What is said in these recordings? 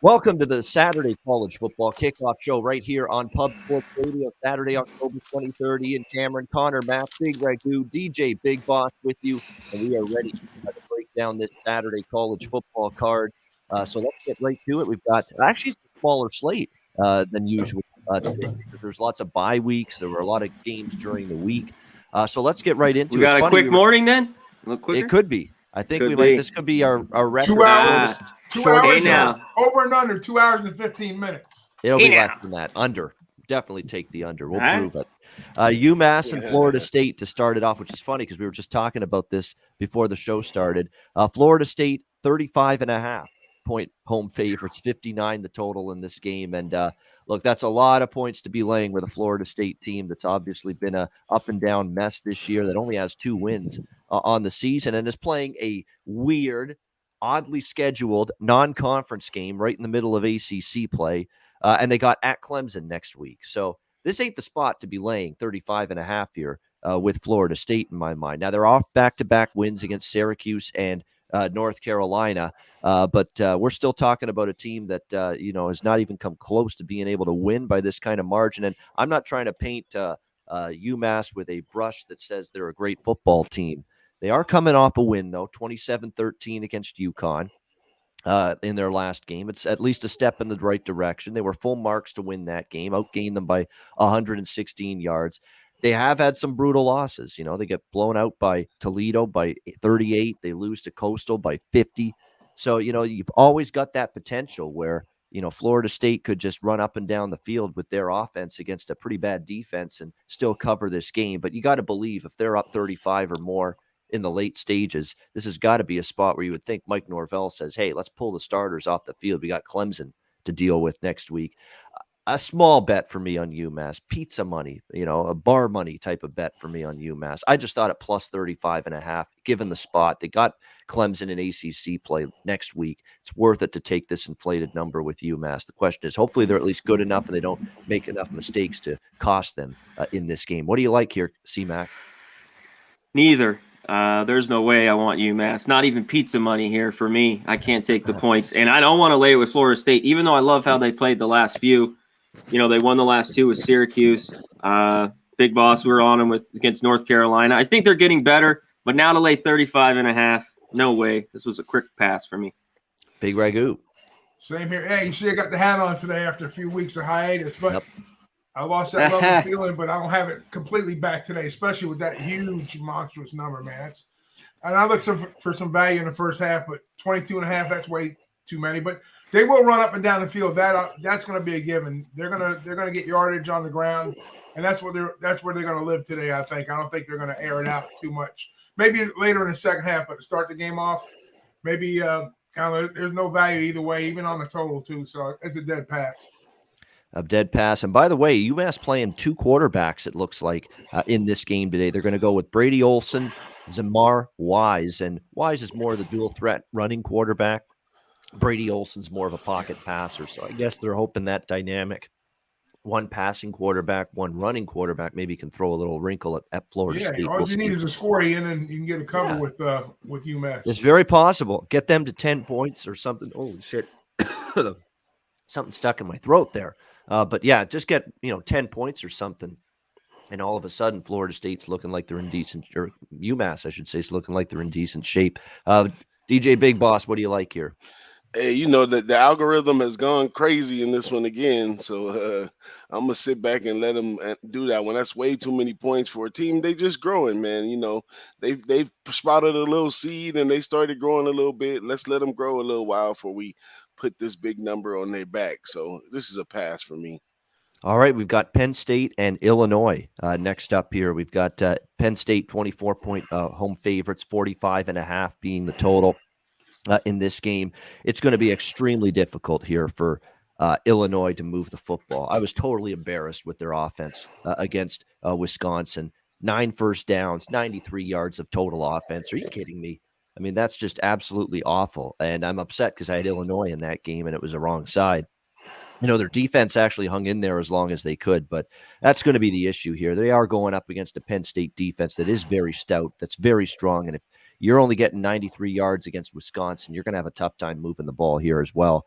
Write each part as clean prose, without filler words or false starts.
Welcome to the Saturday College Football Kickoff Show right here on Pub Sports Radio, Saturday, October 23rd. Ian Cameron, Conor Mac, Big Ragoo, DJ Big Boss with you, and we are ready to break down this Saturday college football card. So let's get right to it. We've got actually a smaller slate than usual today because there's lots of bye weeks. There were a lot of games during the week. So let's get right into it. We got a quick morning then? A little quicker? It could be. I think this could be our record 2 hours. shortest Now. Over and under 2 hours and 15 minutes. It'll be less than that. Under. Definitely take the under. We'll prove it. UMass and Florida State to start it off, which is funny because we were just talking about this before the show started. Florida State, 35.5-point home favorites, 59 the total in this game. And look, that's a lot of points to be laying with a Florida State team that's obviously been a up and down mess this year that only has 2 wins on the season and is playing a weird, oddly scheduled non-conference game right in the middle of ACC play. And they got at Clemson next week. So this ain't the spot to be laying 35.5 here with Florida State in my mind. Now, they're off back-to-back wins against Syracuse and North Carolina. But we're still talking about a team that, has not even come close to being able to win by this kind of margin. And I'm not trying to paint UMass with a brush that says they're a great football team. They are coming off a win, though, 27-13 against UConn in their last game. It's at least a step in the right direction. They were full marks to win that game, outgained them by 116 yards. They have had some brutal losses. They get blown out by Toledo by 38. They lose to Coastal by 50. So, you've always got that potential where, Florida State could just run up and down the field with their offense against a pretty bad defense and still cover this game. But you got to believe if they're up 35 or more in the late stages, this has got to be a spot where you would think Mike Norvell says, hey, let's pull the starters off the field. We got Clemson to deal with next week. A small bet for me on UMass, pizza money, a bar money type of bet for me on UMass. I just thought at plus 35.5, given the spot. They got Clemson in ACC play next week. It's worth it to take this inflated number with UMass. The question is, hopefully they're at least good enough and they don't make enough mistakes to cost them in this game. What do you like here, C-Mac? Neither. There's no way I want UMass. Not even pizza money here for me. I can't take the points. And I don't want to lay it with Florida State, even though I love how they played the last few. They won the last 2 with Syracuse. Big Boss, we were on them against North Carolina. I think they're getting better, but now to lay 35.5, no way. This was a quick pass for me. Big Ragoo. Same here. Hey, you see I got the hat on today after a few weeks of hiatus, but I lost that love and feeling, but I don't have it completely back today, especially with that huge, monstrous number, man. And I looked for some value in the first half, but 22.5, that's way too many. But they will run up and down the field. That's going to be a given. They're gonna get yardage on the ground, and that's where they're going to live today. I think. I don't think they're going to air it out too much. Maybe later in the second half, but to start the game off, maybe there's no value either way, even on the total too. So it's a dead pass. A dead pass. And by the way, UMass playing 2 quarterbacks, it looks like, in this game today. They're going to go with Brady Olson, Zamar Wise. And Wise is more of the dual threat running quarterback. Brady Olson's more of a pocket passer. So I guess they're hoping that dynamic, one passing quarterback, one running quarterback, maybe can throw a little wrinkle at Florida State. All you need is a score in, and you can get a cover with UMass. It's very possible. Get them to 10 points or something. Holy shit. Something stuck in my throat there. But yeah, just get 10 points or something, and all of a sudden, Florida State's looking like they're in decent, or UMass, I should say, is looking like they're in decent shape. DJ Big Boss, what do you like here? Hey, the algorithm has gone crazy in this one again, so I'm gonna sit back and let them do that one. That's way too many points for a team. They just growing, man. They've sprouted a little seed and they started growing a little bit. Let's let them grow a little while before we put this big number on their back. So this is a pass for me. All right, we've got Penn State and Illinois next up here. We've got Penn State 24-point home favorites, 45.5 being the total in this game. It's going to be extremely difficult here for Illinois to move the football. I was totally embarrassed with their offense against Wisconsin. 9 first downs, 93 yards of total offense. Are you kidding me? I mean, that's just absolutely awful. And I'm upset because I had Illinois in that game and it was the wrong side. Their defense actually hung in there as long as they could, but that's going to be the issue here. They are going up against a Penn State defense that is very stout, that's very strong. And if you're only getting 93 yards against Wisconsin, you're going to have a tough time moving the ball here as well.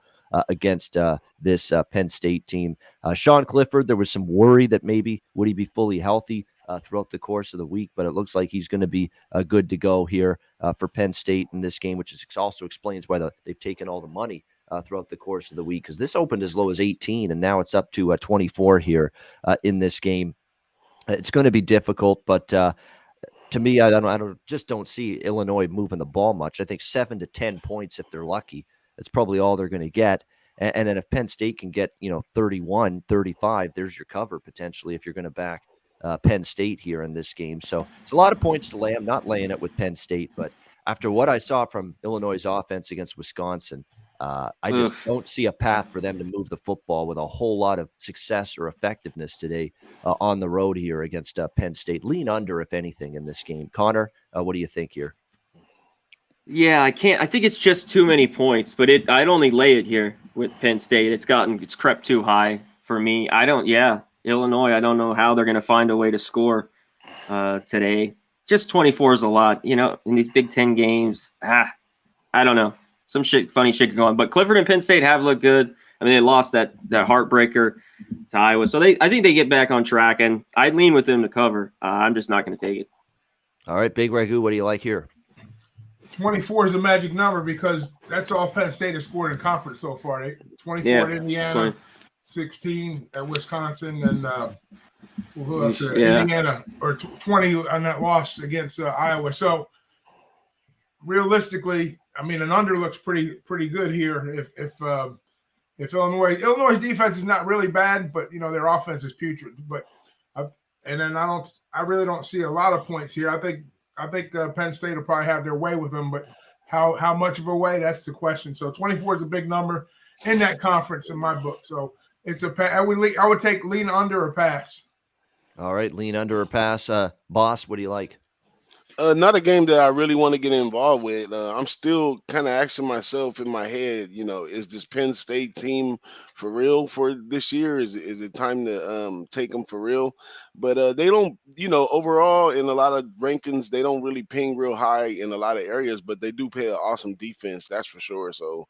against this Penn State team. Sean Clifford, there was some worry that maybe would he be fully healthy throughout the course of the week, but it looks like he's going to be good to go here for Penn State in this game, which also explains why they've taken all the money throughout the course of the week, because this opened as low as 18 and now it's up to 24 here in this game. It's going to be difficult, but to me, I don't see Illinois moving the ball much. I think 7 to 10 points if they're lucky. That's probably all they're going to get. And then if Penn State can get 31, 35, there's your cover potentially if you're going to back Penn State here in this game. So it's a lot of points to lay. I'm not laying it with Penn State, but after what I saw from Illinois' offense against Wisconsin, I just don't see a path for them to move the football with a whole lot of success or effectiveness today on the road here against Penn State. Lean under, if anything, in this game. Connor, what do you think here? Yeah, I can't. I think it's just too many points, but I'd only lay it here with Penn State. It's crept too high for me. Illinois, I don't know how they're going to find a way to score today. Just 24 is a lot, in these Big Ten games. I don't know. Some funny shit going on. But Clifford and Penn State have looked good. I mean, they lost that heartbreaker to Iowa. So I think they get back on track, and I'd lean with them to cover. I'm just not going to take it. All right, Big Ragoo, what do you like here? 24 is a magic number because that's all Penn State has scored in conference so far. 24 at Indiana, 20. 16 at Wisconsin, and who else? Indiana, or 20 on that loss against Iowa. So realistically, I mean, an under looks pretty good here. If Illinois' defense is not really bad, but their offense is putrid. But I really don't see a lot of points here. I think Penn State will probably have their way with them, but how much of a way, that's the question. So 24 is a big number in that conference in my book. So I would take lean under or pass. All right, lean under or pass. Boss, what do you like? Not a game that I really want to get involved with. I'm still kind of asking myself in my head, is this Penn State team for real for this year? Is it time to take them for real? But they don't, overall in a lot of rankings, they don't really ping real high in a lot of areas, but they do play an awesome defense, that's for sure. So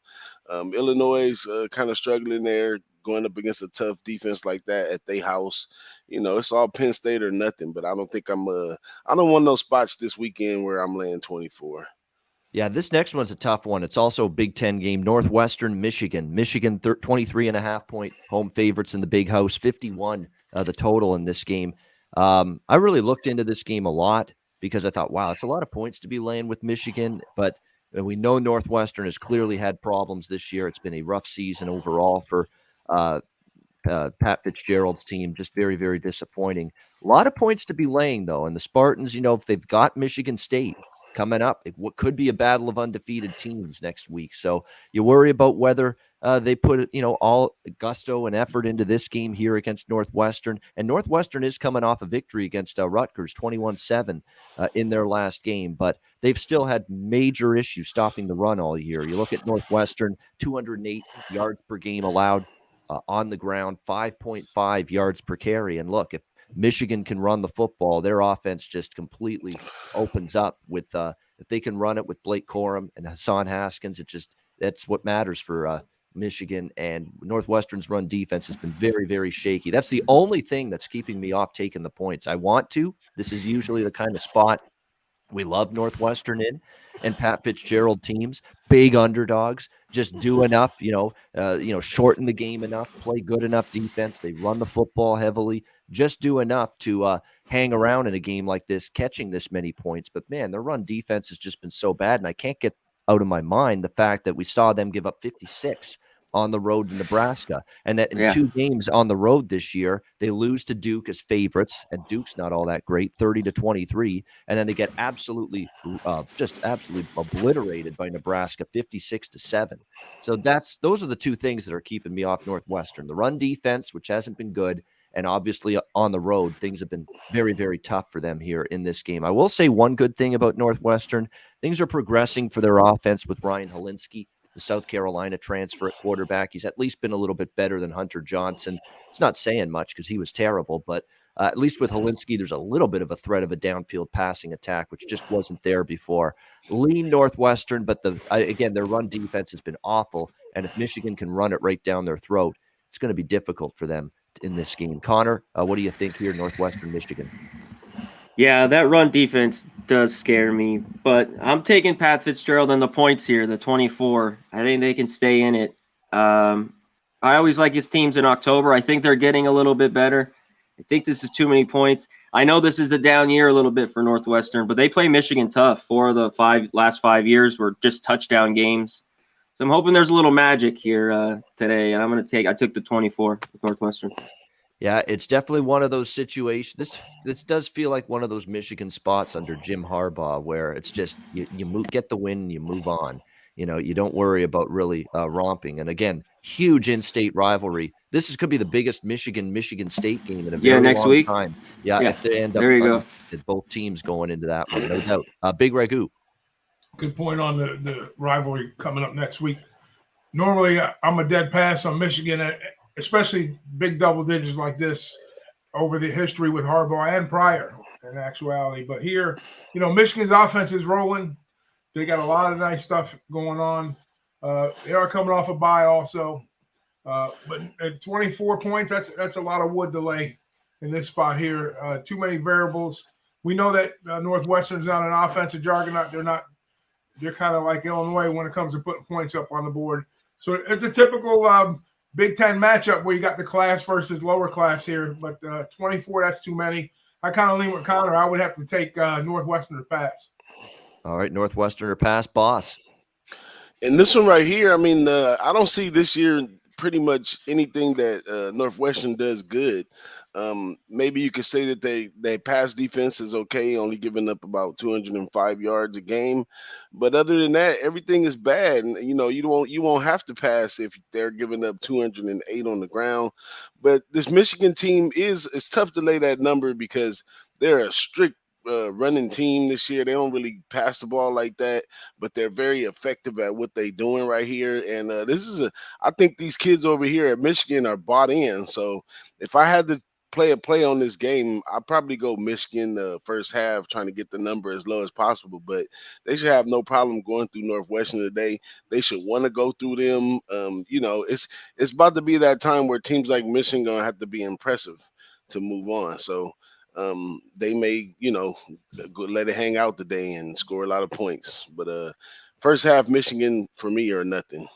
Illinois is kind of struggling there, going up against a tough defense like that at their house. It's all Penn State or nothing, but I don't think I don't want no spots this weekend where I'm laying 24. Yeah, this next one's a tough one. It's also a Big Ten game. Northwestern, Michigan. Michigan 23.5-point home favorites in the Big House, 51 the total in this game. I really looked into this game a lot because I thought, wow, it's a lot of points to be laying with Michigan, but we know Northwestern has clearly had problems this year. It's been a rough season overall for Pat Fitzgerald's team, just very, very disappointing. A lot of points to be laying, though. And the Spartans, if they've got Michigan State coming up, it could be a battle of undefeated teams next week. So you worry about whether they put, all gusto and effort into this game here against Northwestern. And Northwestern is coming off a victory against Rutgers, 21-7 in their last game. But they've still had major issues stopping the run all year. You look at Northwestern, 208 yards per game allowed on the ground, 5.5 yards per carry. And look, if Michigan can run the football, their offense just completely opens up with if they can run it with Blake Corum and Hassan Haskins. That's what matters for Michigan. And Northwestern's run defense has been very, very shaky. That's the only thing that's keeping me off taking the points. I want to. This is usually the kind of spot we love Northwestern in, and Pat Fitzgerald teams, big underdogs, just do enough, shorten the game enough, play good enough defense. They run the football heavily, just do enough to hang around in a game like this, catching this many points. But man, their run defense has just been so bad, and I can't get out of my mind the fact that we saw them give up 56 on the road to Nebraska, and that in 2 games on the road this year, they lose to Duke as favorites, and Duke's not all that great, 30-23, and then they get absolutely obliterated by Nebraska, 56-7. So those are the 2 things that are keeping me off Northwestern: the run defense, which hasn't been good, and obviously on the road, things have been very, very tough for them here in this game. I will say one good thing about Northwestern: things are progressing for their offense with Ryan Helinski, the South Carolina transfer at quarterback. He's at least been a little bit better than Hunter Johnson. It's not saying much because he was terrible, but at least with Helinski, there's a little bit of a threat of a downfield passing attack, which just wasn't there before. Lean Northwestern, but again, their run defense has been awful, And if Michigan can run it right down their throat, it's going to be difficult for them in this game. Connor, what do you think here, Northwestern Michigan? Yeah, that run defense does scare me, but I'm taking Pat Fitzgerald on the points here, the 24. I think they can stay in it. I always like his teams in October. I think they're getting a little bit better. I think this is too many points. I know this is a down year a little bit for Northwestern, but they play Michigan tough. 4 of the last 5 years were just touchdown games. So I'm hoping there's a little magic here today, and I took the 24 with Northwestern. Yeah, it's definitely one of those situations. This does feel like one of those Michigan spots under Jim Harbaugh where it's just you get the win, you move on. You don't worry about really romping. And again, huge in-state rivalry. This could be the biggest Michigan State game in a very next long week. time. Yeah, if they end up there you go. Both teams going into that one, no doubt. Big Ragoo. Good point on the rivalry coming up next week. Normally, I'm a dead pass on Michigan, especially big double digits like this over the history with Harbaugh and prior in actuality. But here, Michigan's offense is rolling. They got a lot of nice stuff going on. They are coming off a bye also. But at 24 points, that's a lot of wood to lay in this spot here. Too many variables. We know that Northwestern's not an offensive juggernaut. They're kind of like Illinois when it comes to putting points up on the board. So it's a typical Big Ten matchup where you got the class versus lower class here. But 24, that's too many. I kind of lean with Connor. I would have to take Northwestern to pass. All right, Northwestern or pass, boss. And this one right here, I mean, I don't see this year pretty much anything that Northwestern does good. Maybe you could say that they pass defense is okay, only giving up about 205 yards a game. But other than that, everything is bad. And you won't have to pass if they're giving up 208 on the ground. But this Michigan team it's tough to lay that number because they're a strict running team this year. They don't really pass the ball like that, but they're very effective at what they're doing right here. And I think these kids over here at Michigan are bought in. So if I had to play on this game, I'd probably go Michigan the first half, trying to get the number as low as possible. But they should have no problem going through Northwestern today. They should want to go through them. It's about to be that time where teams like Michigan gonna have to be impressive to move on. So they may, let it hang out today and score a lot of points. But first half, Michigan for me are nothing.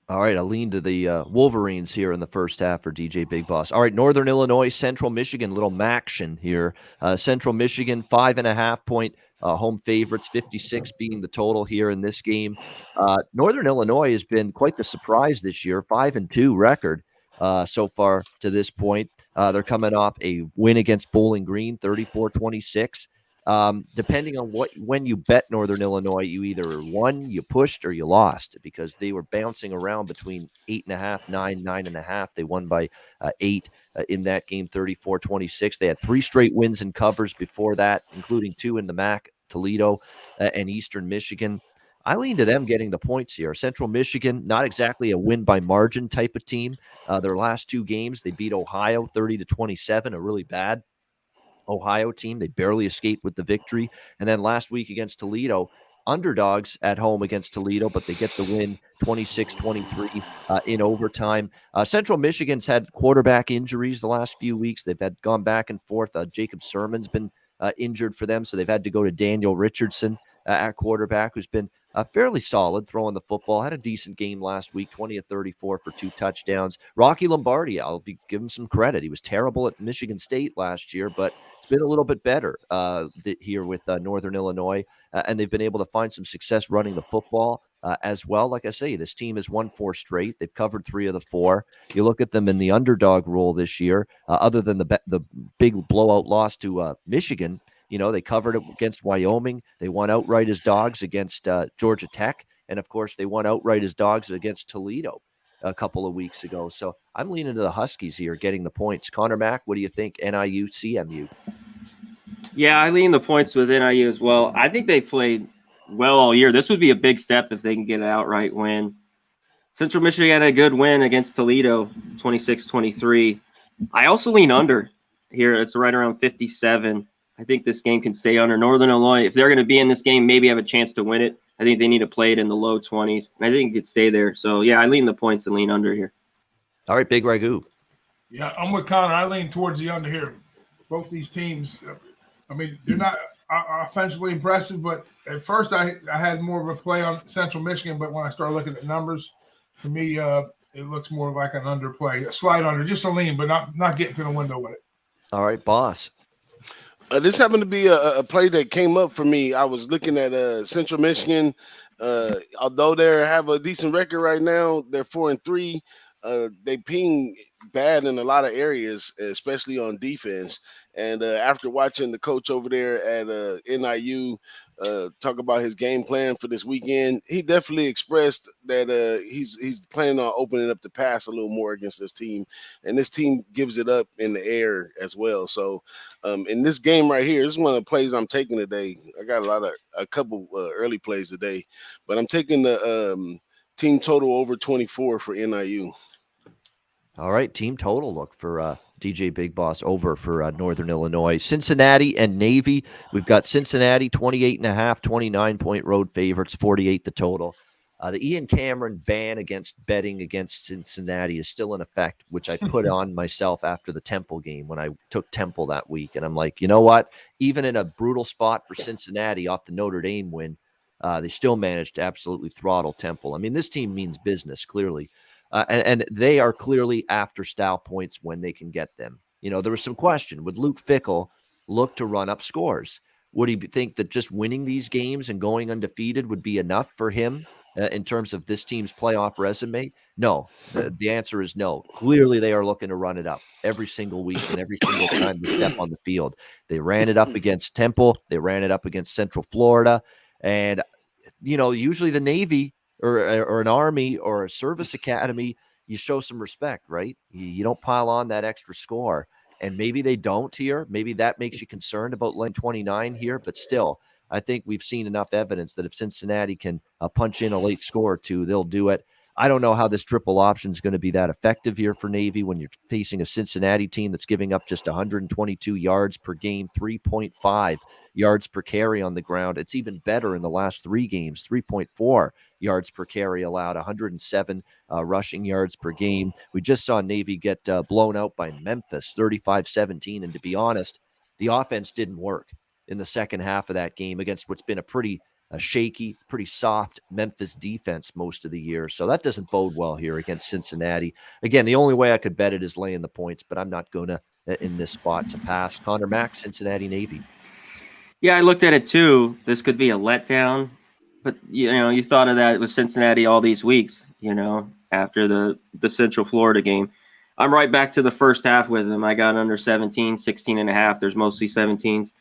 All right, I'll lean to the Wolverines here in the first half for DJ Big Boss. All right, Northern Illinois, Central Michigan, little Maction here. Central Michigan, 5.5-point home favorites, 56 being the total here in this game. Northern Illinois has been quite the surprise this year, 5-2 record so far to this point. They're coming off a win against Bowling Green, 34-26. Depending on when you bet Northern Illinois, you either won, you pushed, or you lost because they were bouncing around between 8.5, 9, 9.5. They won by 8 in that game, 34-26. They had 3 straight wins and covers before that, including 2 in the MAC, Toledo and Eastern Michigan. I lean to them getting the points here. Central Michigan, not exactly a win by margin type of team. Their last 2 games, they beat Ohio 30-27, a really bad Ohio team. They barely escaped with the victory. And then last week against Toledo, underdogs at home against Toledo, but they get the win 26-23 in overtime. Central Michigan's had quarterback injuries the last few weeks. They've had gone back and forth. Jacob Sermon's been injured for them, so they've had to go to Daniel Richardson at quarterback, who's been fairly solid throwing the football. Had a decent game last week, 20 of 34 for 2 touchdowns. Rocky Lombardi, I'll give him some credit. He was terrible at Michigan State last year, but it's been a little bit better here with Northern Illinois, and they've been able to find some success running the football as well. Like I say, this team has won 4 straight. They've covered 3 of the 4. You look at them in the underdog role this year, other than the big blowout loss to Michigan. They covered it against Wyoming. They won outright as dogs against Georgia Tech. And, of course, they won outright as dogs against Toledo a couple of weeks ago. So I'm leaning to the Huskies here, getting the points. Conor Mac, what do you think? NIU, CMU? Yeah, I lean the points with NIU as well. I think they played well all year. This would be a big step if they can get an outright win. Central Michigan had a good win against Toledo, 26-23. I also lean under here. It's right around 57. I think this game can stay under. Northern Illinois, if they're going to be in this game, maybe have a chance to win it. I think they need to play it in the low 20s. And I think it could stay there. So, yeah, I lean the points and lean under here. All right, Big Ragoo. Yeah, I'm with Connor. I lean towards the under here. Both these teams, I mean, they're not offensively impressive, but at first I had more of a play on Central Michigan, but when I started looking at numbers, to me, it looks more like an underplay, a slide under, just a lean, but not getting to the window with it. All right, boss. This happened to be a play that came up for me. I was looking at Central Michigan. Although they have a decent record right now, they're 4-3. They ping bad in a lot of areas, especially on defense. And after watching the coach over there at NIU talk about his game plan for this weekend, he definitely expressed that he's planning on opening up the pass a little more against this team. And this team gives it up in the air as well. So in this game right here, this is one of the plays I'm taking today. I got a couple early plays today, but I'm taking the team total over 24 for NIU. All right, team total look for DJ Big Boss over for Northern Illinois. Cincinnati and Navy. We've got Cincinnati 28.5, 29-point road favorites, 48 the total. The Ian Cameron ban against betting against Cincinnati is still in effect, which I put on myself after the Temple game when I took Temple that week. And I'm like, you know what? Even in a brutal spot for Cincinnati off the Notre Dame win, they still managed to absolutely throttle Temple. I mean, this team means business, clearly. And they are clearly after style points when they can get them. You know, there was some question. Would Luke Fickell look to run up scores? Would he think that just winning these games and going undefeated would be enough for him in terms of this team's playoff resume? No. The answer is no. Clearly, they are looking to run it up every single week and every single time they step on the field. They ran it up against Temple. They ran it up against Central Florida. And, you know, usually the Navy or an Army or a service academy, you show some respect, right? You don't pile on that extra score. And maybe they don't here. Maybe that makes you concerned about line 29 here. But still, I think we've seen enough evidence that if Cincinnati can punch in a late score or two, they'll do it. I don't know how this triple option is going to be that effective here for Navy when you're facing a Cincinnati team that's giving up just 122 yards per game, 3.5 yards per carry on the ground. It's even better in the last 3 games, 3.4 yards per carry allowed, 107 rushing yards per game. We just saw Navy get blown out by Memphis, 35-17. And to be honest, the offense didn't work in the second half of that game against what's been a pretty shaky, pretty soft Memphis defense most of the year. So that doesn't bode well here against Cincinnati. Again, the only way I could bet it is laying the points, but I'm not going to in this spot to pass. Conor Mac, Cincinnati Navy. Yeah, I looked at it too. This could be a letdown, but you know, you thought of that with Cincinnati all these weeks, you know, after the Central Florida game. I'm right back to the first half with them. I got under 17, 16.5. There's mostly 17s.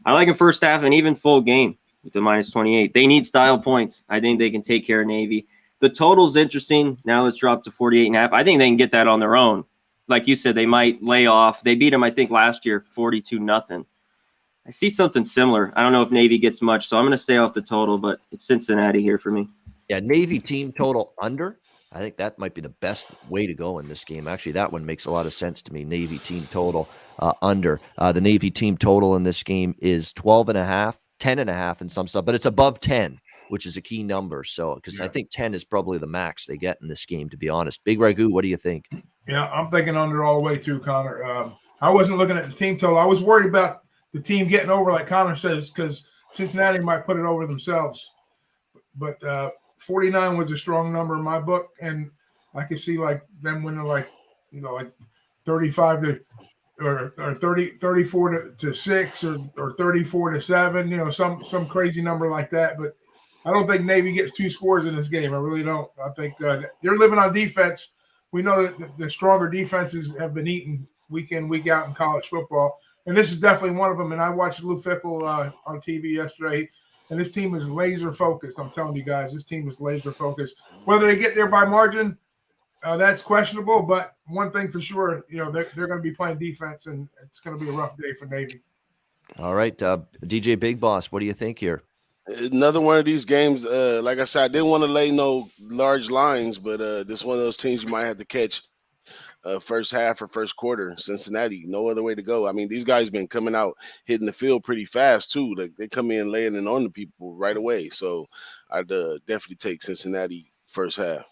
I like a first half and even full game with the minus 28. They need style points. I think they can take care of Navy. The total's interesting. Now let's drop to 48.5. I think they can get that on their own. Like you said, they might lay off. They beat them, I think, last year, 42-0. I see something similar. I don't know if Navy gets much, so I'm going to stay off the total, but it's Cincinnati here for me. Yeah, Navy team total under. I think that might be the best way to go in this game. Actually, that one makes a lot of sense to me. Navy team total under. The Navy team total in this game is 12.5, 10.5 in some stuff, but it's above 10, which is a key number. So, because I think 10 is probably the max they get in this game, to be honest. Big Ragoo, what do you think? Yeah, I'm thinking under all the way too, Connor. I wasn't looking at the team total. I was worried about the team getting over, like Connor says, because Cincinnati might put it over themselves. But 49 was a strong number in my book, and I could see like them winning like 35 to or 34 to 6 or 34 to 7, some crazy number like that. But I don't think Navy gets 2 scores in this game. I really don't. I think they're living on defense. We know that the stronger defenses have been eaten week in, week out in college football. And this is definitely one of them. And I watched Luke Fickell on TV yesterday, and this team is laser focused. I'm telling you guys, this team is laser focused. Whether they get there by margin, that's questionable. But one thing for sure, they're going to be playing defense, and it's going to be a rough day for Navy. All right, DJ Big Boss, what do you think here? Another one of these games, like I said, I didn't want to lay no large lines, but this is one of those teams you might have to catch. first half or first quarter. Cincinnati, no other way to go. I mean, these guys been coming out hitting the field pretty fast too. Like they come in laying in on the people right away. So I'd definitely take Cincinnati first half.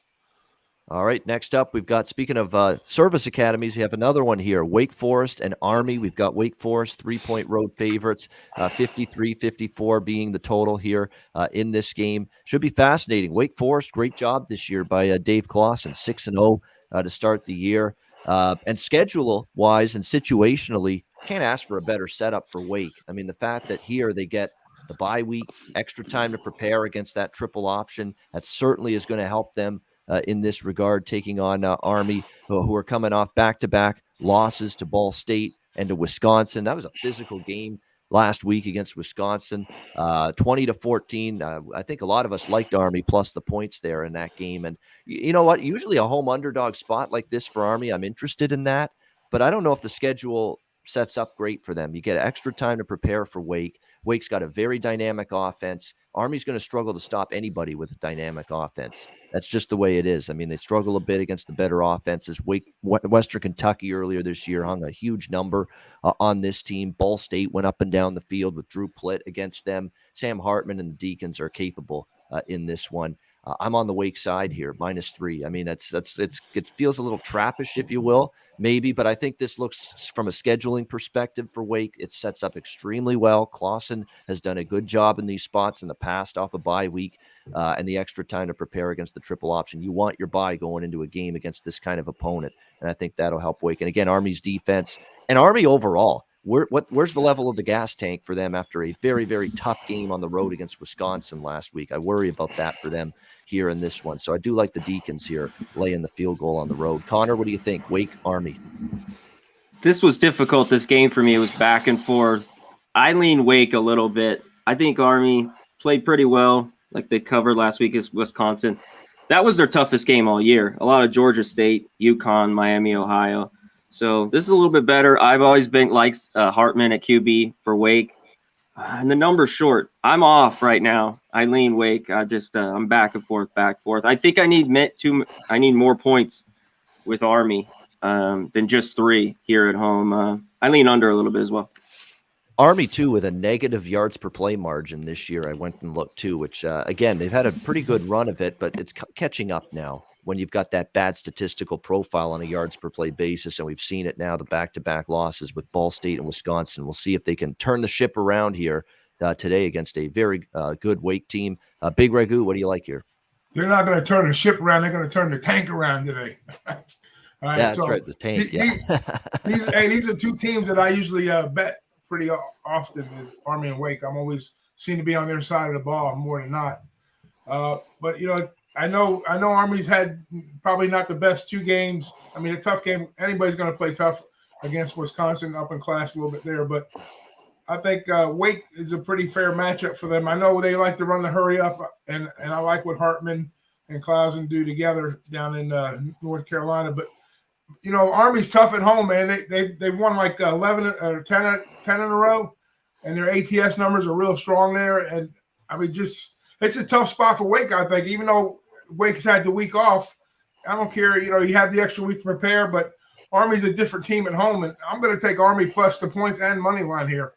All right, next up, we've got, speaking of service academies, we have another one here, Wake Forest and Army. We've got Wake Forest, 3-point road favorites, 53-54 being the total here in this game. Should be fascinating. Wake Forest, great job this year by Dave Clawson, 6-0 to start the year. And schedule-wise and situationally, can't ask for a better setup for Wake. I mean, the fact that here they get the bye week, extra time to prepare against that triple option, that certainly is going to help them in this regard, taking on Army, who are coming off back-to-back losses to Ball State and to Wisconsin. That was a physical game last week against Wisconsin, 20-14. I think a lot of us liked Army plus the points there in that game. And you know what? Usually a home underdog spot like this for Army, I'm interested in that. But I don't know if the schedule sets up great for them. You get extra time to prepare for Wake. Wake's got a very dynamic offense. Army's going to struggle to stop anybody with a dynamic offense. That's just the way it is. I mean, they struggle a bit against the better offenses. Western Kentucky earlier this year hung a huge number on this team. Ball State went up and down the field with Drew Plitt against them. Sam Hartman and the Deacons are capable in this one. I'm on the Wake side here, -3. I mean, it feels a little trappish, if you will, maybe, but I think this looks, from a scheduling perspective for Wake, it sets up extremely well. Clawson has done a good job in these spots in the past off a bye week and the extra time to prepare against the triple option. You want your bye going into a game against this kind of opponent, and I think that'll help Wake. And again, Army's defense and Army overall, where's the level of the gas tank for them after a very, very tough game on the road against Wisconsin last week? I worry about that for them here in this one. So I do like the Deacons here laying the field goal on the road. Connor, what do you think? Wake, Army. This was difficult. This game for me, it was back and forth. I lean Wake a little bit. I think Army played pretty well, like they covered last week as Wisconsin. That was their toughest game all year. A lot of Georgia State, UConn, Miami, Ohio. So this is a little bit better. I've always been likes Hartman at QB for Wake. And the number's short. I'm off right now. I lean Wake. I'm back and forth. I think I need more points with Army than just 3 here at home. I lean under a little bit as well. Army, too, with a negative yards per play margin this year, I went and looked, too, which, again, they've had a pretty good run of it, but it's catching up now when you've got that bad statistical profile on a yards per play basis, and we've seen it now, the back-to-back losses with Ball State and Wisconsin. We'll see if they can turn the ship around here today against a very good Wake team. Big Ragoo, what do you like here? They're not going to turn the ship around. They're going to turn the tank around today. All right, yeah, that's right, the tank, these are two teams that I usually bet pretty often, is Army and Wake. I'm always seem to be on their side of the ball more than not. But, you know, I know Army's had probably not the best 2 games. I mean, a tough game. Anybody's going to play tough against Wisconsin, up in class a little bit there. But I think Wake is a pretty fair matchup for them. I know they like to run the hurry up, and I like what Hartman and Clausen do together down in North Carolina. But, you know, Army's tough at home, man. They've won like 11 or 10 in a row, and their ATS numbers are real strong there. And, I mean, it's a tough spot for Wake, I think, even though Wake's had the week off. I don't care. You know, you have the extra week to prepare, but Army's a different team at home, and I'm going to take Army plus the points and money line here.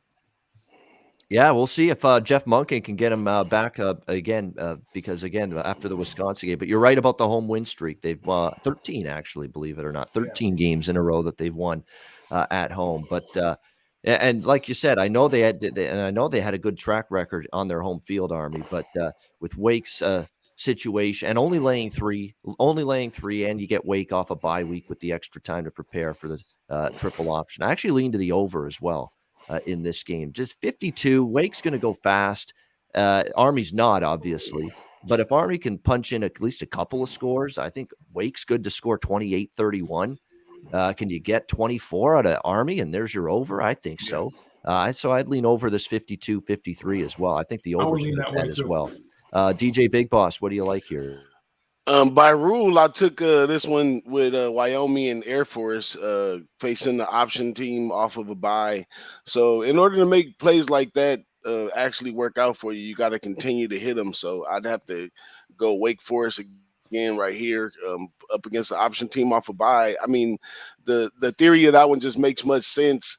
Yeah, we'll see if Jeff Monken can get him back again, because, again, after the Wisconsin game. But you're right about the home win streak. They've 13, actually, believe it or not, 13 games in a row that they've won at home. But and like you said, I know they had a good track record on their home field, Army. But with Wake's situation and only laying three, and you get Wake off a bye week with the extra time to prepare for the triple option. I actually lean to the over as well in this game. Just 52. Wake's going to go fast. Army's not, obviously. But if Army can punch in at least a couple of scores, I think Wake's good to score 28-31. Can you get 24 out of Army, and there's your over? I think so. So I'd lean over this 52-53 as well. I think the over as well. DJ Big Boss, what do you like here? By rule, I took this one with Wyoming and Air Force facing the option team off of a bye. So in order to make plays like that actually work out for you, you got to continue to hit them. So I'd have to go Wake Forest again right here up against the option team off a bye. I mean, the theory of that one just makes much sense,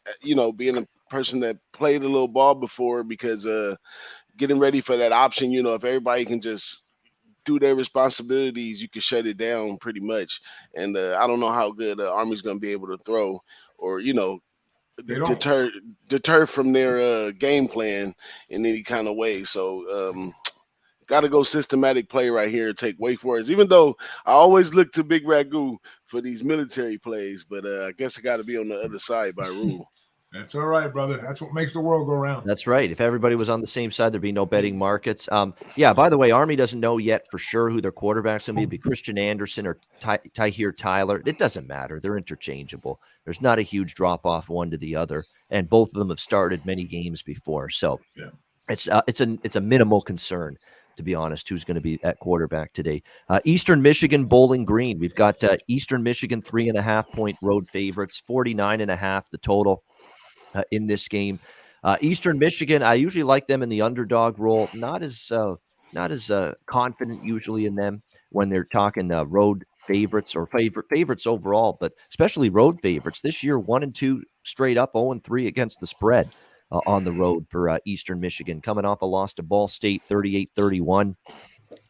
being a person that played a little ball before, because getting ready for that option, if everybody can just do their responsibilities, you can shut it down pretty much. And I don't know how good Army's going to be able to throw or, deter from their game plan in any kind of way. So got to go systematic play right here, take Wake Forest, even though I always look to Big Ragoo for these military plays, but I guess I got to be on the other side by rule. That's all right, brother. That's what makes the world go round. That's right. If everybody was on the same side, there'd be no betting markets. Yeah, by the way, Army doesn't know yet for sure who their quarterback's going to be. It'd be Christian Anderson or Tyheer Tyler. It doesn't matter. They're interchangeable. There's not a huge drop-off one to the other, and both of them have started many games before. So it's a minimal concern, to be honest, who's going to be at quarterback today. Eastern Michigan, Bowling Green. We've got Eastern Michigan 3.5-point road favorites, 49.5 the total. In this game, Eastern Michigan, I usually like them in the underdog role. Not as confident usually in them when they're talking road favorites or favorites overall, but especially road favorites. This year, 1-2 straight up, 0-3 against the spread on the road for Eastern Michigan, coming off a loss to Ball State 38-31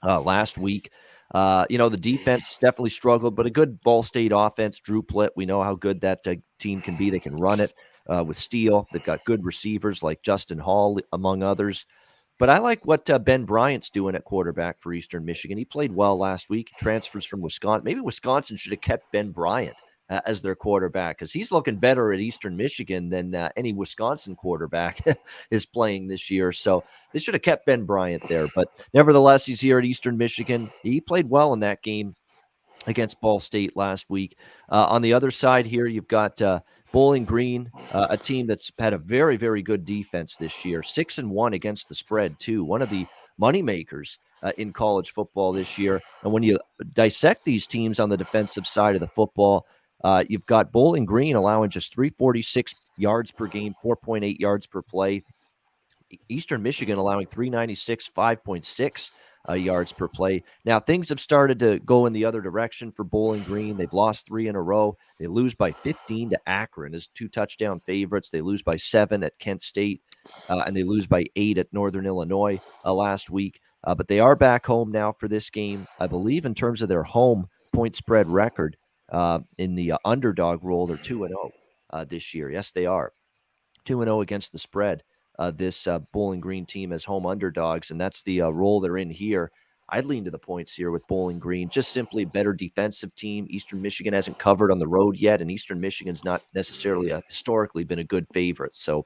last week. The defense definitely struggled, but a good Ball State offense. Drew Plitt, we know how good that team can be. They can run it. With Steele, they've got good receivers like Justin Hall, among others. But I like what Ben Bryant's doing at quarterback for Eastern Michigan. He played well last week. He transfers from Wisconsin. Maybe Wisconsin should have kept Ben Bryant as their quarterback, because he's looking better at Eastern Michigan than any Wisconsin quarterback is playing this year. So they should have kept Ben Bryant there. But nevertheless, he's here at Eastern Michigan. He played well in that game against Ball State last week. On the other side here, you've got Bowling Green, a team that's had a very, very good defense this year, 6-1 against the spread too. One of the moneymakers in college football this year. And when you dissect these teams on the defensive side of the football, you've got Bowling Green allowing just 346 yards per game, 4.8 yards per play. Eastern Michigan allowing 396, 5.6 yards per play. Now, things have started to go in the other direction for Bowling Green. They've lost 3 in a row. They lose by 15 to Akron as 2 touchdown favorites. They lose by 7 at Kent State, and they lose by 8 at Northern Illinois last week. But they are back home now for this game. I believe in terms of their home point spread record in the underdog role, they're 2-0 this year. Yes, they are 2-0 against the spread. This Bowling Green team as home underdogs, and that's the role they're in here. I'd lean to the points here with Bowling Green. Just simply better defensive team. Eastern Michigan hasn't covered on the road yet, and Eastern Michigan's not necessarily historically been a good favorite. So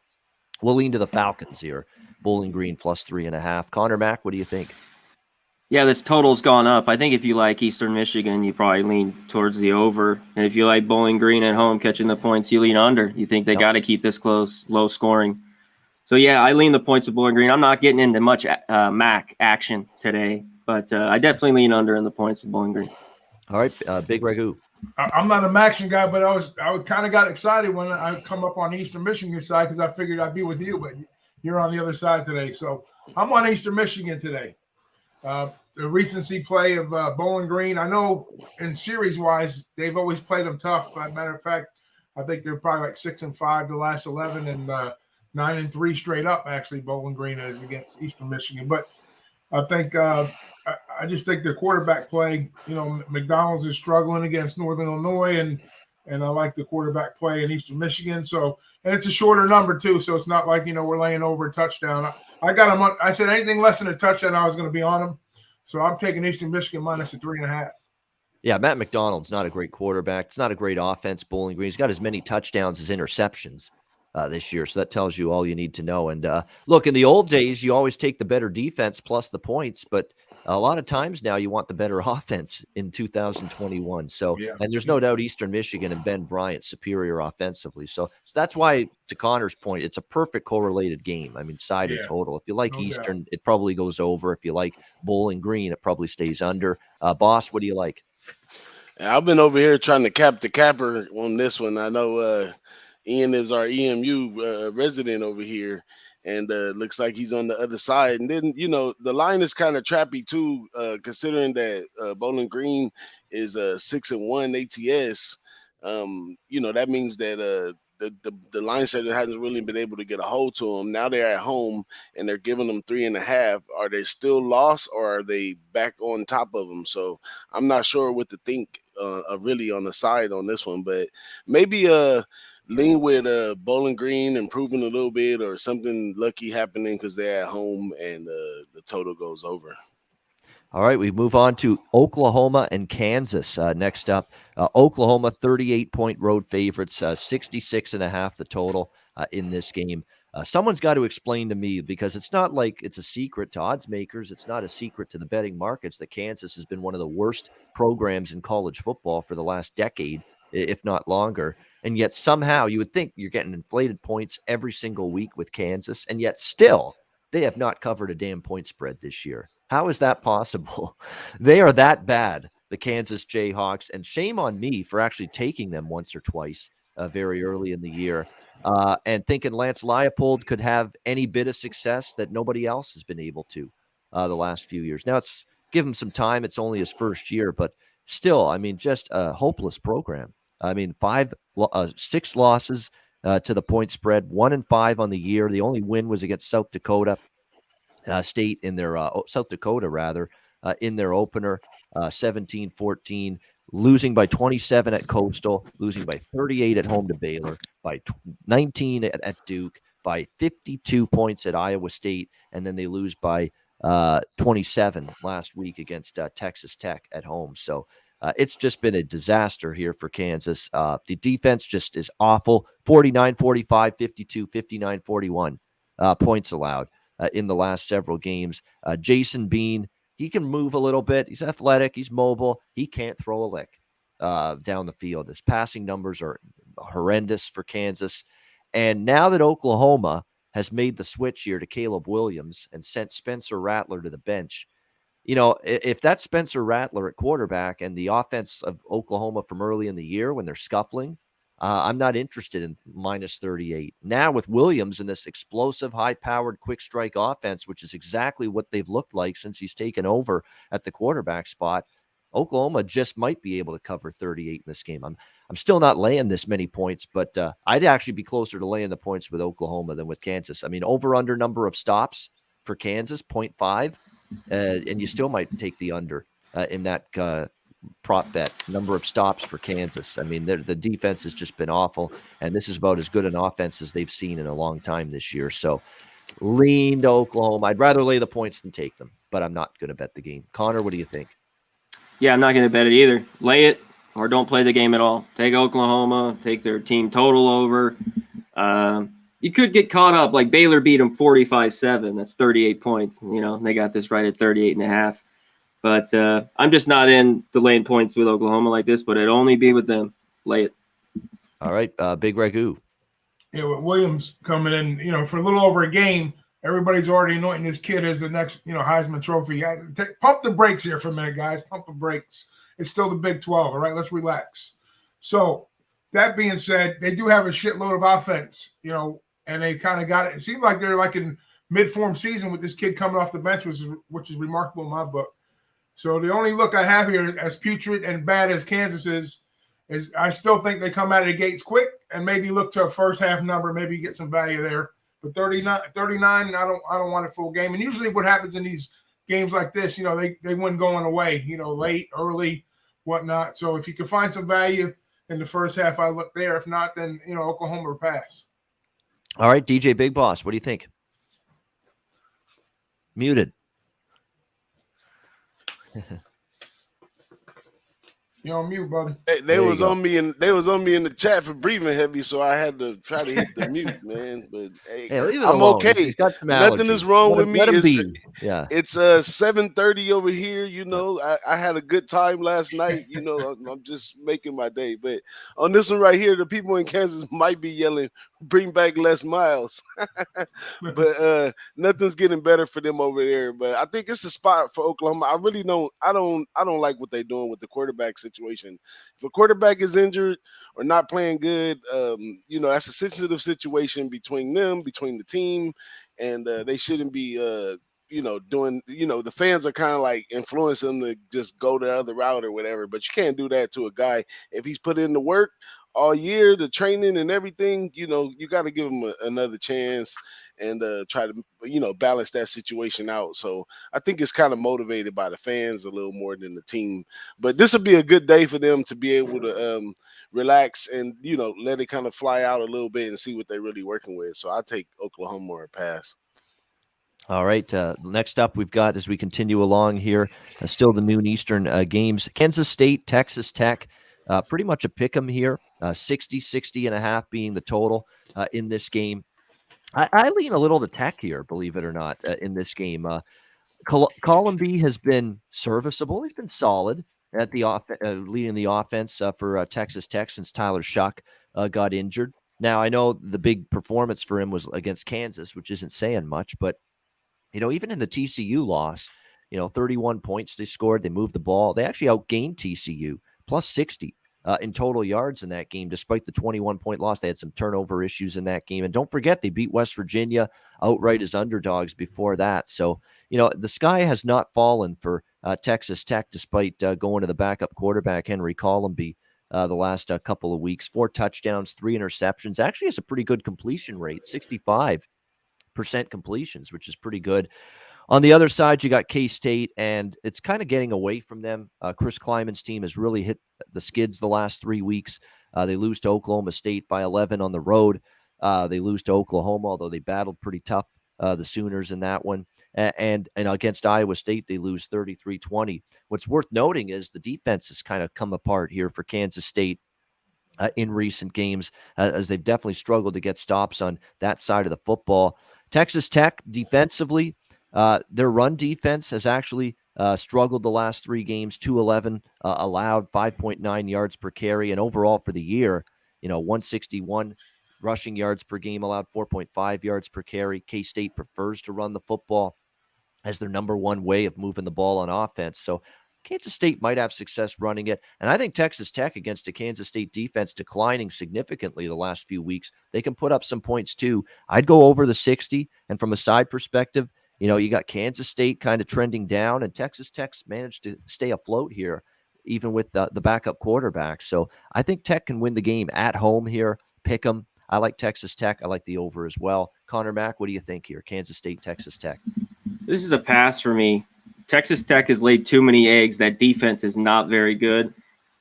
we'll lean to the Falcons here. Bowling Green plus 3.5. Conor Mac, what do you think? Yeah, this total's gone up. I think if you like Eastern Michigan, you probably lean towards the over. And if you like Bowling Green at home catching the points, you lean under. You think they got to keep this close, low scoring. So, yeah, I lean the points of Bowling Green. I'm not getting into much MAC action today, but I definitely lean under in the points of Bowling Green. All right, Big Ragoo. I'm not a Maxion guy, but I kind of got excited when I come up on the Eastern Michigan side because I figured I'd be with you, but you're on the other side today. So I'm on Eastern Michigan today. The recency play of Bowling Green, I know in series-wise, they've always played them tough. As a matter of fact, I think they're probably like 6-5 the last 11 and 9-3 straight up, actually, Bowling Green is against Eastern Michigan. But I think I just think their quarterback play, McDonald's is struggling against Northern Illinois, and I like the quarterback play in Eastern Michigan. So, and it's a shorter number too, so it's not like, we're laying over a touchdown. I got them on, I said anything less than a touchdown, I was going to be on them. So I'm taking Eastern Michigan minus a 3.5. Yeah, Matt McDonald's not a great quarterback. It's not a great offense, Bowling Green. He's got as many touchdowns as interceptions this year. So that tells you all you need to know. And look, in the old days, you always take the better defense plus the points, but a lot of times now you want the better offense in 2021. So, and there's no doubt Eastern Michigan and Ben Bryant superior offensively. So that's why, to Connor's point, it's a perfect correlated game. I mean, side and total. If you like Eastern, it probably goes over. If you like Bowling Green, it probably stays under. Boss, what do you like? I've been over here trying to cap the capper on this one. I know Ian is our EMU resident over here, and looks like he's on the other side. And then, the line is kind of trappy too, considering that Bowling Green is 6-1 ATS. That means that the line setter hasn't really been able to get a hold to them. Now they're at home and they're giving them 3.5. Are they still lost, or are they back on top of them? So I'm not sure what to think really on the side on this one, but maybe lean with Bowling Green improving a little bit, or something lucky happening because they're at home and the total goes over. All right, we move on to Oklahoma and Kansas next up. Oklahoma, 38-point road favorites, 66.5 the total in this game. Someone's got to explain to me, because it's not like it's a secret to odds makers. It's not a secret to the betting markets that Kansas has been one of the worst programs in college football for the last decade, if not longer. And yet somehow you would think you're getting inflated points every single week with Kansas, and yet still they have not covered a damn point spread this year. How is that possible? They are that bad, the Kansas Jayhawks, and shame on me for actually taking them once or twice very early in the year and thinking Lance Leipold could have any bit of success that nobody else has been able to the last few years. Now, it's give him some time. It's only his first year, but still, I mean, just a hopeless program. I mean, 6 losses to the point spread, 1-5 on the year. The only win was against South Dakota State in their South Dakota rather in their opener, 17-14, losing by 27 at Coastal, losing by 38 at home to Baylor, by 19 at Duke, by 52 points at Iowa State, and then they lose by 27 last week against Texas Tech at home. So it's just been a disaster here for Kansas. The defense just is awful. 49-45, 52-59, 41 points allowed in the last several games. Jason Bean, he can move a little bit. He's athletic. He's mobile. He can't throw a lick down the field. His passing numbers are horrendous for Kansas. And now that Oklahoma has made the switch here to Caleb Williams and sent Spencer Rattler to the bench, if that's Spencer Rattler at quarterback and the offense of Oklahoma from early in the year when they're scuffling, I'm not interested in minus 38. Now with Williams and this explosive, high-powered, quick-strike offense, which is exactly what they've looked like since he's taken over at the quarterback spot, Oklahoma just might be able to cover 38 in this game. I'm still not laying this many points, but I'd actually be closer to laying the points with Oklahoma than with Kansas. I mean, over-under number of stops for Kansas, 0.5, and you still might take the under in that prop bet, number of stops for Kansas. I mean, the defense has just been awful, and this is about as good an offense as they've seen in a long time this year. So lean to Oklahoma. I'd rather lay the points than take them, but I'm not going to bet the game. Connor, what do you think? Yeah, I'm not going to bet it either. Lay it or don't play the game at all. Take Oklahoma, take their team total over. You could get caught up, like Baylor beat them 45-7. That's 38 points. They got this right at 38.5. But I'm just not in laying points with Oklahoma like this, but it'd only be with them. Lay it. All right, Big Ragoo. Yeah, with Williams coming in, for a little over a game, everybody's already anointing this kid as the next, Heisman Trophy. Pump the brakes here for a minute, guys. Pump the brakes. It's still the Big 12, all right? Let's relax. So that being said, they do have a shitload of offense, and they kind of got it. It seems like they're like in mid-form season with this kid coming off the bench, which is remarkable in my book. So the only look I have here, as putrid and bad as Kansas is I still think they come out of the gates quick and maybe look to a first half number, maybe get some value there. But 39, I don't want a full game. And usually what happens in these games like this, they win going away, late, early, whatnot. So if you can find some value in the first half, I look there. If not, then Oklahoma will pass. All right, DJ Big Boss, what do you think? Muted. You're on mute, buddy. They was on me in the chat for breathing heavy, so I had to try to hit the mute, man. But hey, I'm alone. okay. He's got some Nothing is wrong with me. Yeah. It's 7:30 over here. I had a good time last night. I'm just making my day. But on this one right here, the people in Kansas might be yelling, "Bring back Les Miles." But nothing's getting better for them over there. But I think it's a spot for Oklahoma. I really don't. I don't like what they're doing with the quarterback situation. If a quarterback is injured or not playing good, that's a sensitive situation between them, between the team, and they shouldn't be doing, the fans are kind of like influencing them to just go the other route or whatever. But you can't do that to a guy if he's put in the work all year, the training and everything. You got to give him another chance and try to balance that situation out. So I think it's kind of motivated by the fans a little more than the team. But this will be a good day for them to be able to relax and let it kind of fly out a little bit and see what they're really working with. So I take Oklahoma or a pass. All right. Next up, we've got, as we continue along here, still the noon Eastern games. Kansas State, Texas Tech, pretty much a pick 'em here. 60-60.5 being the total in this game. I lean a little to Tech here, believe it or not, in this game. Columby has been serviceable. He's been solid at the leading the offense for Texas Tech since Tyler Shuck got injured. Now, I know the big performance for him was against Kansas, which isn't saying much, but even in the TCU loss, 31 points they scored. They moved the ball. They actually outgained TCU plus 60 in total yards in that game, despite the 21-point loss. They had some turnover issues in that game. And don't forget, they beat West Virginia outright as underdogs before that. So, the sky has not fallen for Texas Tech, despite going to the backup quarterback, Henry Columby, the last couple of weeks. 4 touchdowns, 3 interceptions. Actually has a pretty good completion rate, 65% completions, which is pretty good. On the other side, you got K-State, and it's kind of getting away from them. Chris Kleiman's team has really hit the skids the last 3 weeks. They lose to Oklahoma State by 11 on the road. They lose to Oklahoma, although they battled pretty tough, the Sooners in that one. And against Iowa State, they lose 33-20. What's worth noting is the defense has kind of come apart here for Kansas State in recent games, as they've definitely struggled to get stops on that side of the football. Texas Tech defensively, their run defense has actually struggled the last 3 games. 211 allowed, 5.9 yards per carry, and overall for the year, 161 rushing yards per game allowed, 4.5 yards per carry. K-State prefers to run the football as their number one way of moving the ball on offense. So Kansas State might have success running it. And I think Texas Tech, against a Kansas State defense declining significantly the last few weeks, they can put up some points too. I'd go over the 60. And from a side perspective, you got Kansas State kind of trending down, and Texas Tech's managed to stay afloat here, even with the backup quarterback. So I think Tech can win the game at home here. Pick 'em. I like Texas Tech. I like the over as well. Conor Mac, what do you think here? Kansas State, Texas Tech. This is a pass for me. Texas Tech has laid too many eggs. That defense is not very good.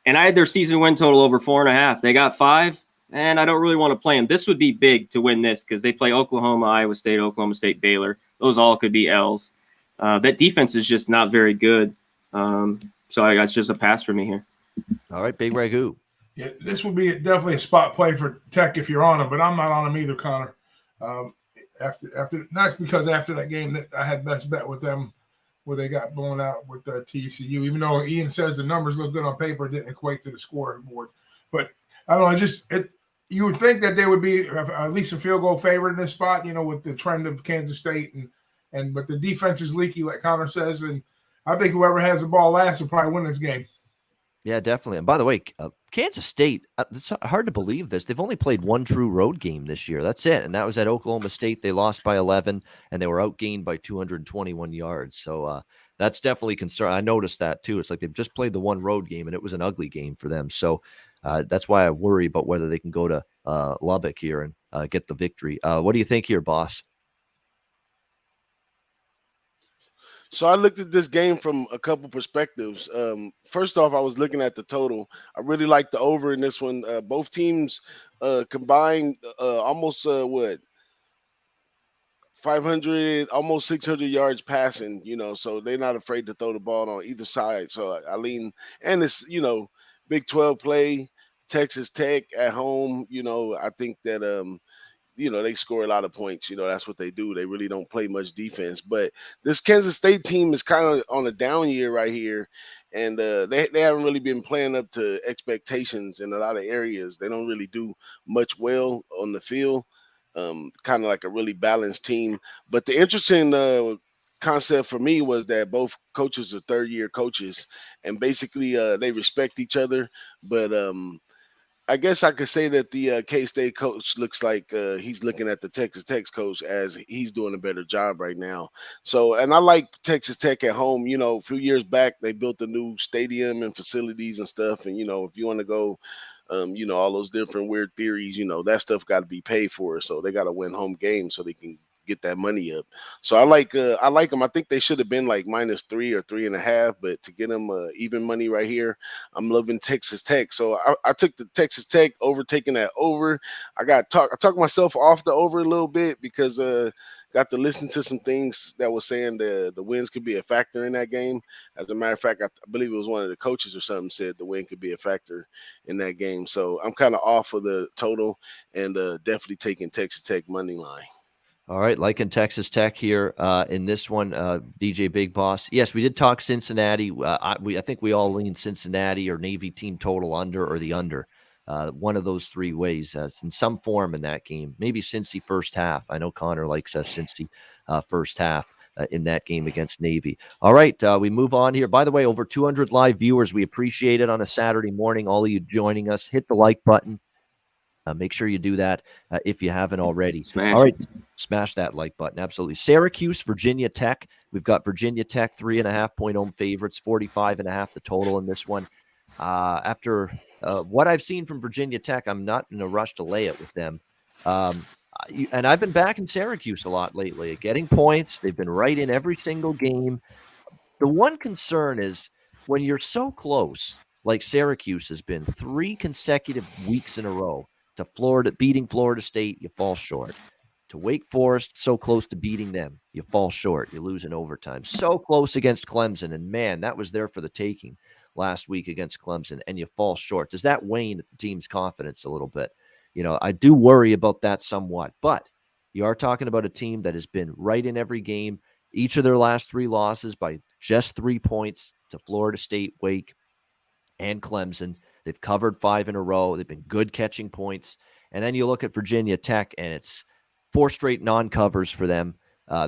And I had their season win total over 4.5. They got 5, and I don't really want to play them. This would be big to win this because they play Oklahoma, Iowa State, Baylor. Those all could be L's. That defense is just not very good. So it's just a pass for me here. All right, Big Ragoo. Yeah, this would be definitely a spot play for Tech if you're on them, but I'm not on them either, Connor. After not because after that game that I had best bet with them, where they got blown out with TCU. Even though Ian says the numbers look good on paper, it didn't equate to the scoreboard. But I don't know, you would think that they would be at least a field goal favorite in this spot, with the trend of Kansas State but the defense is leaky, like Connor says, and I think whoever has the ball last will probably win this game. Yeah, definitely. And by the way, Kansas State, it's hard to believe this. They've only played one true road game this year. That's it. And that was at Oklahoma State. They lost by 11, and they were outgained by 221 yards. So that's definitely concerning. I noticed that too. It's like they've just played the one road game, and it was an ugly game for them. So that's why I worry about whether they can go to Lubbock here and get the victory. What do you think here, boss? So I looked at this game from a couple perspectives. First off, I was looking at the total. I really like the over in this one. Both teams combined almost 500, almost 600 yards passing, so they're not afraid to throw the ball on either side. So I lean, and it's, Big 12 play, Texas Tech at home, I think that they score a lot of points. That's what they do. They really don't play much defense. But this Kansas State team is kind of on a down year right here. And they haven't really been playing up to expectations in a lot of areas. They don't really do much well on the field, kind of like a really balanced team. But the interesting concept for me was that both coaches are third-year coaches. And basically they respect each other. But I guess I could say that the K-State coach looks like he's looking at the Texas Tech coach as he's doing a better job right now. So, and I like Texas Tech at home. You know, a few years back, they built a new stadium and facilities and stuff. And, you know, if you want to go, you know, all those different weird theories, you know, that stuff got to be paid for. So they got to win home games so they can get that money up. So I like them. I think they should have been like -3 or 3.5, but to get them even money right here, I'm loving Texas Tech. So I took the Texas Tech over, taking that over. I talked myself off the over a little bit because got to listen to some things that was saying the wins could be a factor in that game. As a matter of fact, I believe it was one of the coaches or something said the win could be a factor in that game. So I'm kind of off of the total and definitely taking Texas Tech money line. All right, liking Texas Tech here in this one, DJ Big Boss. Yes, we did talk Cincinnati. I think we all lean Cincinnati or Navy team total under or the under. One of those three ways in some form in that game. Maybe Cincy first half. I know Connor likes Cincy first half in that game against Navy. All right, we move on here. By the way, over 200 live viewers. We appreciate it on a Saturday morning. All of you joining us, hit the like button. Make sure you do that if you haven't already. All right, smash that like button. Absolutely. Syracuse, Virginia Tech. We've got Virginia Tech 3.5-point home favorites, 45.5 the total in this one. After what I've seen from Virginia Tech, I'm not in a rush to lay it with them. And I've been backing Syracuse a lot lately, getting points. They've been right in every single game. The one concern is when you're so close, like Syracuse has been 3 consecutive weeks in a row, to Florida, beating Florida State, you fall short. To Wake Forest, so close to beating them, you fall short. You lose in overtime. So close against Clemson, and man, that was there for the taking last week against Clemson, and you fall short. Does that wane the team's confidence a little bit? You know, I do worry about that somewhat, but you are talking about a team that has been right in every game. Each of their last 3 losses by just 3 points to Florida State, Wake, and Clemson. They've covered 5 in a row. They've been good catching points. And then you look at Virginia Tech, and it's 4 straight non-covers for them.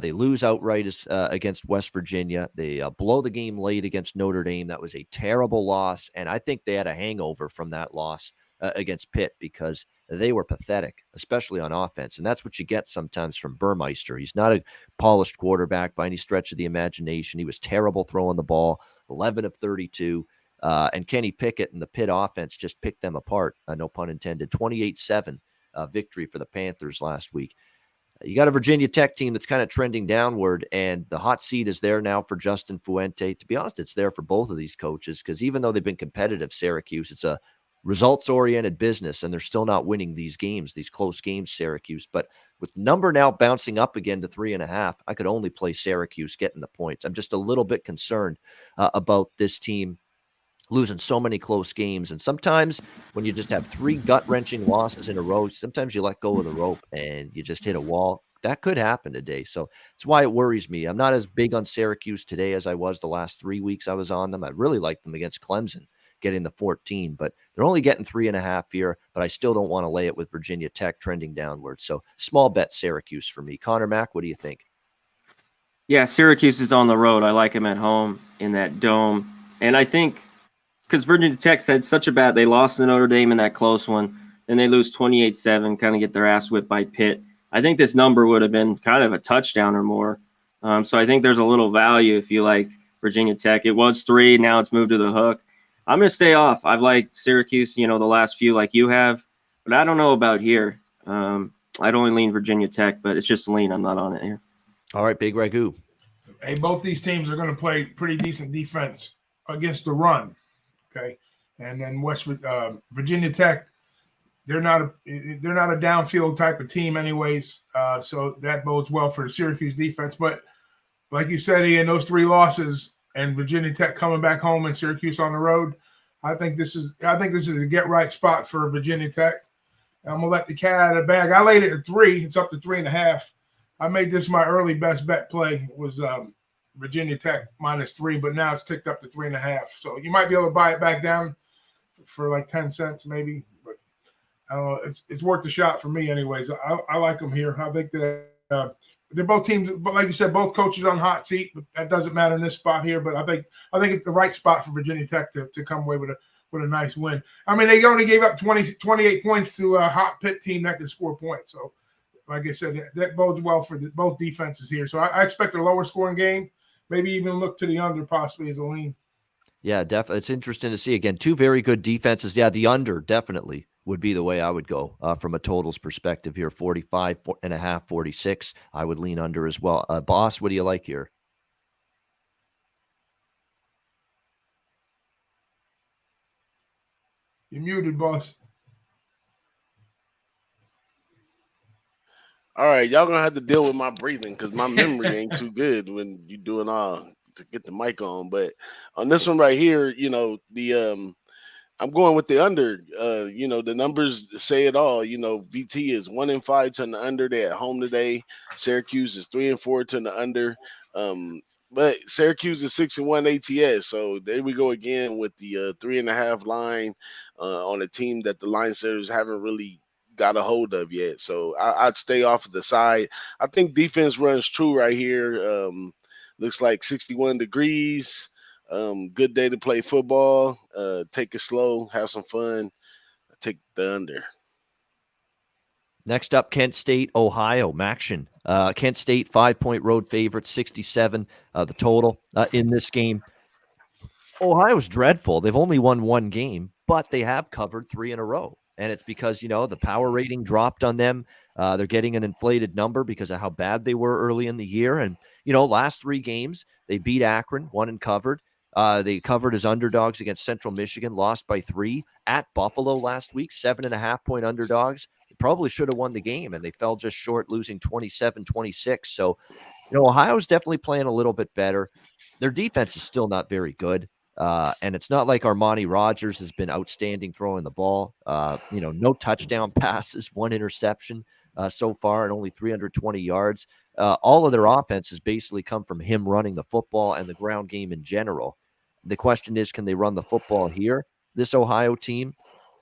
They lose outright against West Virginia. They blow the game late against Notre Dame. That was a terrible loss, and I think they had a hangover from that loss against Pitt because they were pathetic, especially on offense. And that's what you get sometimes from Burmeister. He's not a polished quarterback by any stretch of the imagination. He was terrible throwing the ball, 11 of 32. And Kenny Pickett and the Pitt offense just picked them apart, no pun intended. 28-7 victory for the Panthers last week. You got a Virginia Tech team that's kind of trending downward, and the hot seat is there now for Justin Fuente. To be honest, it's there for both of these coaches because even though they've been competitive, Syracuse, it's a results-oriented business, and they're still not winning these games, these close games, Syracuse. But with the number now bouncing up again to 3.5, I could only play Syracuse getting the points. I'm just a little bit concerned about this team losing so many close games. And sometimes when you just have 3 gut-wrenching losses in a row, sometimes you let go of the rope and you just hit a wall. That could happen today. So that's why it worries me. I'm not as big on Syracuse today as I was the last 3 weeks I was on them. I really liked them against Clemson, getting the 14, but they're only getting 3.5 here, but I still don't want to lay it with Virginia Tech trending downward. So small bet Syracuse for me. Conor Mac, what do you think? Yeah, Syracuse is on the road. I like him at home in that dome. And I think because Virginia Tech said such a bad, they lost to Notre Dame in that close one, then they lose 28-7, kind of get their ass whipped by Pitt. I think this number would have been kind of a touchdown or more. So I think there's a little value if you like Virginia Tech. It was 3, now it's moved to the hook. I'm going to stay off. I've liked Syracuse, the last few like you have, but I don't know about here. I'd only lean Virginia Tech, but it's just a lean. I'm not on it here. All right, Big Ragoo. Hey, both these teams are going to play pretty decent defense against the run. Okay, and then Virginia Tech, they're not a downfield type of team, anyways. So that bodes well for the Syracuse defense. But like you said, Ian, those 3 losses and Virginia Tech coming back home and Syracuse on the road, I think this is a get right spot for Virginia Tech. I'm gonna let the cat out of the bag. I laid it at 3. It's up to 3.5. I made this my early best bet play was Virginia Tech -3, but now it's ticked up to 3.5. So you might be able to buy it back down for like 10 cents maybe. But I don't know. It's worth the shot for me anyways. I like them here. I think that they're both teams, but like you said, both coaches on hot seat. But that doesn't matter in this spot here. But I think it's the right spot for Virginia Tech to come away with with a nice win. I mean, they only gave up 28 points to a hot Pitt team that can score points. So, like I said, that bodes well for both defenses here. So I expect a lower scoring game, maybe even look to the under possibly as a lean. Yeah, definitely. It's interesting to see. Again, two very good defenses. Yeah, the under definitely would be the way I would go from a totals perspective here. 45.5, 46. I would lean under as well. Boss, what do you like here? You're muted, boss. All right, y'all gonna have to deal with my breathing because my memory ain't too good when you doing all to get the mic on. But on this one right here, I'm going with the under. The numbers say it all. VT is 1-5 to the under. They at home today. Syracuse is 3-4 to the under. But Syracuse is 6-1 ATS. So there we go again with the 3.5 line on a team that the line setters haven't really got a hold of yet. So I'd stay off of the side. I think defense runs true right here. Looks like 61 degrees. Good day to play football. Take it slow, have some fun. Take the under. Next up, Kent State, Ohio, Maction. Kent State, 5-point road favorite, 67 the total in this game. Ohio's dreadful. They've only won one game, but they have covered 3 in a row. And it's because, the power rating dropped on them. They're getting an inflated number because of how bad they were early in the year. And, last 3 games, they beat Akron, won and covered. They covered as underdogs against Central Michigan, lost by 3 at Buffalo last week, 7.5-point underdogs. They probably should have won the game, and they fell just short, losing 27-26. So, Ohio's definitely playing a little bit better. Their defense is still not very good. And it's not like Armani Rogers has been outstanding throwing the ball. No touchdown passes, 1 interception so far, and only 320 yards. All of their offense has basically come from him running the football and the ground game in general. The question is, can they run the football here? This Ohio team,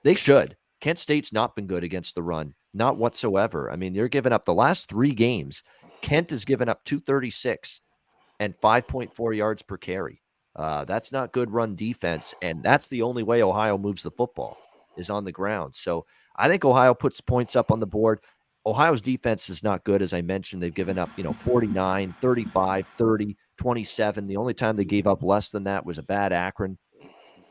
they should. Kent State's not been good against the run, not whatsoever. I mean, they're giving up the last 3 games. Kent has given up 236 and 5.4 yards per carry. That's not good run defense, and that's the only way Ohio moves the football is on the ground. So I think Ohio puts points up on the board. Ohio's defense is not good, as I mentioned. They've given up, 49, 35, 30, 27. The only time they gave up less than that was a bad Akron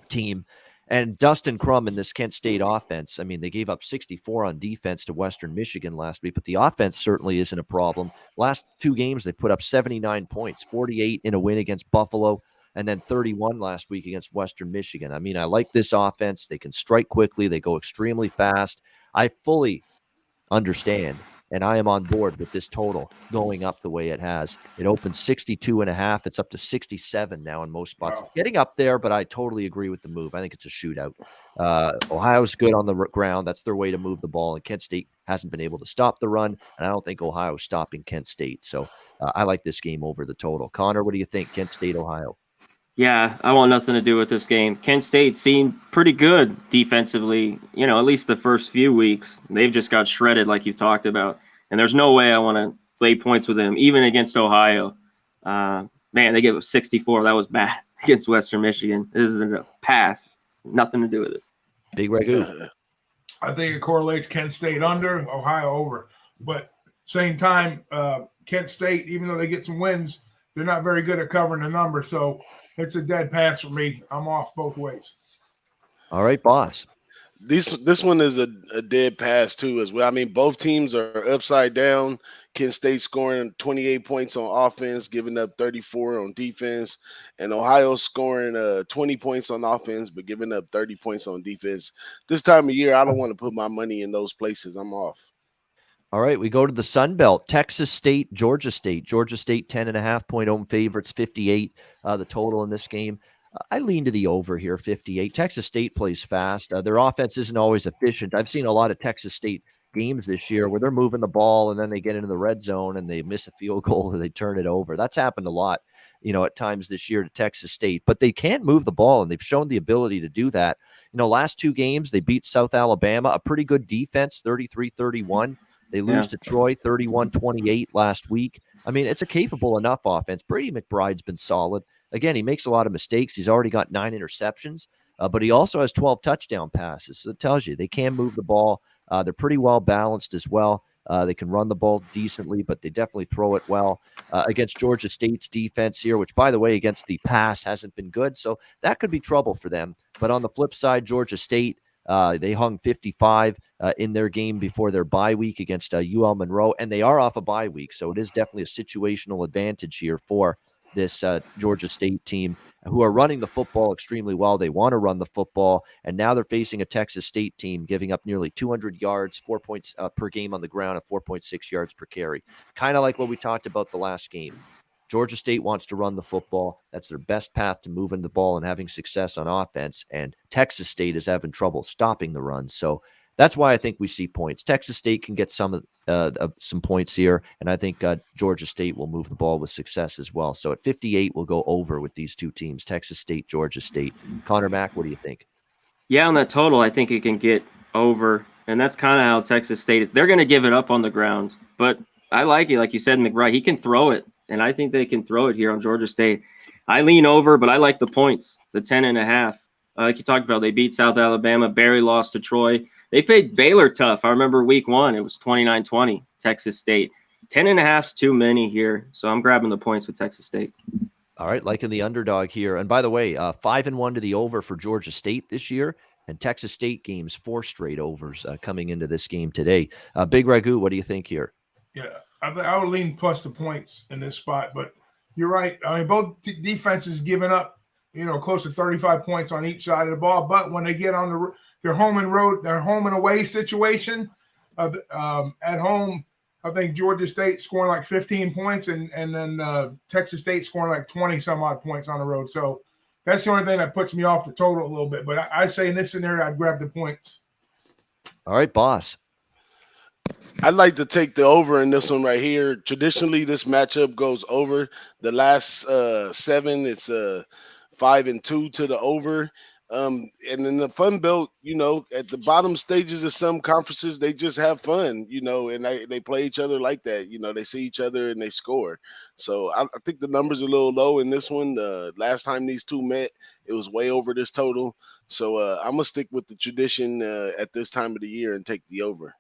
team. And Dustin Crum in this Kent State offense, I mean, they gave up 64 on defense to Western Michigan last week, but the offense certainly isn't a problem. Last 2 games, they put up 79 points, 48 in a win against Buffalo, and then 31 last week against Western Michigan. I mean, I like this offense. They can strike quickly. They go extremely fast. I fully understand, and I am on board with this total going up the way it has. It opened 62.5. It's up to 67 now in most spots. Wow. Getting up there, but I totally agree with the move. I think it's a shootout. Ohio's good on the ground. That's their way to move the ball, and Kent State hasn't been able to stop the run, and I don't think Ohio's stopping Kent State. So I like this game over the total. Connor, what do you think? Kent State, Ohio. Yeah, I want nothing to do with this game. Kent State seemed pretty good defensively, at least the first few weeks. They've just got shredded like you talked about. And there's no way I want to lay points with them, even against Ohio. Man, they gave up 64. That was bad against Western Michigan. This isn't a pass. Nothing to do with it. Big Ragoo. I think it correlates Kent State under, Ohio over. But same time, Kent State, even though they get some wins, they're not very good at covering the number. So it's a dead pass for me. I'm off both ways. All right, boss. This one is a dead pass too as well. I mean, both teams are upside down. Kent State scoring 28 points on offense, giving up 34 on defense, and Ohio scoring 20 points on offense, but giving up 30 points on defense. This time of year, I don't want to put my money in those places. I'm off. All right, we go to the Sun Belt. Texas State, Georgia State. Georgia State, 10.5-point home favorites, 58 the total in this game. I lean to the over here, 58. Texas State plays fast. Their offense isn't always efficient. I've seen a lot of Texas State games this year where they're moving the ball and then they get into the red zone and they miss a field goal or they turn it over. That's happened a lot, at times this year to Texas State. But they can move the ball, and they've shown the ability to do that. Last 2 games, they beat South Alabama, a pretty good defense, 33-31. They lose to Troy 31-28 last week. I mean, it's a capable enough offense. Brady McBride's been solid. Again, he makes a lot of mistakes. He's already got 9 interceptions. but he also has 12 touchdown passes. So it tells you they can move the ball. They're pretty well balanced as well. They can run the ball decently, but they definitely throw it well. Against Georgia State's defense here, which, by the way, against the pass hasn't been good. So that could be trouble for them. But on the flip side, Georgia State, they hung 55 in their game before their bye week against UL Monroe, and they are off a bye week. So it is definitely a situational advantage here for this Georgia State team, who are running the football extremely well. They want to run the football, and now they're facing a Texas State team giving up nearly 200 yards, 4 points per game on the ground, and 4.6 yards per carry. Kind of like what we talked about the last game. Georgia State wants to run the football. That's their best path to moving the ball and having success on offense, and Texas State is having trouble stopping the run. So that's why I think we see points. Texas State can get some points here, and I think Georgia State will move the ball with success as well. So at 58, we'll go over with these two teams, Texas State, Georgia State. Conor Mac, what do you think? Yeah, on that total, I think it can get over, and that's kind of how Texas State is. They're going to give it up on the ground, but I like it. Like you said, McBride, he can throw it, and I think they can throw it here on Georgia State. I lean over, but I like the points, the 10.5. Like you talked about, they beat South Alabama. Barry lost to Troy. They played Baylor tough. I remember week 1, it was 29-20, Texas State. 10.5 is too many here, so I'm grabbing the points with Texas State. All right, liking the underdog here. And by the way, 5-1 to the over for Georgia State this year, and Texas State games 4 straight overs coming into this game today. Big Ragoo, what do you think here? Yeah, I would lean plus the points in this spot, but you're right. I mean, both defenses giving up, close to 35 points on each side of the ball, but when they get on their home and away situation, at home, I think Georgia State scoring like 15 points and then Texas State scoring like 20 some odd points on the road. So that's the only thing that puts me off the total a little bit. But I say in this scenario, I'd grab the points. All right, boss. I'd like to take the over in this one right here. Traditionally, this matchup goes over. The last 7, it's 5-2 to the over. And in the Fun Belt, at the bottom stages of some conferences, they just have fun, and they play each other like that. They see each other and they score. So I think the number's a little low in this one. Last time these two met, it was way over this total. So I'm going to stick with the tradition at this time of the year and take the over.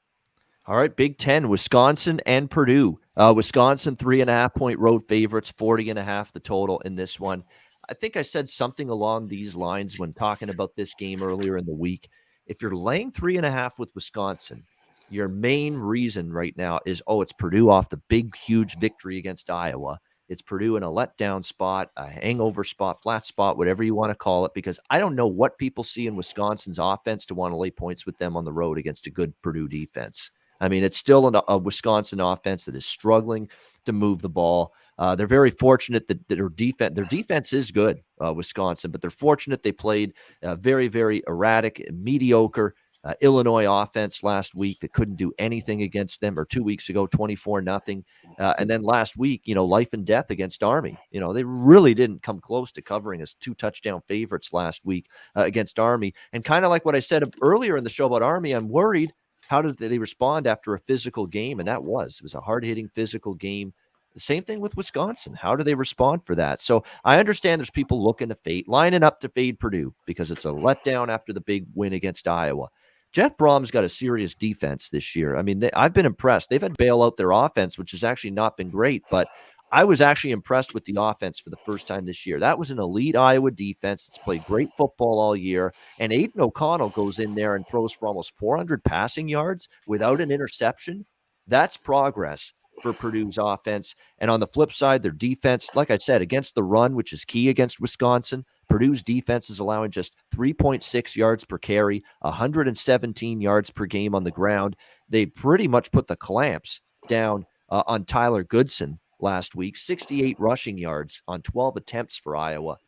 All right, Big Ten, Wisconsin and Purdue. Wisconsin, 3.5-point road favorites, 40.5 the total in this one. I think I said something along these lines when talking about this game earlier in the week. If you're laying 3.5 with Wisconsin, your main reason right now is, it's Purdue off the big, huge victory against Iowa. It's Purdue in a letdown spot, a hangover spot, flat spot, whatever you want to call it, because I don't know what people see in Wisconsin's offense to want to lay points with them on the road against a good Purdue defense. I mean, it's still a Wisconsin offense that is struggling to move the ball. They're very fortunate that their defense is good, Wisconsin, but they're fortunate they played very, very erratic, mediocre Illinois offense last week that couldn't do anything against them, or 2 weeks ago, 24-0. And then last week, life and death against Army. They really didn't come close to covering as 2 touchdown favorites last week against Army. And kind of like what I said earlier in the show about Army, I'm worried, how did they respond after a physical game? And it was a hard-hitting physical game. The same thing with Wisconsin. How do they respond for that? So I understand there's people looking to lining up to fade Purdue because it's a letdown after the big win against Iowa. Jeff Brom's got a serious defense this year. I mean, I've been impressed. They've had to bail out their offense, which has actually not been great, but I was actually impressed with the offense for the first time this year. That was an elite Iowa defense that's played great football all year, and Aiden O'Connell goes in there and throws for almost 400 passing yards without an interception. That's progress for Purdue's offense. And on the flip side, their defense, like I said, against the run, which is key against Wisconsin, Purdue's defense is allowing just 3.6 yards per carry, 117 yards per game on the ground. They pretty much put the clamps down on Tyler Goodson last week, 68 rushing yards on 12 attempts for Iowa.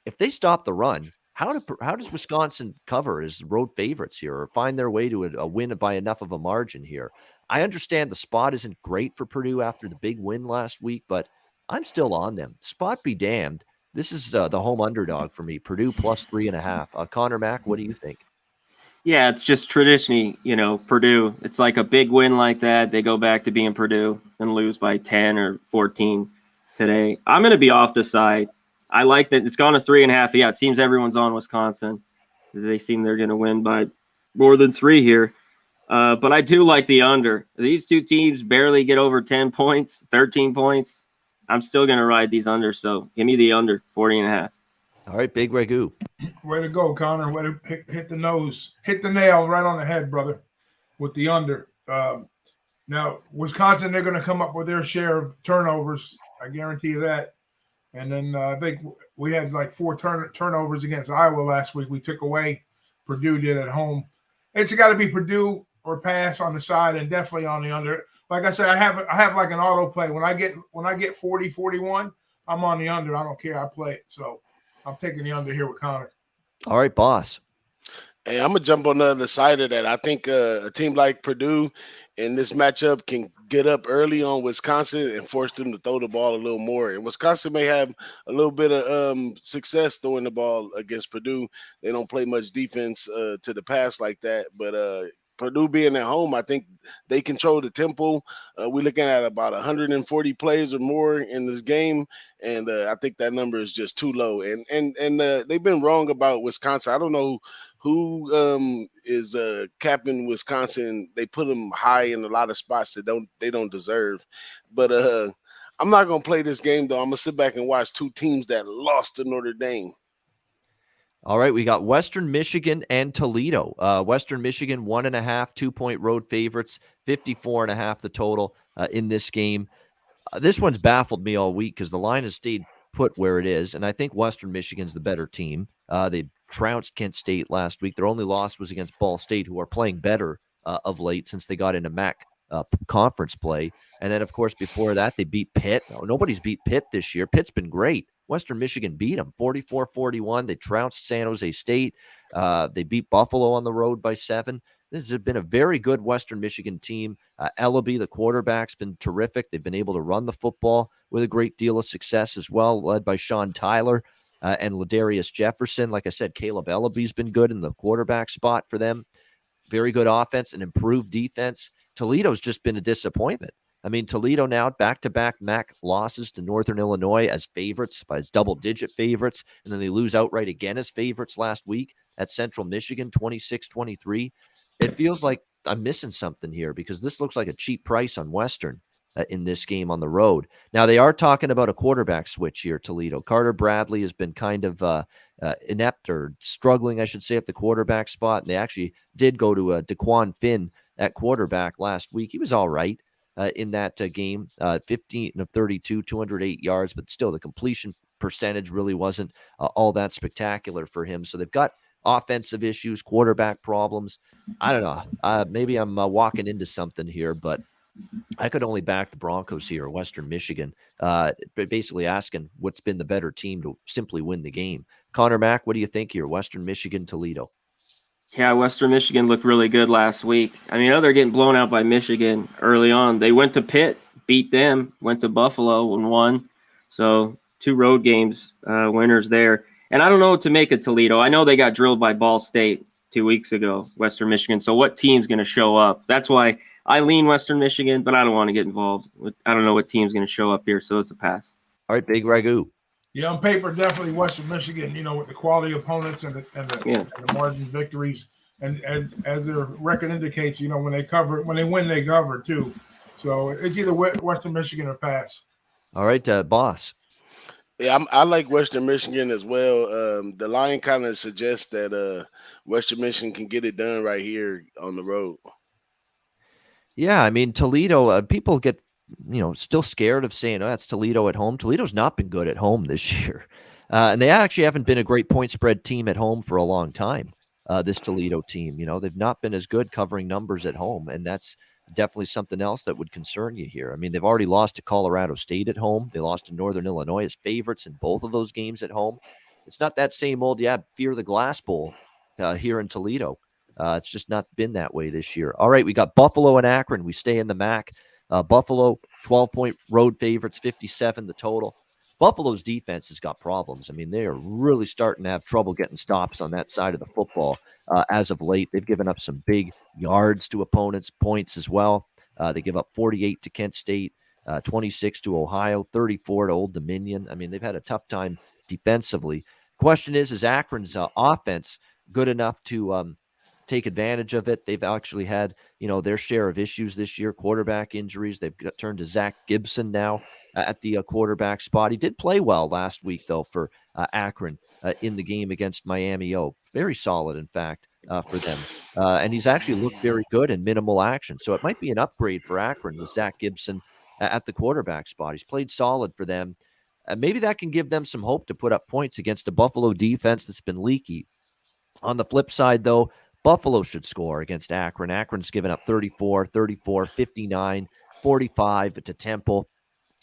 If they stop the run, how does Wisconsin cover as road favorites here or find their way to a win by enough of a margin here? I understand the spot isn't great for Purdue after the big win last week, but I'm still on them. Spot be damned. This is the home underdog for me. Purdue plus 3.5. Conor Mac, what do you think? Yeah, it's just traditionally, Purdue. It's like a big win like that. They go back to being Purdue and lose by 10 or 14 today. I'm going to be off the side. I like that it's gone to 3.5. Yeah, it seems everyone's on Wisconsin. They seem they're going to win by more than 3 here. But I do like the under. These two teams barely get over 10 points, 13 points. I'm still going to ride these under. So give me the under 40.5. All right, Big Ragoo. Way to go, Connor. Way to hit the nose. Hit the nail right on the head, brother, with the under. Now, Wisconsin, they're going to come up with their share of turnovers. I guarantee you that. And then I think we had like 4 turnovers against Iowa last week. We took away. Purdue did at home. It's got to be Purdue or pass on the side and definitely on the under. Like I said, I have like an auto play. When I get 40, 41, I'm on the under. I don't care. I play it. So I'm taking the under here with Connor. All right, boss. Hey, I'm gonna jump on the other side of that. I think a team like Purdue in this matchup can get up early on Wisconsin and force them to throw the ball a little more. And Wisconsin may have a little bit of success throwing the ball against Purdue. They don't play much defense to the pass like that, but Purdue being at home, I think they control the tempo. We're looking at about 140 plays or more in this game, and I think that number is just too low. And they've been wrong about Wisconsin. I don't know who is capping Wisconsin. They put them high in a lot of spots that they don't deserve. But I'm not gonna play this game though. I'm gonna sit back and watch two teams that lost to Notre Dame. All right, we got Western Michigan and Toledo. Western Michigan 1.5 2-point road favorites, 54.5 the total in this game. This one's baffled me all week because the line has stayed put where it is, and I think Western Michigan's the better team. They trounced Kent State last week. Their only loss was against Ball State, who are playing better of late since they got into MAC conference play. And then, of course, before that, they beat Pitt. No, nobody's beat Pitt this year. Pitt's been great. Western Michigan beat them 44-41. They trounced San Jose State. They beat Buffalo on the road by 7. This has been a very good Western Michigan team. Ellaby, the quarterback's been terrific. They've been able to run the football with a great deal of success as well, led by Sean Tyler and Ladarius Jefferson. Like I said, Caleb Ellaby's been good in the quarterback spot for them. Very good offense and improved defense. Toledo's just been a disappointment. I mean, Toledo now back-to-back MAC losses to Northern Illinois as favorites, as double-digit favorites, and then they lose outright again as favorites last week at Central Michigan, 26-23. It feels like I'm missing something here because this looks like a cheap price on Western in this game on the road. Now, they are talking about a quarterback switch here, Toledo. Carter Bradley has been kind of inept or struggling, I should say, at the quarterback spot, and they actually did go to DeQuan Finn at quarterback last week. He was all right in that game, 15 of 32, 208 yards, but still the completion percentage really wasn't all that spectacular for him. So they've got offensive issues, quarterback problems. I don't know. Maybe I'm walking into something here, but I could only back the Broncos here, Western Michigan, but basically asking what's been the better team to simply win the game. Conor Mac, what do you think here? Western Michigan, Toledo. Yeah, Western Michigan looked really good last week. I mean, they're getting blown out by Michigan early on. They went to Pitt, beat them, went to Buffalo and won. So 2 road games, winners there. And I don't know what to make of Toledo. I know they got drilled by Ball State 2 weeks ago, Western Michigan. So what team's going to show up? That's why I lean Western Michigan, but I don't want to get involved. I don't know what team's going to show up here, so it's a pass. All right, Big Ragoo. Yeah, on paper, definitely Western Michigan, with the quality opponents and the margin victories. And as their record indicates, when they win, they cover too. So it's either Western Michigan or pass. All right, boss. Yeah, I like Western Michigan as well. The line kind of suggests that Western Michigan can get it done right here on the road. Yeah, I mean, Toledo, people get still scared of saying, that's Toledo at home. Toledo's not been good at home this year. And they actually haven't been a great point spread team at home for a long time, this Toledo team. They've not been as good covering numbers at home, and that's definitely something else that would concern you here. I mean, they've already lost to Colorado State at home. They lost to Northern Illinois as favorites in both of those games at home. It's not that same old, fear the glass bowl here in Toledo. It's just not been that way this year. All right, we got Buffalo and Akron. We stay in the MAC. Buffalo, 12-point road favorites, 57 the total. Buffalo's defense has got problems. I mean, they are really starting to have trouble getting stops on that side of the football as of late. They've given up some big yards to opponents, points as well. They give up 48 to Kent State, 26 to Ohio, 34 to Old Dominion. I mean, they've had a tough time defensively. Question is Akron's offense good enough to take advantage of it. They've actually had, their share of issues this year, quarterback injuries. They've turned to Zach Gibson now at the quarterback spot. He did play well last week, though, for Akron in the game against Miami O. Very solid, in fact, for them. And he's actually looked very good in minimal action. So it might be an upgrade for Akron with Zach Gibson at the quarterback spot. He's played solid for them. Maybe that can give them some hope to put up points against a Buffalo defense that's been leaky. On the flip side, though, Buffalo should score against Akron. Akron's given up 34, 59, 45 to Temple,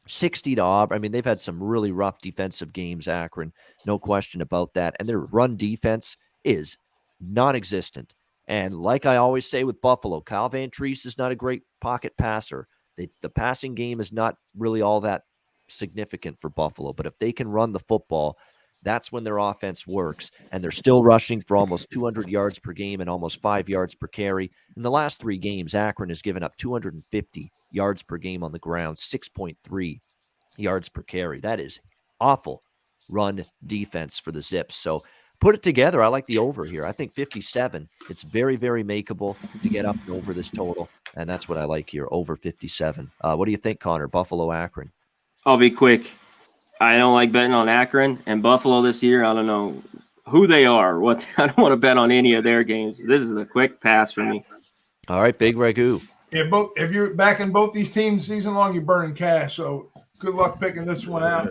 60 to Auburn. I mean, they've had some really rough defensive games, Akron. No question about that. And their run defense is non-existent. And like I always say with Buffalo, Kyle Van Treese is not a great pocket passer. The passing game is not really all that significant for Buffalo. But if they can run the football, that's when their offense works. And they're still rushing for almost 200 yards per game and almost 5 yards per carry. In the last 3 games, Akron has given up 250 yards per game on the ground, 6.3 yards per carry. That is awful run defense for the Zips. So put it together. I like the over here. I think 57. It's very, very makeable to get up and over this total. And that's what I like here, over 57. What do you think, Connor? Buffalo, Akron. I'll be quick. I don't like betting on Akron and Buffalo this year. I don't know who they are. I don't want to bet on any of their games. This is a quick pass for me. All right, Big Ragoo. Yeah, if you're backing both these teams season long, you're burning cash. So good luck picking this one out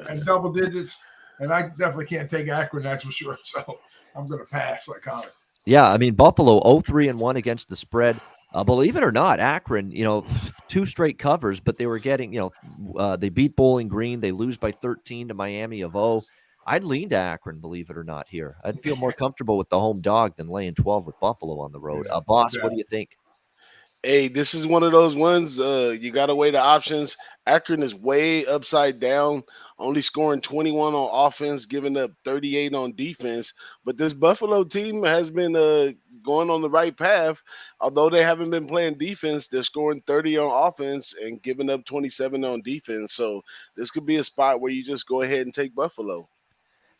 and double digits. And I definitely can't take Akron, that's for sure. So I'm going to pass like Connor. Yeah, I mean, Buffalo 0-3-1 against the spread. Believe it or not, Akron, 2 straight covers, but they were getting, they beat Bowling Green. They lose by 13 to Miami of O. I'd lean to Akron, believe it or not, here. I'd feel more comfortable with the home dog than laying 12 with Buffalo on the road. Boss, what do you think? Hey, this is one of those ones. You got to weigh the options. Akron is way upside down, only scoring 21 on offense, giving up 38 on defense. But this Buffalo team has been going on the right path. Although they haven't been playing defense, they're scoring 30 on offense and giving up 27 on defense. So this could be a spot where you just go ahead and take Buffalo.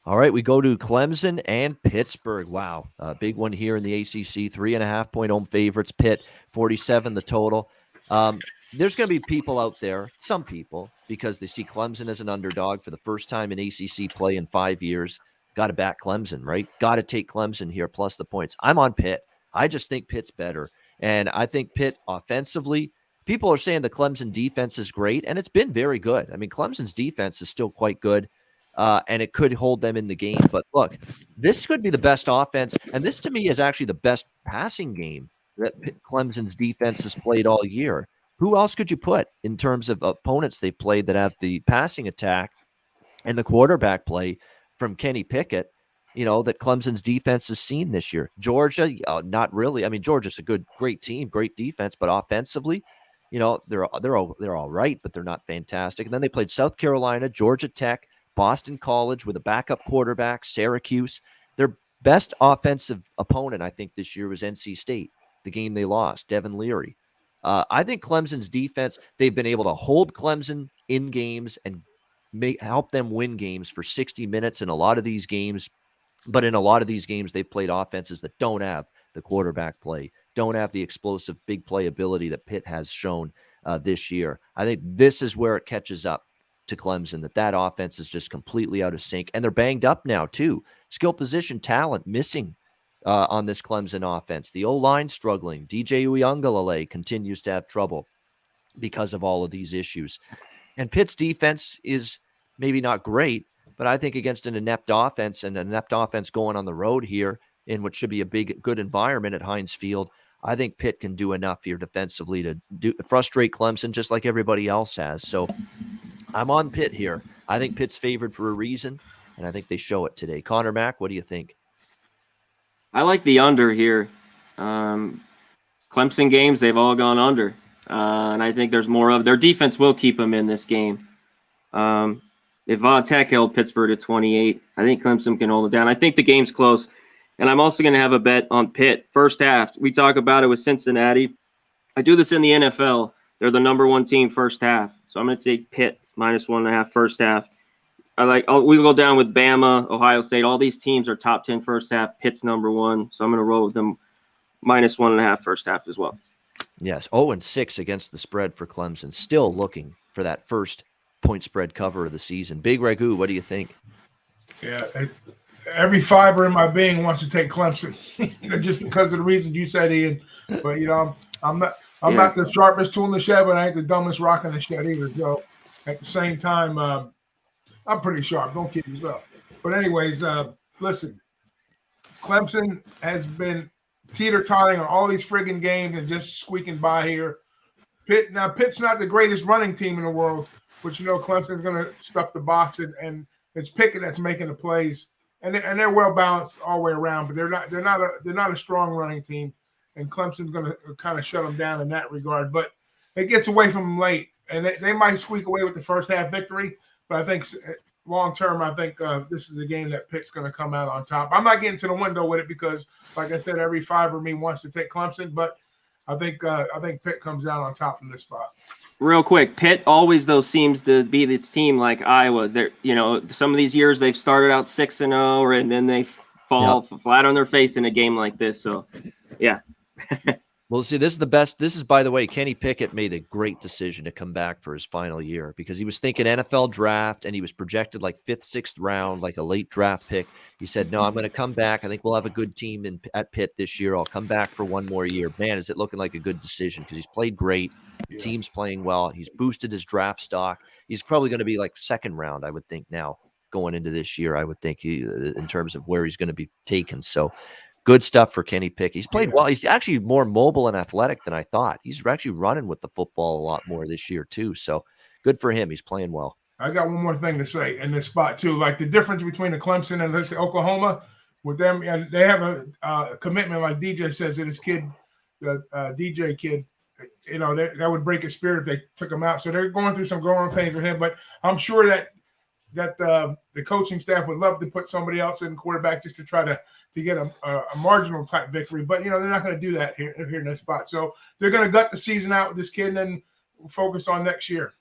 All right, we go to Clemson and Pittsburgh. Wow, big one here in the ACC. 3.5-point home favorites. Pitt, 47 the total. There's going to be people out there, some people, because they see Clemson as an underdog for the first time in ACC play in 5 years. Got to back Clemson, right? Got to take Clemson here plus the points. I'm on Pitt. I just think Pitt's better. And I think Pitt offensively, people are saying the Clemson defense is great, and it's been very good. I mean, Clemson's defense is still quite good. And it could hold them in the game. But look, this could be the best offense. And this, to me, is actually the best passing game that Clemson's defense has played all year. Who else could you put in terms of opponents they've played that have the passing attack and the quarterback play from Kenny Pickett, that Clemson's defense has seen this year? Georgia, not really. I mean, Georgia's a great team, great defense, but offensively, they're all right, but they're not fantastic. And then they played South Carolina, Georgia Tech, Boston College with a backup quarterback, Syracuse. Their best offensive opponent, I think, this year was NC State, the game they lost, Devin Leary. I think Clemson's defense, they've been able to hold Clemson in games and help them win games for 60 minutes in a lot of these games. But in a lot of these games, they've played offenses that don't have the quarterback play, don't have the explosive big play ability that Pitt has shown this year. I think this is where it catches up to Clemson, that offense is just completely out of sync. And they're banged up now, too. Skill position talent missing on this Clemson offense. The O-line struggling. DJ Uiagalelei continues to have trouble because of all of these issues. And Pitt's defense is maybe not great, but I think against an inept offense and an inept offense going on the road here in what should be a good environment at Heinz Field, I think Pitt can do enough here defensively to frustrate Clemson just like everybody else has. So I'm on Pitt here. I think Pitt's favored for a reason, and I think they show it today. Conor Mac, what do you think? I like the under here. Clemson games, they've all gone under. And I think there's more of their defense will keep them in this game. If Tech held Pittsburgh at 28, I think Clemson can hold it down. I think the game's close. And I'm also going to have a bet on Pitt. First half, we talk about it with Cincinnati. I do this in the NFL. They're the number 1 team first half. So I'm going to take Pitt -1.5 first half. we go down with Bama, Ohio State. All these teams are top 10 first half. Pitt's number one, so I'm going to roll with them -1.5 first half as well. Yes, 0-6 against the spread for Clemson. Still looking for that first point spread cover of the season. Big Ragoo, what do you think? Yeah, every fiber in my being wants to take Clemson, just because of the reasons you said, Ian. But I'm not the sharpest tool in the shed, but I ain't the dumbest rock in the shed either. So at the same time, I'm pretty sharp. Don't kid yourself. But anyways, listen, Clemson has been teeter-tottering on all these friggin' games and just squeaking by here. Pitt's not the greatest running team in the world, but Clemson's going to stuff the box, and it's Pickett that's making the plays, and they're well balanced all the way around. But they're not a strong running team, and Clemson's going to kind of shut them down in that regard. But it gets away from them late, and they might squeak away with the first half victory. But I think long term, this is a game that Pitt's going to come out on top. I'm not getting to the window with it because, like I said, every fiber of me wants to take Clemson, but I think Pitt comes out on top in this spot. Real quick, Pitt always though seems to be the team like Iowa. They're some of these years they've started out 6-0, and then they fall flat on their face in a game like this. So, yeah. Well, see, this is the best. This is, by the way, Kenny Pickett made a great decision to come back for his final year because he was thinking NFL draft and he was projected like 5th, 6th round, like a late draft pick. He said, no, I'm going to come back. I think we'll have a good team at Pitt this year. I'll come back for one more year. Man, is it looking like a good decision because he's played great. The team's playing well. He's boosted his draft stock. He's probably going to be like 2nd round, I would think, now going into this year, I would think, in terms of where he's going to be taken. So, good stuff for Kenny Pickett. He's played well. He's actually more mobile and athletic than I thought. He's actually running with the football a lot more this year, too. So good for him. He's playing well. I got one more thing to say in this spot, too. Like the difference between the Clemson and let's say Oklahoma, with them, and they have a commitment, like DJ says, that his kid, the DJ kid, that would break his spirit if they took him out. So they're going through some growing pains with him. But I'm sure that the coaching staff would love to put somebody else in quarterback just to try to get a marginal type victory, but they're not going to do that here in this spot. So they're going to gut the season out with this kid and then focus on next year.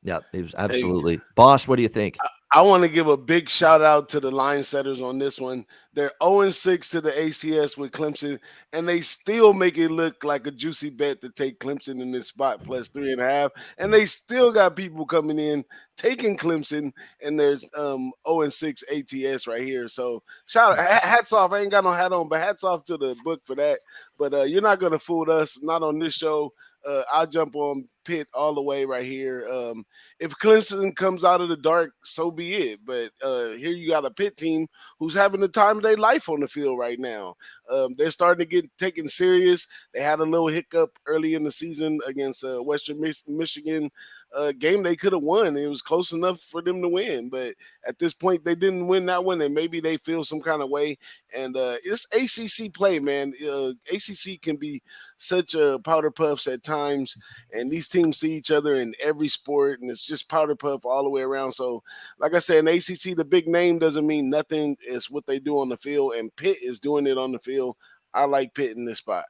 Yeah, it was absolutely. Hey, Boss, what do you think? I want to give a big shout out to the line setters on this one. They're 0-6 to the ACS with Clemson, and they still make it look like a juicy bet to take Clemson in this spot plus 3.5. And they still got people coming in taking Clemson, and there's 0-6 ATS right here. So hats off. I ain't got no hat on, but hats off to the book for that. But you're not gonna fool us, not on this show. I'll jump on Pitt all the way right here. If Clemson comes out of the dark, so be it. But here you got a Pitt team who's having the time of their life on the field right now. They're starting to get taken serious. They had a little hiccup early in the season against Western Michigan. Game they could have won. It was close enough for them to win. But at this point, they didn't win that one, and maybe they feel some kind of way. And it's ACC play, man. ACC can be such powder puffs at times, and these teams see each other in every sport, and it's just powder puff all the way around. So, like I said, in ACC, the big name doesn't mean nothing. It's what they do on the field, and Pitt is doing it on the field. I like Pitt in this spot.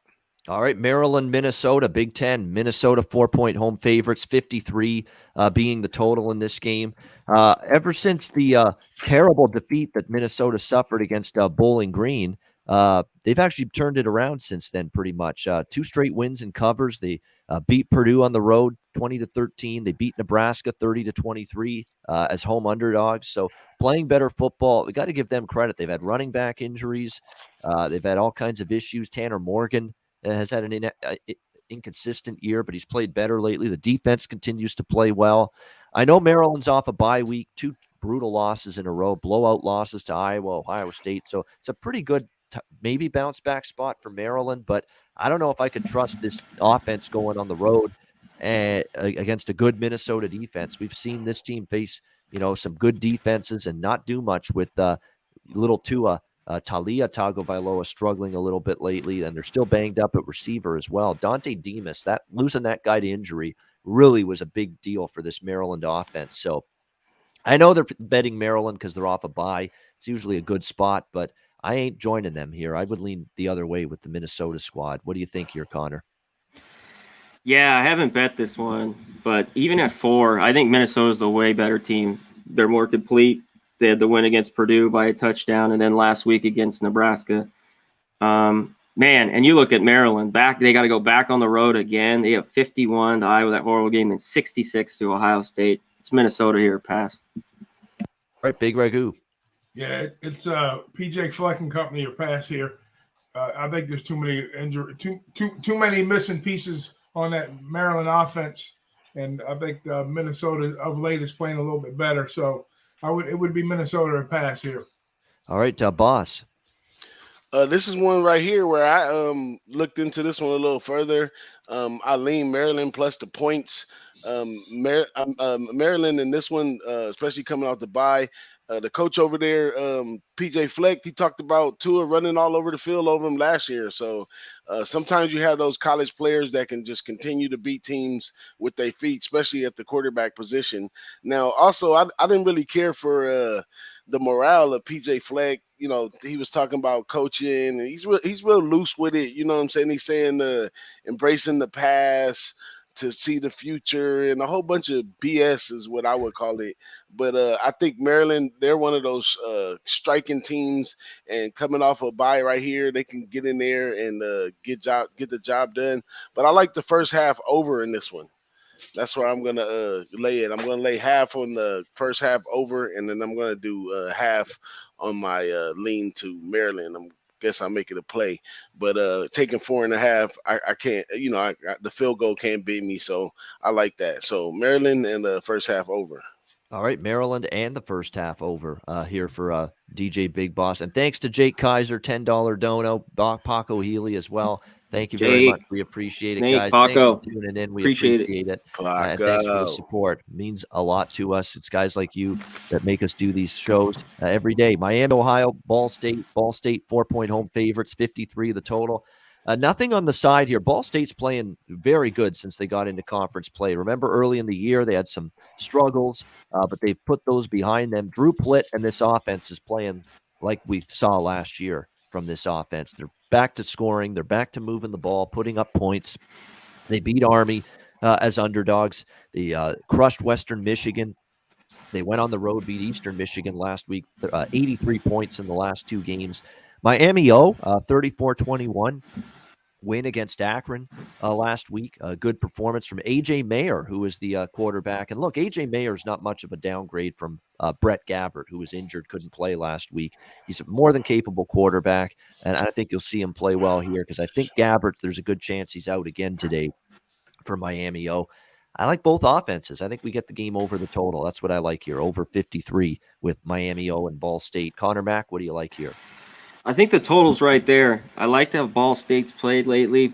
All right, Maryland, Minnesota, Big Ten. Minnesota 4-point home favorites, 53 being the total in this game. Ever since the terrible defeat that Minnesota suffered against Bowling Green, they've actually turned it around since then pretty much. 2 straight wins and covers. They beat Purdue on the road 20-13. They beat Nebraska 30-23 as home underdogs. So playing better football. We got to give them credit. They've had running back injuries. They've had all kinds of issues. Tanner Morgan has had an inconsistent year, but he's played better lately. The defense continues to play well. I know Maryland's off a bye week, 2 brutal losses in a row, blowout losses to Iowa, Ohio State. So it's a pretty good maybe bounce back spot for Maryland, but I don't know if I could trust this offense going on the road against a good Minnesota defense. We've seen this team face, some good defenses and not do much with little Tua. Talia Tagovailoa struggling a little bit lately, and they're still banged up at receiver as well. Dante Demas, losing that guy to injury really was a big deal for this Maryland offense. So I know they're betting Maryland because they're off a bye. It's usually a good spot, but I ain't joining them here. I would lean the other way with the Minnesota squad. What do you think here, Connor? Yeah, I haven't bet this one, but even at 4, I think Minnesota's the way better team. They're more complete. They had the win against Purdue by a touchdown, and then last week against Nebraska. Man, and you look at Maryland, they got to go back on the road again. They have 51 to Iowa, that horrible game, and 66 to Ohio State. It's Minnesota here, pass. All right, Big Ragoo. Yeah, it's PJ Fleck and company or pass here. I think there's too many too many missing pieces on that Maryland offense, and I think Minnesota of late is playing a little bit better. So it would be Minnesota and pass here. All right, Boss. This is one right here where I looked into this one a little further. I lean Maryland plus the points. Maryland in this one, especially coming out the bye. The coach over there, PJ Fleck, he talked about Tua running all over the field over him last year. So sometimes you have those college players that can just continue to beat teams with their feet, especially at the quarterback position. Now, also, I didn't really care for the morale of PJ Fleck. You know, he was talking about coaching, and he's real loose with it. You know what I'm saying? He's saying embracing the past to see the future, and a whole bunch of BS is what I would call it. But I think Maryland, they're one of those striking teams, and coming off a bye right here, they can get in there and get the job done. But I like the first half over in this one. That's where I'm going to lay it. I'm going to lay half on the first half over, and then I'm going to do half on my lean to Maryland. I guess I'll make it a play. But taking 4.5, I can't, the field goal can't beat me, so I like that. So Maryland and the first half over. All right, Maryland and the first half over here for DJ Big Boss. And thanks to Jake Kaiser, $10 dono, Paco Healy as well. Thank you very much. We appreciate it, guys. Paco. Thanks for tuning in. We appreciate it. And thanks for the support. It means a lot to us. It's guys like you that make us do these shows every day. Miami, Ohio, Ball State, 4-point home favorites, 53 the total. Nothing on the side here. Ball State's playing very good since they got into conference play. Remember early in the year, they had some struggles, but they've put those behind them. Drew Plitt and this offense is playing like we saw last year from this offense. They're back to scoring. They're back to moving the ball, putting up points. They beat Army as underdogs. They crushed Western Michigan. They went on the road, beat Eastern Michigan last week, 83 points in the last two games. Miami 34-21. Win against Akron last week. A good performance from A.J. Mayer, who is the quarterback. And look, A.J. Mayer is not much of a downgrade from Brett Gabbert, who was injured, couldn't play last week. He's a more than capable quarterback, and I think you'll see him play well here because I think Gabbert, there's a good chance he's out again today for Miami O. I like both offenses. I think we get the game over the total. That's what I like here, over 53 with Miami O and Ball State. Conor Mac, what do you like here? I think the total's right there. I like to have Ball State's played lately,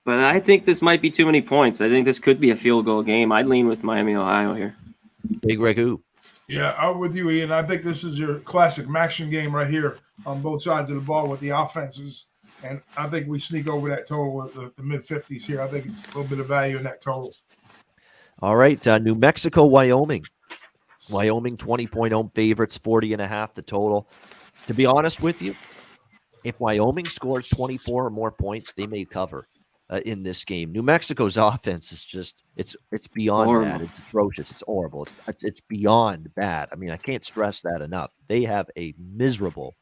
but I think this might be too many points. I think this could be a field goal game. I'd lean with Miami, Ohio here. Big Ragoo. Yeah, I'm with you, Ian. I think this is your classic Maxion game right here on both sides of the ball with the offenses, and I think we sneak over that total with the mid-50s here. I think it's a little bit of value in that total. All right, New Mexico, Wyoming. Wyoming, 20-point home favorites, 40.5 the total. To be honest with you, if Wyoming scores 24 or more points, they may cover in this game. New Mexico's offense is just, it's beyond horrible. bad. It's atrocious. It's horrible. It's beyond bad. I mean, I can't stress that enough. They have a miserable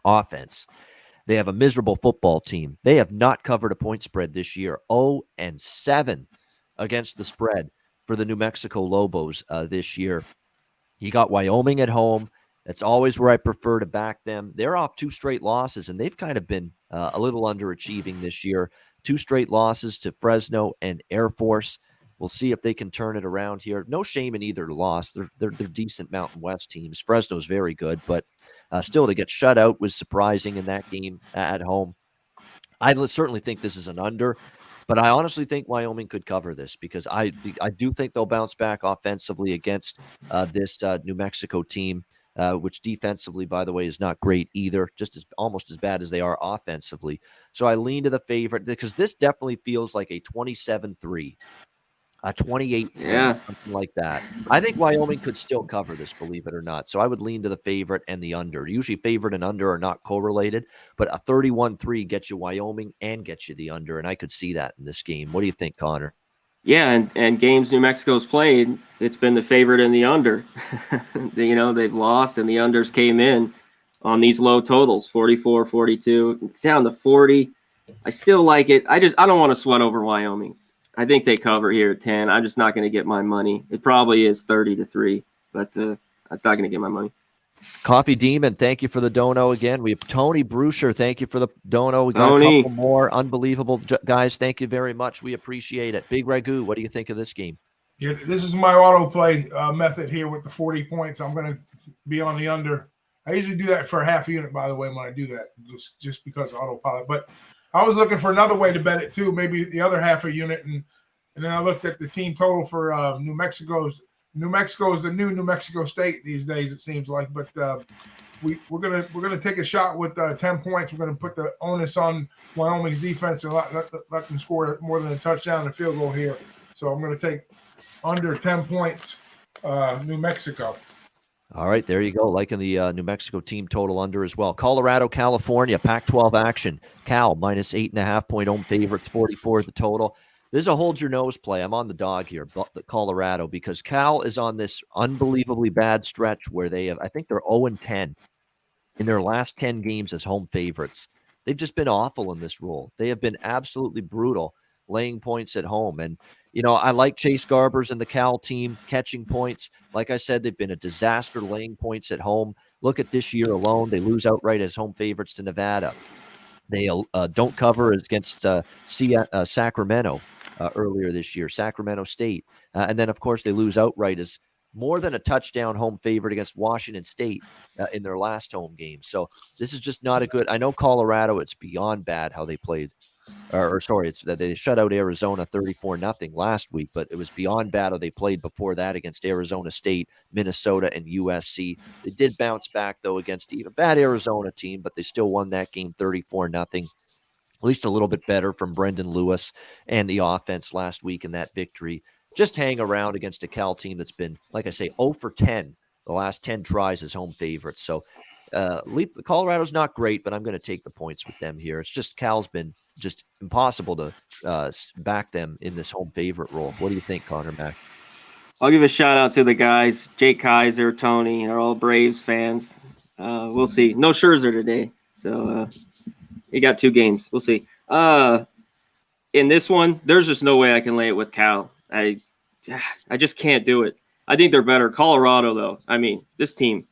offense. They have a miserable football team. They have not covered a point spread this year. 0-7 against the spread for the New Mexico Lobos this year. You got Wyoming at home. That's always where I prefer to back them. They're off 2 straight losses, and they've kind of been a little underachieving this year. 2 straight losses to Fresno and Air Force. We'll see if they can turn it around here. No shame in either loss. They're decent Mountain West teams. Fresno's very good, but still to get shut out was surprising in that game at home. I certainly think this is an under, but I honestly think Wyoming could cover this because I do think they'll bounce back offensively against this New Mexico team. Which defensively, by the way, is not great either, almost as bad as they are offensively. So I lean to the favorite because this definitely feels like a 27-3, a 28-3, something like that. I think Wyoming could still cover this, believe it or not. So I would lean to the favorite and the under. Usually favorite and under are not correlated, but a 31-3 gets you Wyoming and gets you the under, and I could see that in this game. What do you think, Connor? Yeah, and games New Mexico's played, it's been the favorite in the under. They've lost, and the unders came in on these low totals, 44, 42. It's down to 40. I still like it. I don't want to sweat over Wyoming. I think they cover here at 10. I'm just not going to get my money. It probably is 30-3, but that's not going to get my money. Coffee Demon, thank you for the dono again. We have Tony Bruscher, thank you for the dono. We got Tony. a couple more. Unbelievable, guys. Thank you very much. We appreciate it. Big Ragoo, what do you think of this game? Yeah, this is my auto play method here with the 40 points. I'm going to be on the under. I usually do that for a half unit, by the way, when I do that, just because autopilot. But I was looking for another way to bet it too, maybe the other half a unit, and then I looked at the team total for New Mexico is the new New Mexico State these days, it seems like. But we're gonna take a shot with 10 points. We're gonna put the onus on Wyoming's defense and let them score more than a touchdown and a field goal here. So I'm gonna take under 10 points, New Mexico. All right, there you go. Liking the New Mexico team total under as well. Colorado, California, Pac-12 action. Cal minus 8.5-point home favorites, 44 the total. This is a hold your nose play. I'm on the dog here, Colorado, because Cal is on this unbelievably bad stretch where I think they're 0-10 in their last 10 games as home favorites. They've just been awful in this role. They have been absolutely brutal laying points at home. And I like Chase Garbers and the Cal team catching points. Like I said, they've been a disaster laying points at home. Look at this year alone. They lose outright as home favorites to Nevada. They don't cover against Sacramento earlier this year, Sacramento State. And then, of course, they lose outright as more than a touchdown home favorite against Washington State in their last home game. So this is just not a good – I know Colorado, it's beyond bad how they played – it's that they shut out Arizona 34-0 last week, but it was beyond bad how they played before that against Arizona State, Minnesota, and USC. They did bounce back, though, against even a bad Arizona team, but they still won that game 34-0. At least a little bit better from Brendan Lewis and the offense last week in that victory. Just hang around against a Cal team that's been, like I say, 0-10 the last 10 tries as home favorites. So Colorado's not great, but I'm going to take the points with them here. It's just Cal's been just impossible to back them in this home favorite role. What do you think, Conor Mac? I'll give a shout out to the guys, Jake Kaiser, Tony. They're all Braves fans. We'll see. No Scherzer today, so he got 2 games. We'll see. In this one, there's just no way I can lay it with Cal. I just can't do it. I think they're better. Colorado, though, I mean, this team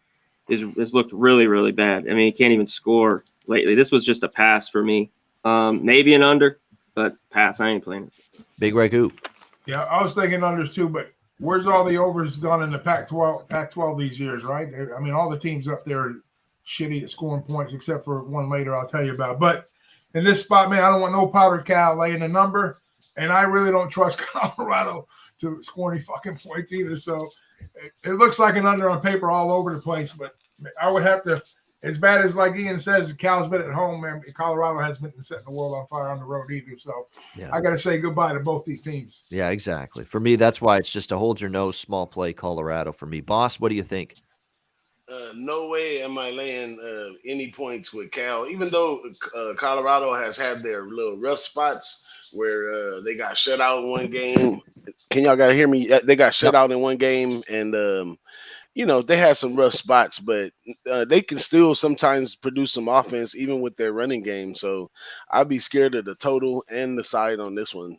has looked really, really bad. I mean, he can't even score lately. This was just a pass for me. Maybe an under, but pass. I ain't playing it. Big Ragoo. Yeah, I was thinking unders too, but where's all the overs gone in the Pac-12 these years, right? I mean, all the teams up there are shitty at scoring points, except for one later I'll tell you about. But in this spot, man, I don't want no powder Cal laying a number, and I really don't trust Colorado to score any fucking points either. So it looks like an under on paper all over the place, but I would have to, as bad as like Ian says, Cal's been at home, man. Colorado hasn't been setting the world on fire on the road either. So yeah. I got to say goodbye to both these teams. Yeah, exactly. For me, that's why it's just a hold your nose, small play Colorado for me. Boss, what do you think? No way am I laying any points with Cal, even though Colorado has had their little rough spots where they got shut out in one game. Can y'all guys hear me? They got shut out in one game, and they had some rough spots, but they can still sometimes produce some offense even with their running game. So I'd be scared of the total and the side on this one.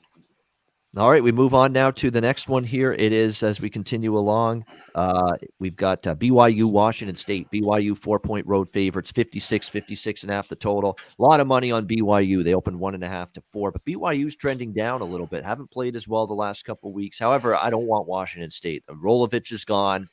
All right, we move on now to the next one here. It is, as we continue along, we've got BYU, Washington State. BYU 4-point road favorites, 56.5 the total. A lot of money on BYU. They opened 1.5 to 4, but BYU's trending down a little bit. Haven't played as well the last couple of weeks. However, I don't want Washington State. Rolovich is gone.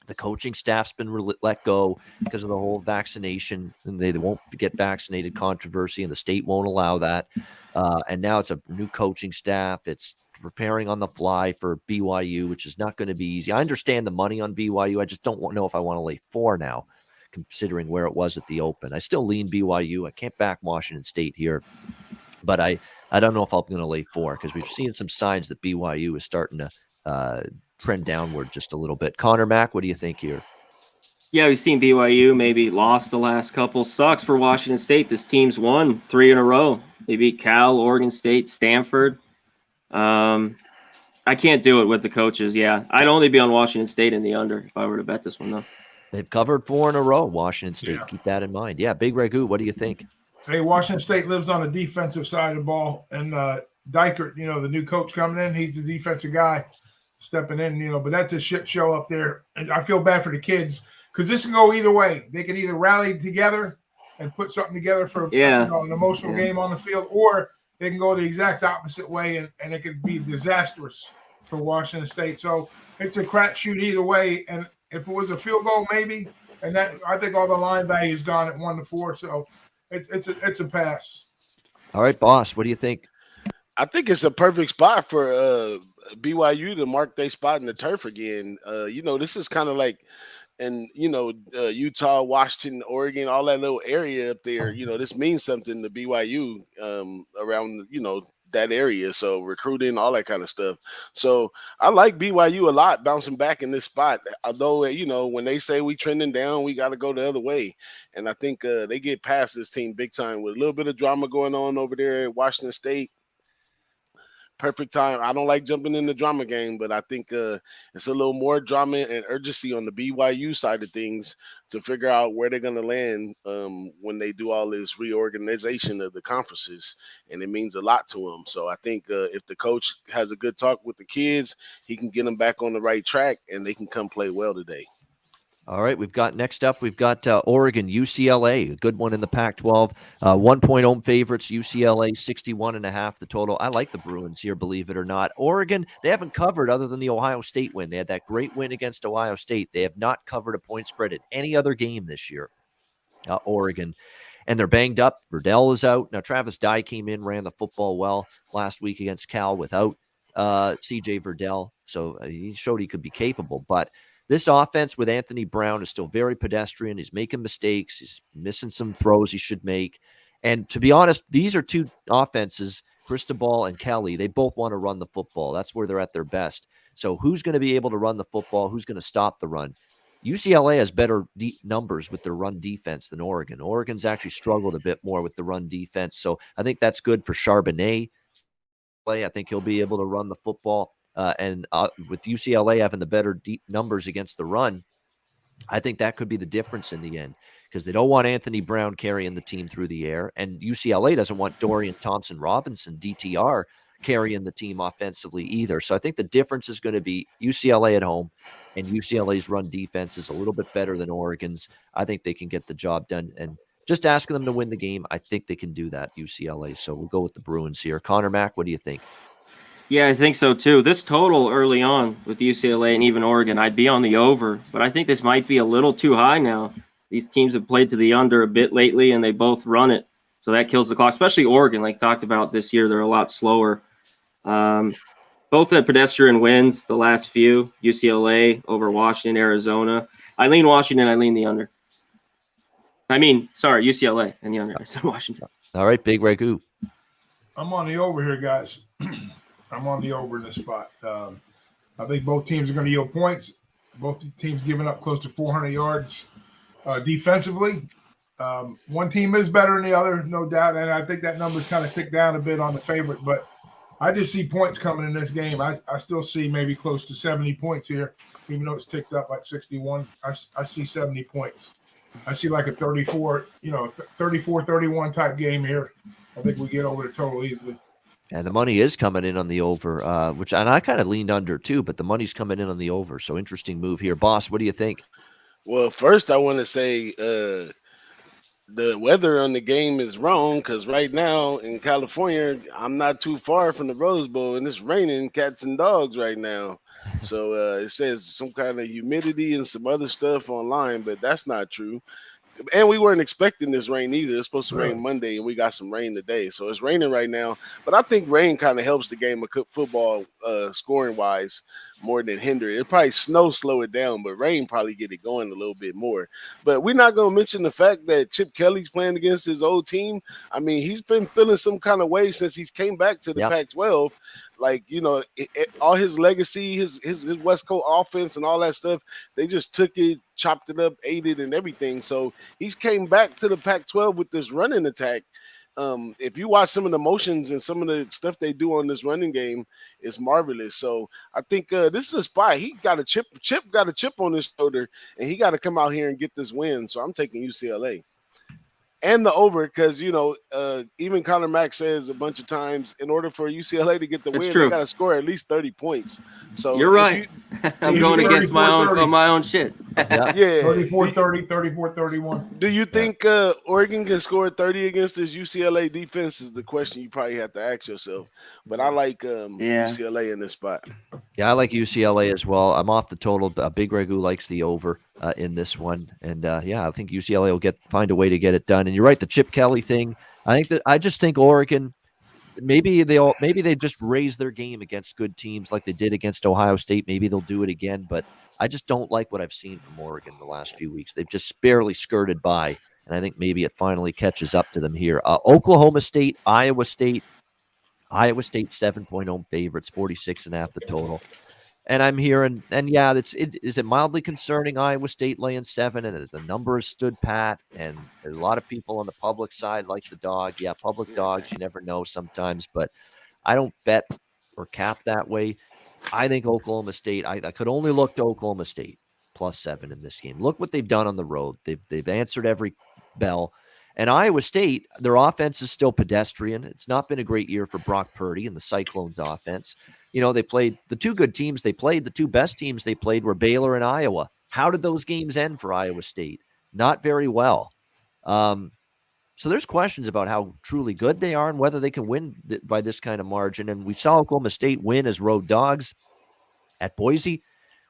The coaching staff's been let go because of the whole vaccination, and they won't get vaccinated controversy, and the state won't allow that. And now it's a new coaching staff. It's preparing on the fly for BYU, which is not going to be easy. I understand the money on BYU. I just don't know if I want to lay 4 now, considering where it was at the open. I still lean BYU. I can't back Washington State here, but I don't know if I'm going to lay 4 because we've seen some signs that BYU is starting to trend downward just a little bit. Conor Mac, what do you think here? Yeah, we've seen BYU maybe lost the last couple. Sucks for Washington State. This team's won 3 in a row. They beat Cal, Oregon State, Stanford. I can't do it with the coaches. Yeah, I'd only be on Washington State in the under if I were to bet this one, though. They've covered 4 in a row, Washington State. Yeah. Keep that in mind. Yeah, Big Ragoo, what do you think? Hey, Washington State lives on the defensive side of the ball, and Dykert, the new coach coming in, he's the defensive guy stepping in, but that's a shit show up there. And I feel bad for the kids because this can go either way. They can either rally together and put something together for an emotional game on the field, or they can go the exact opposite way, and it could be disastrous for Washington State. So it's a crapshoot either way. And if it was a field goal, maybe, and that I think all the line value is gone at 1-4. So it's a pass. All right, boss, what do you think? I think it's a perfect spot for BYU to mark their spot in the turf again. This is kind of like, and Utah, Washington, Oregon, all that little area up there. This means something to BYU around that area. So recruiting, all that kind of stuff. So I like BYU a lot bouncing back in this spot. Although when they say we trending down, we got to go the other way. And I think they get past this team big time with a little bit of drama going on over there at Washington State. Perfect time. I don't like jumping in the drama game, but I think it's a little more drama and urgency on the BYU side of things to figure out where they're going to land when they do all this reorganization of the conferences, and it means a lot to them. So I think if the coach has a good talk with the kids, he can get them back on the right track, and they can come play well today. All right, next up, we've got Oregon, UCLA, a good one in the Pac-12. 1-point home favorites, UCLA, 61.5 the total. I like the Bruins here, believe it or not. Oregon, they haven't covered other than the Ohio State win. They had that great win against Ohio State. They have not covered a point spread in any other game this year, Oregon. And they're banged up. Verdell is out. Now, Travis Dye came in, ran the football well last week against Cal without C.J. Verdell. So he showed he could be capable, but this offense with Anthony Brown is still very pedestrian. He's making mistakes. He's missing some throws he should make. And to be honest, these are two offenses, Cristobal and Kelly. They both want to run the football. That's where they're at their best. So who's going to be able to run the football? Who's going to stop the run? UCLA has better numbers with their run defense than Oregon. Oregon's actually struggled a bit more with the run defense. So I think that's good for Charbonnet. I think he'll be able to run the football. And with UCLA having the better deep numbers against the run, I think that could be the difference in the end because they don't want Anthony Brown carrying the team through the air. And UCLA doesn't want Dorian Thompson-Robinson, DTR, carrying the team offensively either. So I think the difference is going to be UCLA at home, and UCLA's run defense is a little bit better than Oregon's. I think they can get the job done. And just asking them to win the game, I think they can do that, UCLA. So we'll go with the Bruins here. Conor Mac, what do you think? Yeah, I think so too. This total early on with UCLA and even Oregon, I'd be on the over, but I think this might be a little too high now. These teams have played to the under a bit lately, and they both run it. So that kills the clock, especially Oregon, like talked about this year. They're a lot slower. Both the pedestrian wins, the last few, UCLA over Washington, Arizona. I lean Washington, I lean the under. UCLA and the under. I said Washington. All right, Big Ragoo. I'm on the over here, guys. I'm on the over in this spot. I think both teams are going to yield points. Both teams giving up close to 400 yards defensively. One team is better than the other, no doubt, and I think that number's kind of ticked down a bit on the favorite, but I just see points coming in this game. I still see maybe close to 70 points here, even though it's ticked up like 61. I see 70 points. I see like a 34-31 type game here. I think we get over the total easily. And the money is coming in on the over, and I kind of leaned under too, but the money's coming in on the over. So interesting move here. Boss, what do you think? Well, first I want to say the weather on the game is wrong because right now in California, I'm not too far from the Rose Bowl, and it's raining cats and dogs right now. So it says some kind of humidity and some other stuff online, but that's not true. And we weren't expecting this rain either. It's supposed to rain Monday, and we got some rain today. So it's raining right now. But I think rain kind of helps the game of football scoring-wise more than hinder it. It'll probably slow it down, but rain probably get it going a little bit more. But we're not going to mention the fact that Chip Kelly's playing against his old team. I mean, he's been feeling some kind of way since he's came back to the Pac-12. Like, all his legacy, his West Coast offense and all that stuff, they just took it, chopped it up, ate it, and everything. So he's came back to the Pac-12 with this running attack. if you watch some of the motions and some of the stuff they do on this running game, it's marvelous. So I think this is a spot. He got a chip. Chip got a chip on his shoulder, and he got to come out here and get this win. So I'm taking UCLA. And the over, because even Conor Mac says a bunch of times, in order for UCLA to get the win, they got to score at least 30 points. So you're right. I'm going against my own shit. Yeah. 34-30, 34-31. Do you think Oregon can score 30 against this UCLA defense? Is the question you probably have to ask yourself. But I like UCLA in this spot. Yeah, I like UCLA as well. I'm off the total. Big Ragoo likes the over in this one, and I think UCLA will find a way to get it done. And you're right, the Chip Kelly thing. I just think Oregon. Maybe they just raise their game against good teams like they did against Ohio State. Maybe they'll do it again, but I just don't like what I've seen from Oregon the last few weeks. They've just barely skirted by, and I think maybe it finally catches up to them here. Oklahoma State, Iowa State. Iowa State 7-point favorites, 46.5 the total. And I'm hearing, and yeah, is it mildly concerning Iowa State laying 7, and the number has stood pat, and there's a lot of people on the public side like the dog. Yeah, public dogs, you never know sometimes, but I don't bet or cap that way. I think Oklahoma State, I could only look to Oklahoma State +7 in this game. Look what they've done on the road. They've answered every bell. And Iowa State, their offense is still pedestrian. It's not been a great year for Brock Purdy and the Cyclones offense. They played the two good teams they played. The two best teams they played were Baylor and Iowa. How did those games end for Iowa State? Not very well. So there's questions about how truly good they are and whether they can win by this kind of margin. And we saw Oklahoma State win as road dogs at Boise,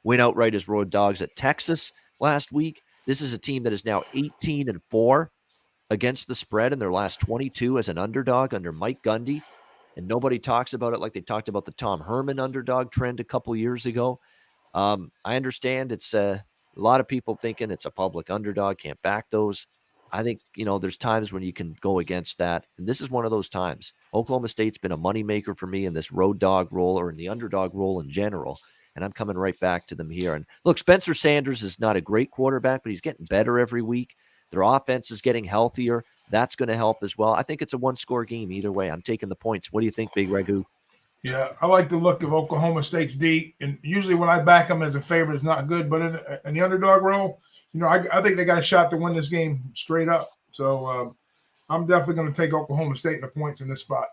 win outright as road dogs at Texas last week. This is a team that is now 18-4 against the spread in their last 22 as an underdog under Mike Gundy. And nobody talks about it like they talked about the Tom Herman underdog trend a couple years ago. I understand it's a lot of people thinking it's a public underdog, can't back those. I think, there's times when you can go against that. And this is one of those times. Oklahoma State's been a moneymaker for me in this road dog role or in the underdog role in general. And I'm coming right back to them here. And look, Spencer Sanders is not a great quarterback, but he's getting better every week. Their offense is getting healthier. That's going to help as well. I think it's a one-score game either way. I'm taking the points. What do you think, Big Ragoo? Yeah, I like the look of Oklahoma State's D. And usually when I back them as a favorite, it's not good. But in the underdog role, I think they got a shot to win this game straight up. So I'm definitely going to take Oklahoma State in the points in this spot.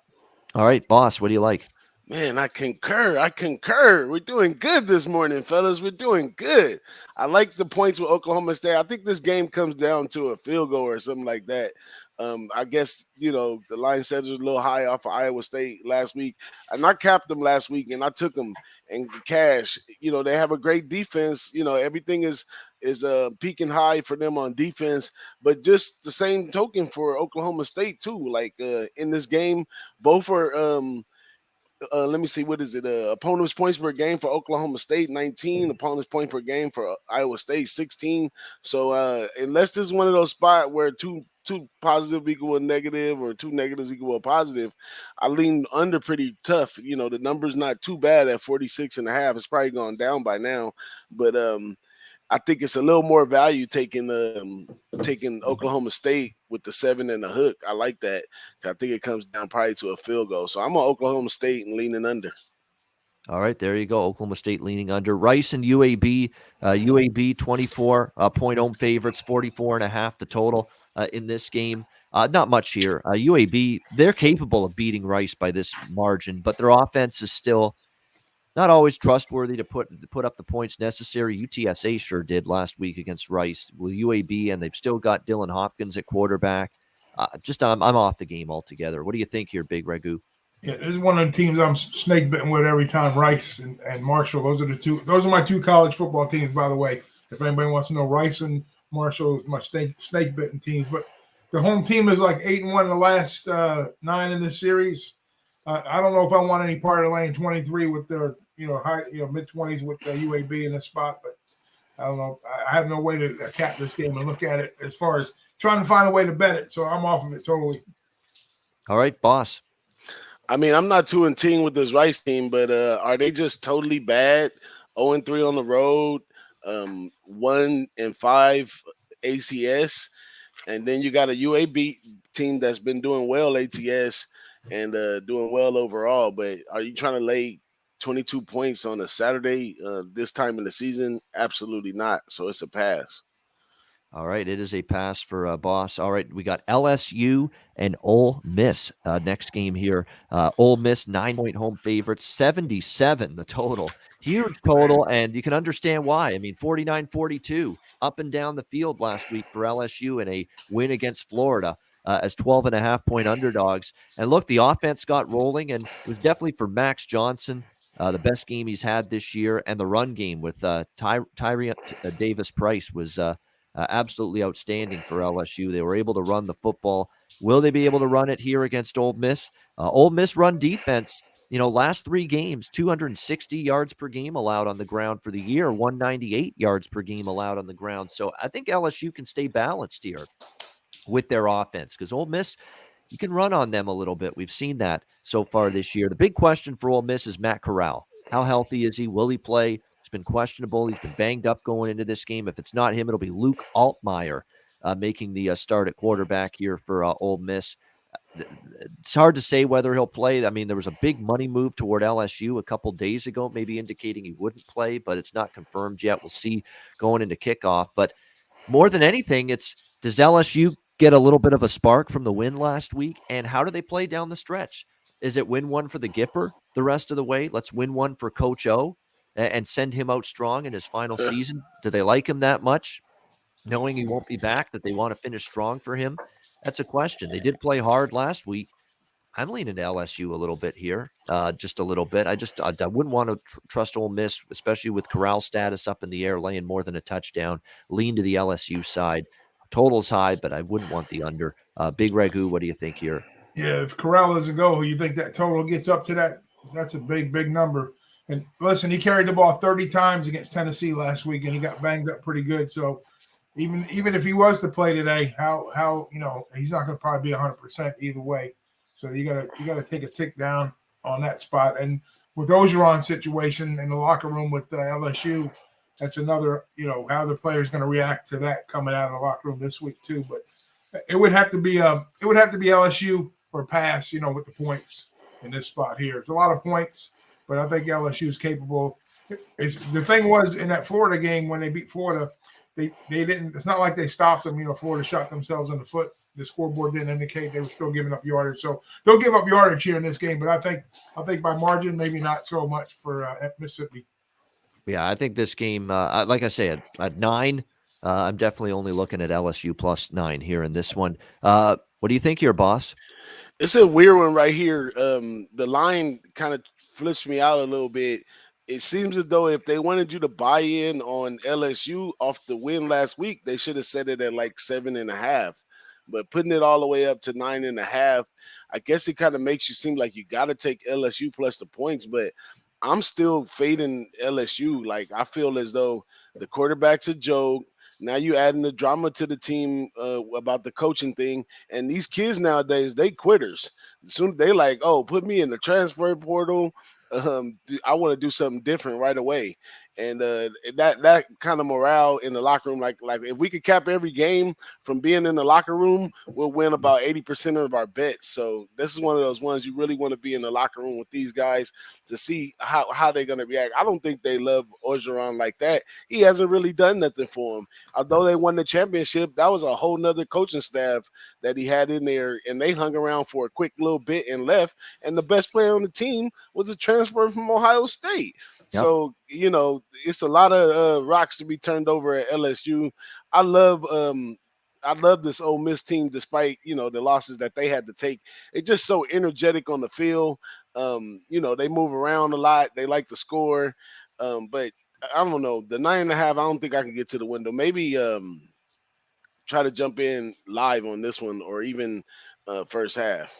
All right, boss, what do you like? Man, I concur. We're doing good this morning, fellas. We're doing good. I like the points with Oklahoma State. I think this game comes down to a field goal or something like that. I guess, the line set was a little high off of Iowa State last week. And I capped them last week, and I took them and cash. They have a great defense. Everything is peaking high for them on defense. But just the same token for Oklahoma State, too. Like in this game, both are let me see, what is it? Opponent's points per game for Oklahoma State, 19. Opponent's point per game for Iowa State, 16. So unless this is one of those spots where two positive equal a negative or two negatives equal a positive, I lean under pretty tough. The number's not too bad at 46.5. It's probably gone down by now. But I think it's a little more value taking Oklahoma State with the 7 and the hook. I like that. I think it comes down probably to a field goal. So I'm on Oklahoma State and leaning under. All right, there you go. Oklahoma State leaning under. Rice and UAB. UAB 24-point home favorites, 44.5 the total in this game. Not much here. UAB, they're capable of beating Rice by this margin, but their offense is still not always trustworthy to put up the points necessary. UTSA sure did last week against Rice. With UAB, and they've still got Dylan Hopkins at quarterback. I'm off the game altogether. What do you think here, Big Ragoo? Yeah, this is one of the teams I'm snake bitten with every time. Rice and Marshall. Those are my two college football teams, by the way. If anybody wants to know, Rice and Marshall is my snake bitten teams. But the home team is like 8-1 in the last 9 in this series. I don't know if I want any part of lane 23 with their mid-20s with UAB in this spot, but I don't know. I have no way to cap this game and look at it as far as trying to find a way to bet it. So I'm off of it totally. All right, boss. I mean, I'm not too in tune with this Rice team, but are they just totally bad? 0-3 on the road, 1-5 ACS, and then you got a UAB team that's been doing well ATS and doing well overall. But are you trying to lay 22 points on a Saturday this time in the season? Absolutely not. So it's a pass. All right, it is a pass for Boss. All right, we got LSU and Ole Miss next game here. Ole Miss 9-point home favorites, 77 the total. Huge total, and you can understand why. I mean, 49-42 up and down the field last week for LSU in a win against Florida as 12.5-point underdogs. And look, the offense got rolling, and it was definitely for Max Johnson. The best game he's had this year, and the run game with Tyree Davis Price was absolutely outstanding for LSU. They were able to run the football. Will they be able to run it here against Ole Miss? Ole Miss run defense, last 3 games, 260 yards per game allowed on the ground for the year, 198 yards per game allowed on the ground. So I think LSU can stay balanced here with their offense because Ole Miss, you can run on them a little bit. We've seen that so far this year. The big question for Ole Miss is Matt Corral. How healthy is he? Will he play? He's been questionable. He's been banged up going into this game. If it's not him, it'll be Luke Altmaier making the start at quarterback here for Ole Miss. It's hard to say whether he'll play. I mean, there was a big money move toward LSU a couple days ago, maybe indicating he wouldn't play, but it's not confirmed yet. We'll see going into kickoff. But more than anything, does LSU get a little bit of a spark from the win last week? And how do they play down the stretch? Is it win one for the Gipper the rest of the way? Let's win one for Coach O and send him out strong in his final season. Do they like him that much, knowing he won't be back, that they want to finish strong for him? That's a question. They did play hard last week. I'm leaning to LSU a little bit here, just a little bit. I wouldn't want to trust Ole Miss, especially with Corral's status up in the air, laying more than a touchdown. Lean to the LSU side. Total's high, but I wouldn't want the under. Big Ragoo, what do you think here? Yeah, if Corral doesn't go, you think that total gets up to that? That's a big number. And listen, he carried the ball 30 times against Tennessee last week, and he got banged up pretty good. So even if he was to play today, how he's not going to probably be 100% either way. So you gotta take a tick down on that spot. And with Ogeron situation in the locker room with LSU, that's another how the player's going to react to that coming out of the locker room this week too. But it would have to be LSU or pass, with the points in this spot here. It's a lot of points, but I think LSU is capable. The thing was in that Florida game when they beat Florida, they didn't. It's not like they stopped them. Florida shot themselves in the foot. The scoreboard didn't indicate they were still giving up yardage. So they'll give up yardage here in this game, but I think by margin, maybe not so much for Mississippi. Yeah, I think this game, like I said, at 9, I'm definitely only looking at LSU plus 9 here in this one. What do you think here, boss? It's a weird one right here. The line kind of flips me out a little bit. It seems as though if they wanted you to buy in on LSU off the win last week, they should have set it at like 7.5. But putting it all the way up to 9.5, I guess it kind of makes you seem like you got to take LSU plus the points. But I'm still fading LSU. Like, I feel as though the quarterback's a joke. Now you adding the drama to the team about the coaching thing. And these kids nowadays, they quitters. Soon they like, oh, put me in the transfer portal. I want to do something different right away. And that kind of morale in the locker room, like if we could cap every game from being in the locker room, we'll win about 80% of our bets. So this is one of those ones you really want to be in the locker room with these guys to see how they're going to react. I don't think they love Orgeron like that. He hasn't really done nothing for them. Although they won the championship, that was a whole nother coaching staff that he had in there, and they hung around for a quick little bit and left. And the best player on the team was a transfer from Ohio State. Yep. So, it's a lot of rocks to be turned over at LSU. I love this Ole Miss team, despite, the losses that they had to take. It's just so energetic on the field. They move around a lot. They like to score. But I don't know. The 9.5, I don't think I can get to the window. Maybe try to jump in live on this one or even first half.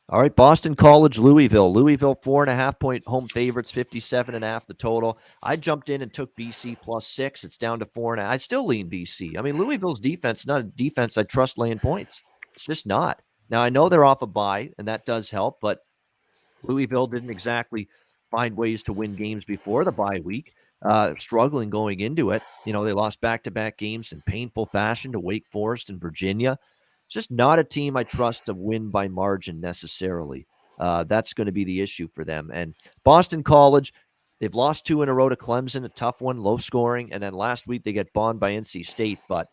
All right, Boston College, Louisville. Louisville, 4.5-point home favorites, 57.5 the total. I jumped in and took BC plus 6. It's down to 4.5. I still lean BC. I mean, Louisville's defense, not a defense I trust laying points. It's just not. Now, I know they're off a bye, and that does help, but Louisville didn't exactly find ways to win games before the bye week, struggling going into it. They lost back-to-back games in painful fashion to Wake Forest and Virginia. It's just not a team I trust to win by margin necessarily. That's going to be the issue for them. And Boston College, they've lost 2 in a row to Clemson, a tough one, low scoring. And then last week they get bombed by NC State, but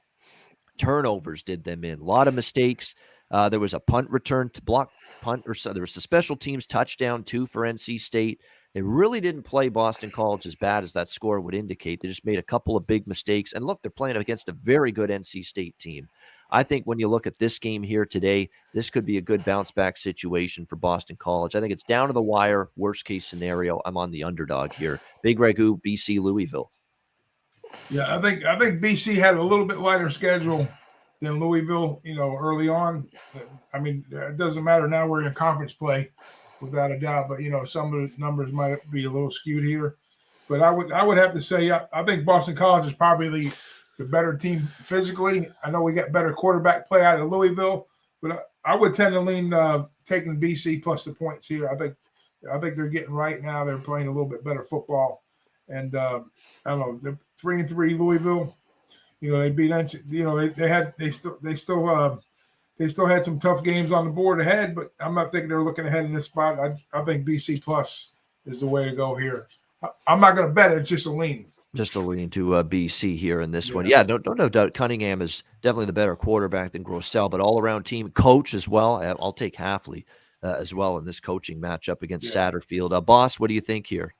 turnovers did them in. A lot of mistakes. There was a punt return to block punt, or so there was a special teams touchdown too for NC State. They really didn't play Boston College as bad as that score would indicate. They just made a couple of big mistakes. And look, they're playing against a very good NC State team. I think when you look at this game here today, this could be a good bounce back situation for Boston College. I think it's down to the wire. Worst case scenario, I'm on the underdog here. Big Ragoo, BC, Louisville. Yeah, I think BC had a little bit lighter schedule than Louisville, early on. I mean, it doesn't matter now, we're in conference play without a doubt, but some of the numbers might be a little skewed here. But I would have to say I think Boston College is probably the better team physically. I know we got better quarterback play out of Louisville, but I would tend to lean taking BC plus the points here. I think they're getting right now. They're playing a little bit better football, and I don't know. They're 3-3 Louisville. They beat NC. They still had some tough games on the board ahead, but I'm not thinking they're looking ahead in this spot. I think BC plus is the way to go here. I'm not going to bet it. It's just a lean. Just a lean to BC here in this one. Yeah, no doubt. Cunningham is definitely the better quarterback than Grossell, but all-around team coach as well. I'll take Hafley as well in this coaching matchup against Satterfield. Boss, what do you think here?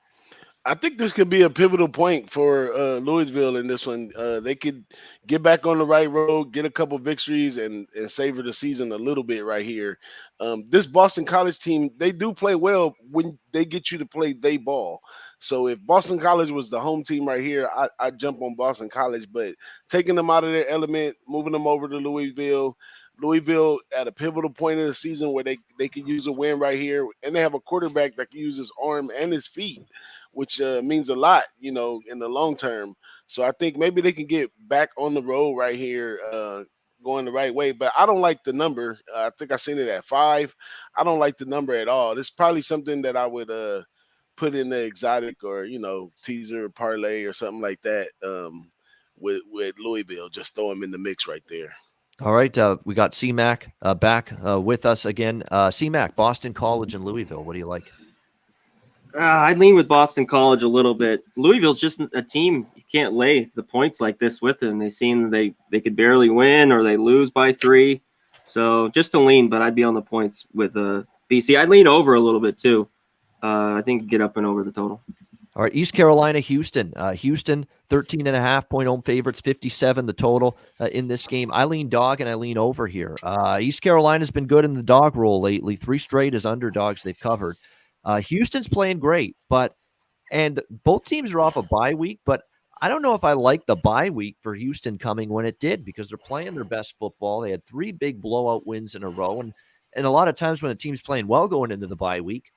I think this could be a pivotal point for Louisville in this one. They could get back on the right road, get a couple victories, and savor the season a little bit right here. This Boston College team, they do play well when they get you to play they ball. So if Boston College was the home team right here, I'd jump on Boston College. But taking them out of their element, moving them over to Louisville at a pivotal point of the season where they could use a win right here. And they have a quarterback that can use his arm and his feet, which means a lot, in the long term. So I think maybe they can get back on the road right here, going the right way. But I don't like the number. I think I seen it at 5. I don't like the number at all. This is probably something that I would put in the exotic or, teaser parlay or something like that with Louisville. Just throw them in the mix right there. All right. We got C-Mac back with us again. C-Mac, Boston College and Louisville. What do you like? I lean with Boston College a little bit. Louisville's just a team you can't lay the points like this with them. They seem they could barely win or they lose by 3. So just to lean, but I'd be on the points with BC. I'd lean over a little bit too. I think get up and over the total. All right, East Carolina, Houston. Houston, 13.5-point home favorites, 57 the total in this game. I lean dog and I lean over here. East Carolina's been good in the dog role lately. 3 straight as underdogs they've covered. Houston's playing great, and both teams are off a bye week, but I don't know if I like the bye week for Houston coming when it did because they're playing their best football. They had 3 big blowout wins in a row, and a lot of times when a team's playing well going into the bye week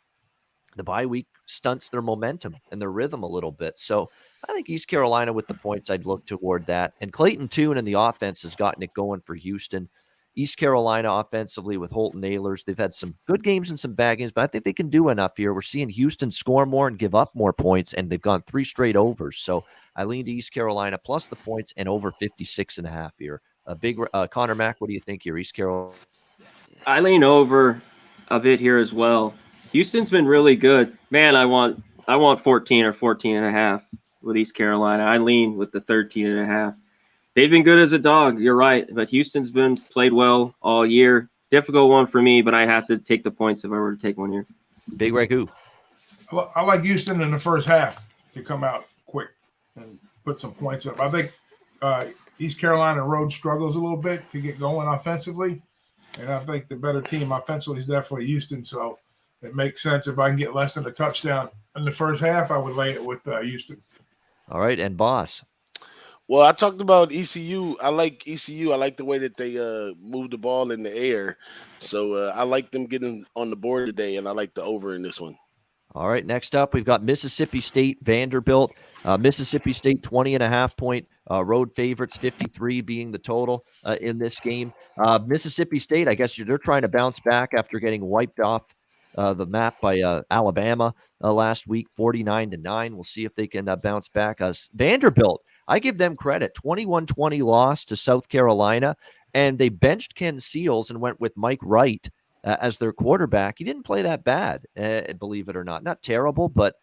stunts their momentum and their rhythm a little bit. So I think East Carolina with the points, I'd look toward that. And Clayton Tune and the offense has gotten it going for Houston. East Carolina offensively with Holton Ahlers, they've had some good games and some bad games, but I think they can do enough here. We're seeing Houston score more and give up more points, and they've gone 3 straight overs. So I lean to East Carolina plus the points and over 56.5 here. Conor Mac, what do you think here? East Carolina. I lean over a bit here as well. Houston's been really good. Man, I want 14 or 14.5 with East Carolina. I lean with the 13.5. They've been good as a dog. You're right, but Houston's been played well all year. Difficult one for me, but I have to take the points if I were to take one here. Big Ragoo. I like Houston in the first half to come out quick and put some points up. I think East Carolina road struggles a little bit to get going offensively, and I think the better team offensively is definitely Houston. So it makes sense if I can get less than a touchdown in the first half, I would lay it with Houston. All right, and Boss. Well, I talked about ECU. I like ECU. I like the way that they move the ball in the air. So I like them getting on the board today, and I like the over in this one. All right, next up, we've got Mississippi State, Vanderbilt. Mississippi State, 20.5-point road favorites, 53 being the total in this game. Mississippi State, I guess they're trying to bounce back after getting wiped off the map by Alabama last week, 49-9. We'll see if they can bounce back. Vanderbilt, I give them credit. 21-20 loss to South Carolina. and they benched Ken Seals and went with Mike Wright as their quarterback. He didn't play that bad, believe it or not. Not terrible, but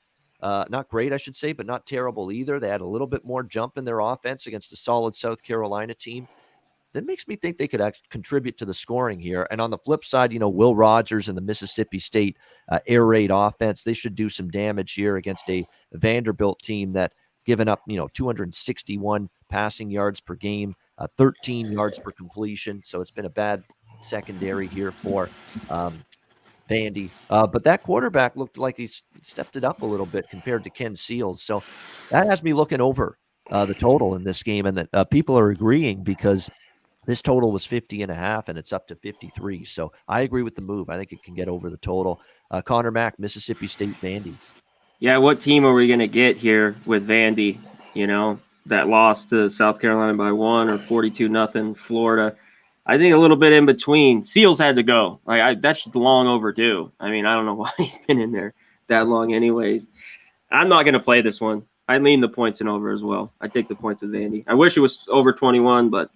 not great, I should say, but not terrible either. They had a little bit more jump in their offense against a solid South Carolina team. That makes me think they could actually contribute to the scoring here. And on the flip side, Will Rogers and the Mississippi State air raid offense, they should do some damage here against a Vanderbilt team that given up, 261 passing yards per game, 13 yards per completion. So it's been a bad secondary here for Vandy. But that quarterback looked like he stepped it up a little bit compared to Ken Seals. So that has me looking over the total in this game, and that people are agreeing because this total was 50.5, and it's up to 53. So I agree with the move. I think it can get over the total. Conor Mac, Mississippi State, Vandy. Yeah, what team are we going to get here with Vandy? That lost to South Carolina by 1 or 42-0 Florida. I think a little bit in between. Seals had to go. That's just long overdue. I don't know why he's been in there that long anyways. I'm not going to play this one. I lean the points and over as well. I take the points with Vandy. I wish it was over 21, but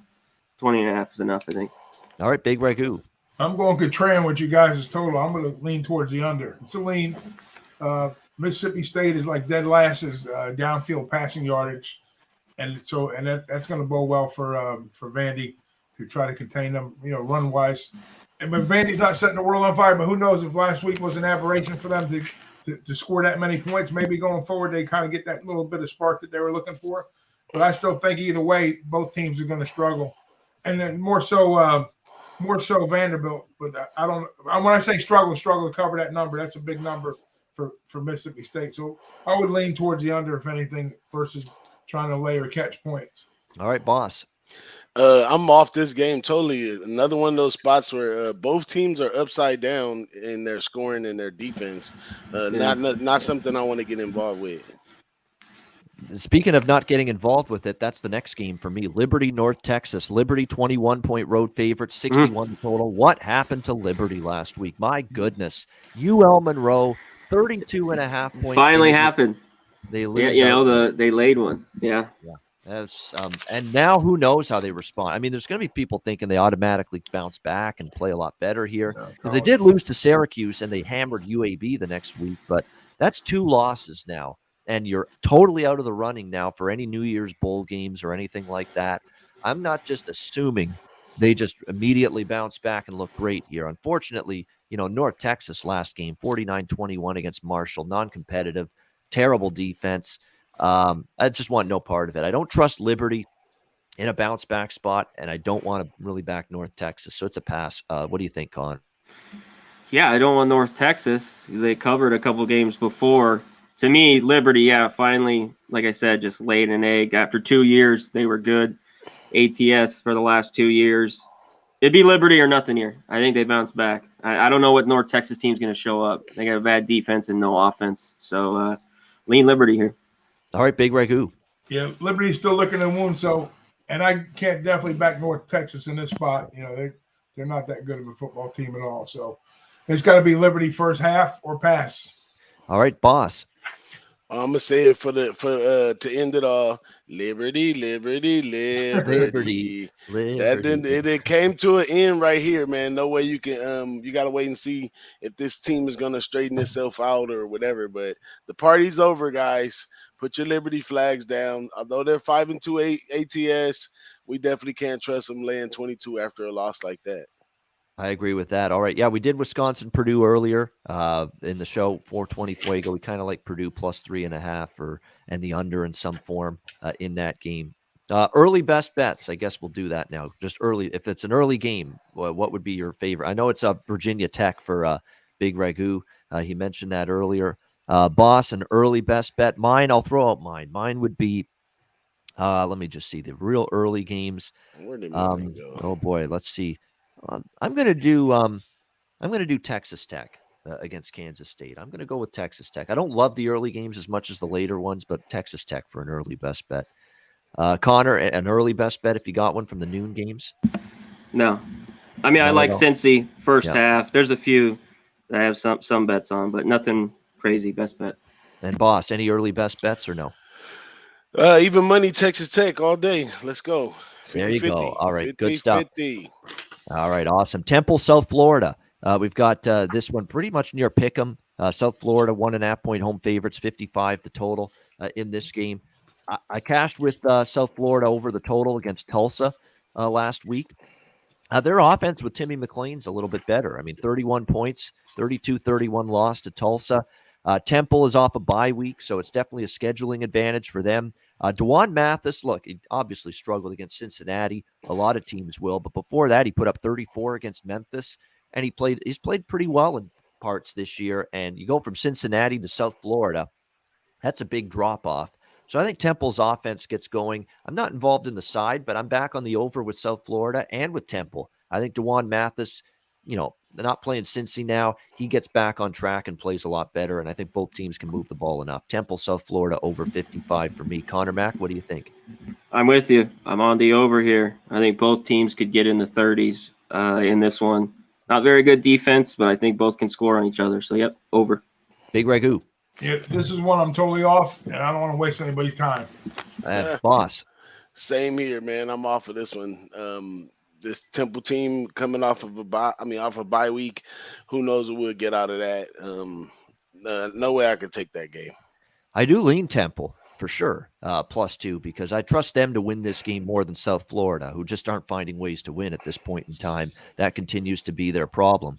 20.5 is enough, I think. All right, Big Ragoo. I'm going contrarian with you guys' total. I'm going to lean towards the under. It's a lean. Mississippi State is like dead last is downfield passing yardage, and that's going to bode well for Vandy to try to contain them, run wise. And but Vandy's not setting the world on fire, but who knows if last week was an aberration for them to score that many points. Maybe going forward they kind of get that little bit of spark that they were looking for. But I still think either way, both teams are going to struggle. And then more so Vanderbilt. But I don't. When I say struggle to cover that number, that's a big number for Mississippi State. So I would lean towards the under, if anything, versus trying to lay or catch points. All right, boss. I'm off this game totally. Another one of those spots where both teams are upside down in their scoring and their defense. Not something I want to get involved with. Speaking of not getting involved with it, that's the next game for me. Liberty, North Texas. Liberty, 21-point road favorite, 61 total. What happened to Liberty last week? My goodness. UL Monroe, 32.5 points. Finally happened. They lose. They laid one. Yeah. That's and now who knows how they respond. There's going to be people thinking they automatically bounce back and play a lot better here. Because they did lose to Syracuse and they hammered UAB the next week, but that's 2 losses now. And you're totally out of the running now for any New Year's Bowl games or anything like that. I'm not just assuming they just immediately bounce back and look great here. Unfortunately, North Texas last game, 49-21 against Marshall, non-competitive, terrible defense. I just want no part of it. I don't trust Liberty in a bounce back spot, and I don't want to really back North Texas. So it's a pass. What do you think, Con? Yeah, I don't want North Texas. They covered a couple games before. To me, Liberty, finally, like I said, just laid an egg. After 2 years, they were good. ATS for the last 2 years. It'd be Liberty or nothing here. I think they bounce back. I don't know what North Texas team's going to show up. They got a bad defense and no offense. So lean Liberty here. All right, Big Ragoo. Yeah, Liberty's still looking at wound. So, and I can't definitely back North Texas in this spot. They're not that good of a football team at all. So it's got to be Liberty first half or pass. All right, boss. I'm gonna say it to end it all. Liberty. It came to an end right here, man. No way you can. You gotta wait and see if this team is gonna straighten itself out or whatever. But the party's over, guys. Put your Liberty flags down. Although they're 5-2 ATS, we definitely can't trust them laying 22 after a loss like that. I agree with that. All right. Yeah, we did Wisconsin-Purdue earlier in the show, 420 Fuego. We kind of like Purdue plus 3.5 and the under in some form in that game. Early best bets. I guess we'll do that now. Just early. If it's an early game, what would be your favorite? I know it's Virginia Tech for Big Ragoo. He mentioned that earlier. Boss, an early best bet. Mine, I'll throw out mine. Mine would be, let me just see the real early games. Where did mine go? Oh boy, let's see. I'm gonna do Texas Tech against Kansas State. I'm gonna go with Texas Tech. I don't love the early games as much as the later ones, but Texas Tech for an early best bet. Connor, an early best bet if you got one from the noon games. No, I like Cincy first half. There's a few that I have some bets on, but nothing crazy best bet. And boss, any early best bets or no? Even money Texas Tech all day. Let's go. There you go. All right, 50, good stuff. 50. All right, awesome. Temple, South Florida. We've got this one pretty much near Pick'em. South Florida, 1.5-point home favorites, 55 the total in this game. I cashed with South Florida over the total against Tulsa last week. Their offense with Timmy McLean's a little bit better. I mean, 31 points, 32-31 loss to Tulsa. Temple is off a bye week, so it's definitely a scheduling advantage for them. Dewan Mathis, look, he obviously struggled against Cincinnati. A lot of teams will, but before that, he put up 34 against Memphis, and he's played pretty well in parts this year. And you go from Cincinnati to South Florida, that's a big drop off. So I think Temple's offense gets going. I'm not involved in the side, but I'm back on the over with South Florida and with Temple. I think Dewan Mathis, they're not playing Cincy now. He gets back on track and plays a lot better, and I think both teams can move the ball enough. Temple, South Florida, over 55 for me. Conor Mac, what do you think? I'm with you. I'm on the over here. I think both teams could get in the 30s in this one. Not very good defense, but I think both can score on each other. So, yep, over. Big Ragoo. Yeah, this is one I'm totally off, and I don't want to waste anybody's time. Boss. Same here, man. I'm off of this one. This Temple team coming off of a bye week. Who knows what we'll get out of that? No way I could take that game. I do lean Temple for sure, +2, because I trust them to win this game more than South Florida, who just aren't finding ways to win at this point in time. That continues to be their problem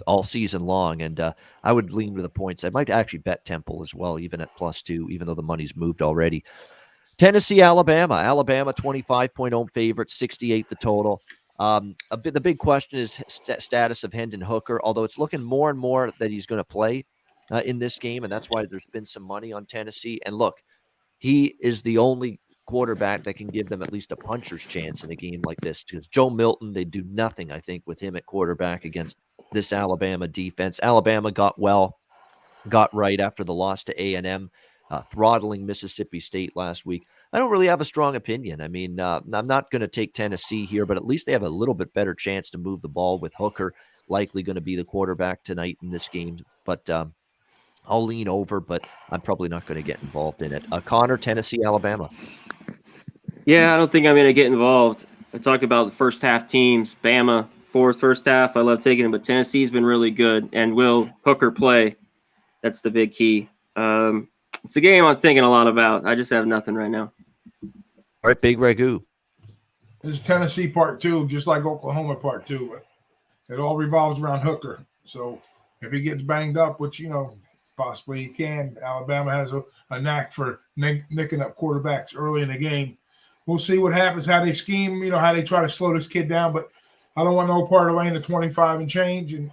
all season long, and I would lean with the points. I might actually bet Temple as well, even at +2, even though the money's moved already. Tennessee, Alabama. Alabama, 25-point home favorite, 68 the total. The big question is status of Hendon Hooker, although it's looking more and more that he's going to play in this game, and that's why there's been some money on Tennessee. And look, he is the only quarterback that can give them at least a puncher's chance in a game like this, because Joe Milton, they do nothing, I think, with him at quarterback against this Alabama defense. Alabama got right after the loss to A&M, throttling Mississippi State last week. I don't really have a strong opinion. I mean, I'm not going to take Tennessee here, but at least they have a little bit better chance to move the ball with Hooker likely going to be the quarterback tonight in this game. But I'll lean over, but I'm probably not going to get involved in it. Connor, Tennessee, Alabama. Yeah, I don't think I'm going to get involved. I talked about the first half teams. Bama, first half. I love taking them, but Tennessee's been really good. And will Hooker play? That's the big key. It's a game I'm thinking a lot about. I just have nothing right now. All right, Big Ragoo. This is Tennessee part 2, just like Oklahoma part 2. But it all revolves around Hooker. So if he gets banged up, which, possibly he can, Alabama has a knack for nicking up quarterbacks early in the game. We'll see what happens, how they scheme, how they try to slow this kid down. But I don't want no part of laying the 25 and change. And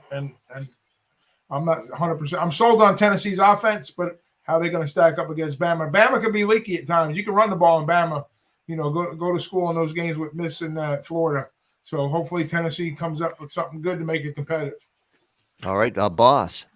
I'm not 100%. I'm sold on Tennessee's offense, but how are they going to stack up against Bama? Bama can be leaky at times. You can run the ball in Bama, go to school in those games with Miss and Florida. So hopefully Tennessee comes up with something good to make it competitive. All right, boss.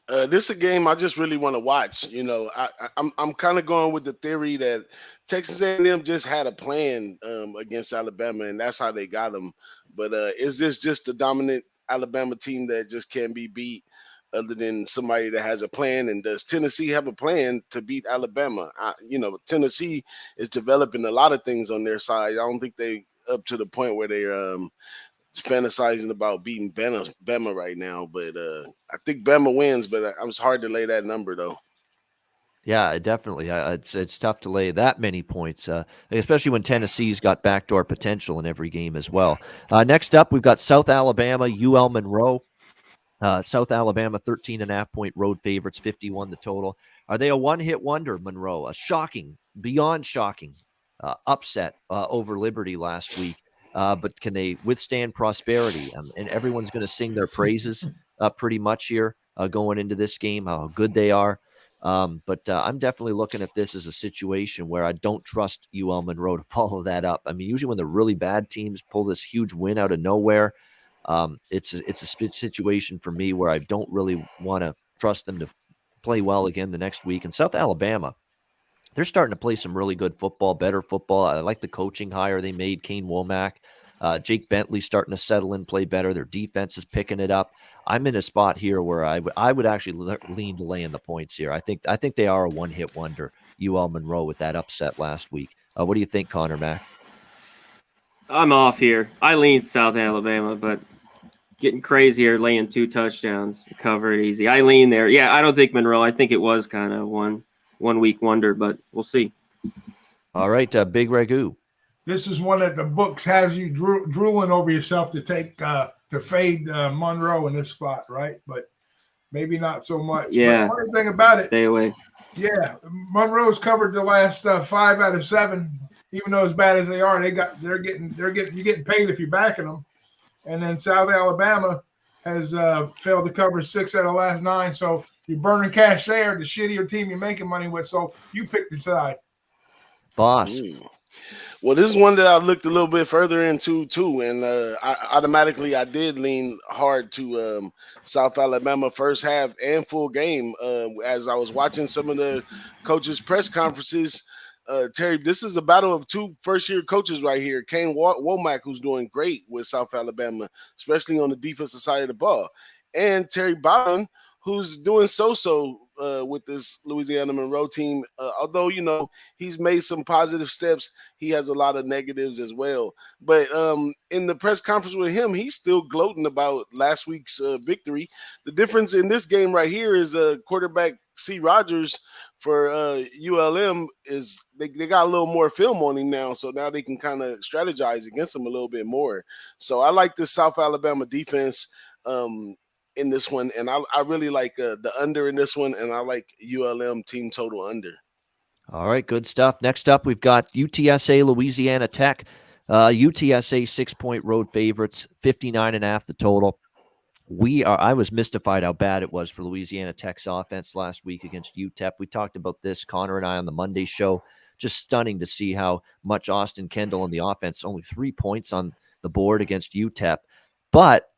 This is a game I just really want to watch. I'm kind of going with the theory that Texas A&M just had a plan against Alabama, and that's how they got them. But is this just a dominant Alabama team that just can't be beat, other than somebody that has a plan? And does Tennessee have a plan to beat Alabama? Tennessee is developing a lot of things on their side. I don't think they up to the point where they're fantasizing about beating Bama right now. But I think Bama wins, but it's hard to lay that number, though. Yeah, definitely. It's tough to lay that many points, especially when Tennessee's got backdoor potential in every game as well. Next up, we've got South Alabama, UL Monroe. South Alabama, 13.5-point road favorites, 51 the total. Are they a one-hit wonder, Monroe? A shocking, beyond shocking upset over Liberty last week. But can they withstand prosperity? And everyone's going to sing their praises pretty much here going into this game, how good they are. But I'm definitely looking at this as a situation where I don't trust UL Monroe to follow that up. I mean, usually when the really bad teams pull this huge win out of nowhere, it's a situation for me where I don't really want to trust them to play well again the next week. And South Alabama, they're starting to play some really good football, better football. I like the coaching hire they made, Kane Womack. Jake Bentley starting to settle in, play better. Their defense is picking it up. I'm in a spot here where I would actually lean to lay in the points here. I think they are a one-hit wonder, UL Monroe, with that upset last week. What do you think, Conor Mac? I'm off here. I lean South Alabama, but getting crazier, laying 2 touchdowns, cover it easy. I lean there. Yeah, I don't think Monroe. I think it was kind of one week wonder, but we'll see. All right, Big Ragoo. This is one that the books has you drooling over yourself to take to fade Monroe in this spot, right? But maybe not so much. Yeah. But funny thing about it, stay away. Yeah, Monroe's covered the last 5 out of 7. Even though as bad as they are, you're getting paid if you're backing them. And then South Alabama has failed to cover 6 out of the last 9. So you're burning cash there. The shittier team you're making money with. So you pick the side. Boss. Well, this is one that I looked a little bit further into too, and I did lean hard to South Alabama first half and full game. As I was watching some of the coaches' press conferences, Terry, this is a battle of 2 first-year coaches right here. Kane Womack, who's doing great with South Alabama, especially on the defensive side of the ball, and Terry Bowden, who's doing so-so with this Louisiana Monroe team. Although, he's made some positive steps, he has a lot of negatives as well. But in the press conference with him, he's still gloating about last week's victory. The difference in this game right here is quarterback C. Rogers for ULM is they got a little more film on him now, so now they can kind of strategize against him a little bit more. So I like the South Alabama defense in this one, and I really like the under in this one, and I like ULM team total under. All right, good stuff. Next up, we've got UTSA, Louisiana Tech. UTSA 6-point road favorites, 59.5 the total. I was mystified how bad it was for Louisiana Tech's offense last week against UTEP. We talked about this, Connor and I, on the Monday show. Just stunning to see how much Austin Kendall in the offense, only 3 points on the board against UTEP.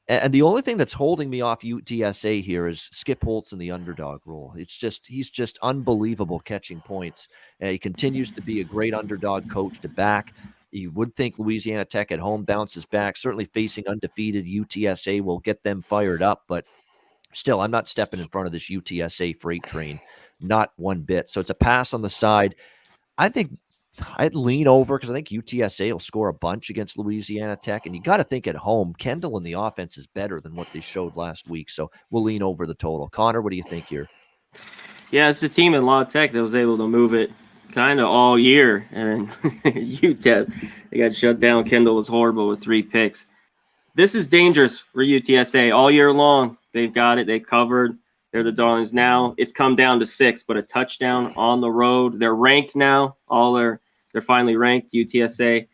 And the only thing that's holding me off UTSA here is Skip Holtz in the underdog role. He's just unbelievable catching points. He continues to be a great underdog coach to back. You would think Louisiana Tech at home bounces back. Certainly facing undefeated UTSA will get them fired up, but still, I'm not stepping in front of this UTSA freight train, not one bit. So it's a pass on the side. I think I'd lean over because I think UTSA will score a bunch against Louisiana Tech. And you got to think at home, Kendall in the offense is better than what they showed last week. So we'll lean over the total. Connor, what do you think here? Yeah, it's the team in La Tech that was able to move it kind of all year. And UTEP, they got shut down. Kendall was horrible with 3 picks. This is dangerous for UTSA all year long. They've got it. They covered. They're the darlings now. It's come down to 6, but a touchdown on the road. They're ranked now. They're finally ranked, UTSA.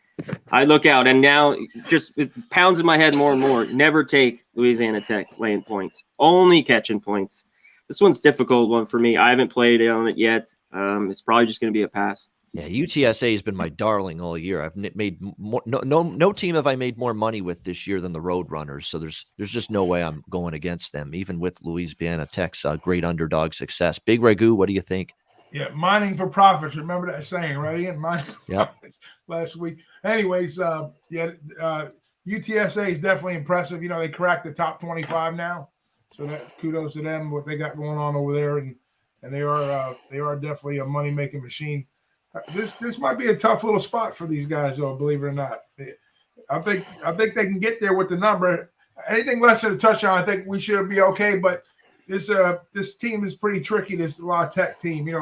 I look out, and now just it pounds in my head more and more. Never take Louisiana Tech laying points. Only catching points. This one's a difficult one for me. I haven't played on it yet. It's probably just going to be a pass. Yeah, UTSA has been my darling all year. I've made more, no team have I made more money with this year than the Roadrunners. So there's just no way I'm going against them, even with Louisiana Tech's great underdog success. Big Ragoo, what do you think? Yeah, mining for profits. Remember that saying, right? Ian? Mining for profits last week. Anyways, UTSA is definitely impressive. They cracked the top 25 now, so that kudos to them what they got going on over there, and they are definitely a money making machine. This might be a tough little spot for these guys, though. Believe it or not, I think they can get there with the number. Anything less than a touchdown, I think we should be okay. But this team is pretty tricky. This La Tech team,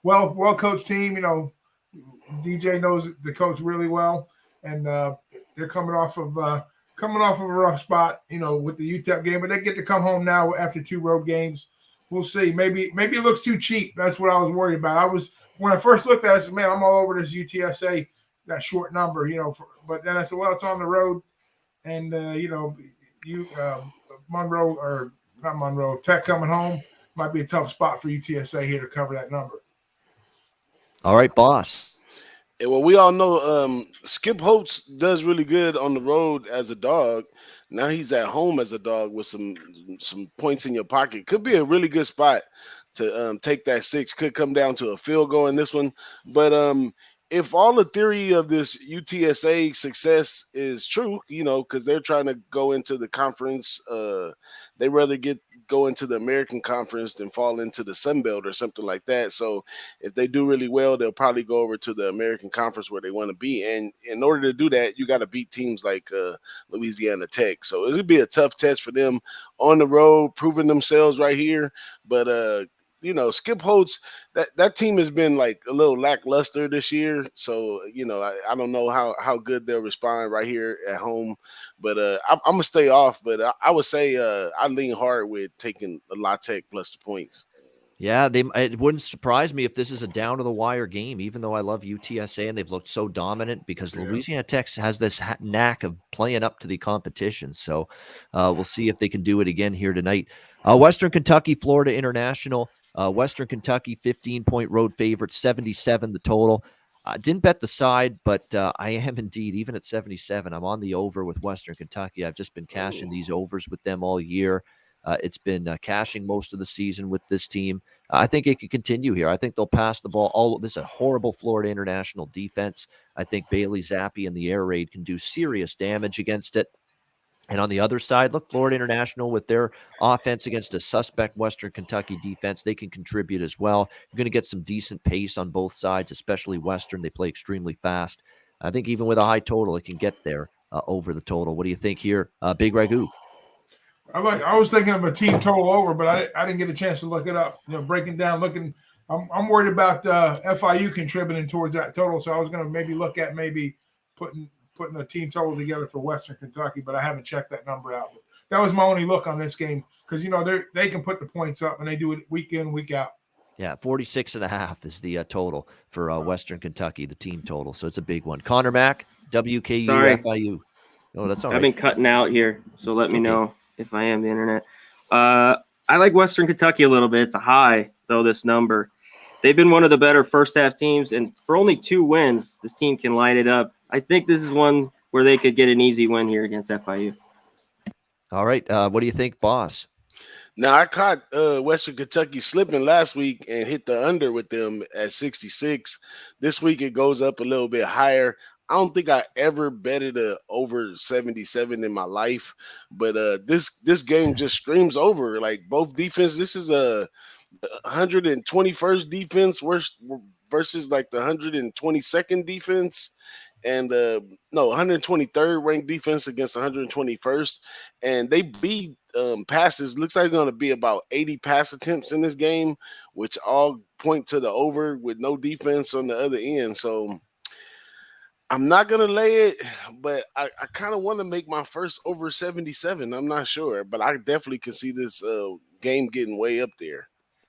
well coached team. DJ knows the coach really well, and they're coming off of a rough spot, with the UTEP game. But they get to come home now after 2 road games. We'll see. Maybe it looks too cheap. That's what I was worried about. When I first looked at it, I said, man, I'm all over this UTSA, that short number, but then I said, well, it's on the road. And, Tech coming home might be a tough spot for UTSA here to cover that number. All right, boss. Yeah, well, we all know Skip Holtz does really good on the road as a dog. Now he's at home as a dog with some points in your pocket. Could be a really good spot to take that 6. Could come down to a field goal in this one. But if all the theory of this UTSA success is true, because they're trying to go into the conference, they rather get go into the American Conference than fall into the Sun Belt or something like that. So if they do really well, they'll probably go over to the American Conference where they want to be. And in order to do that, you got to beat teams like Louisiana Tech. So it's gonna be a tough test for them on the road, proving themselves right here. But Skip Holtz, that team has been like a little lackluster this year. So, I don't know how good they'll respond right here at home. But I'm going to stay off. But I would say I lean hard with taking the La Tech plus the points. Yeah, it wouldn't surprise me if this is a down-to-the-wire game, even though I love UTSA and they've looked so dominant because Louisiana Tech has this knack of playing up to the competition. So we'll see if they can do it again here tonight. Western Kentucky, Florida International. Western Kentucky, 15-point road favorite, 77 the total. Didn't bet the side, but I am indeed, even at 77, I'm on the over with Western Kentucky. I've just been cashing these overs with them all year. It's been cashing most of the season with this team. I think it could continue here. I think they'll pass the ball. This is a horrible Florida International defense. I think Bailey Zappi and the air raid can do serious damage against it. And on the other side, look, Florida International with their offense against a suspect Western Kentucky defense, they can contribute as well. You're going to get some decent pace on both sides, especially Western. They play extremely fast. I think even with a high total, it can get there over the total. What do you think here, Big Ragoo? I was thinking of a team total over, but I didn't get a chance to look it up. Breaking down, looking. I'm worried about FIU contributing towards that total, so I was going to maybe look at putting a team total together for Western Kentucky, but I haven't checked that number out. But that was my only look on this game because they can put the points up and they do it week in, week out. Yeah, 46.5 is the total for Western Kentucky, the team total. So it's a big one. Conor Mac, WKU, FIU. Oh, that's all right. I've been cutting out here, so let me know if I am the internet. I like Western Kentucky a little bit. It's a high, though, this number. They've been one of the better first-half teams, and for only 2 wins, this team can light it up. I think this is one where they could get an easy win here against FIU. All right. What do you think, boss? Now, I caught Western Kentucky slipping last week and hit the under with them at 66. This week, it goes up a little bit higher. I don't think I ever betted over 77 in my life, but this game just screams over. Like both defense, this is a 121st defense versus like the 122nd defense, and 123rd ranked defense against 121st, and they beat passes. Looks like going to be about 80 pass attempts in this game, which all point to the over with no defense on the other end. So I'm not going to lay it, but I kind of want to make my first over 77. I'm not sure, but I definitely can see this game getting way up there.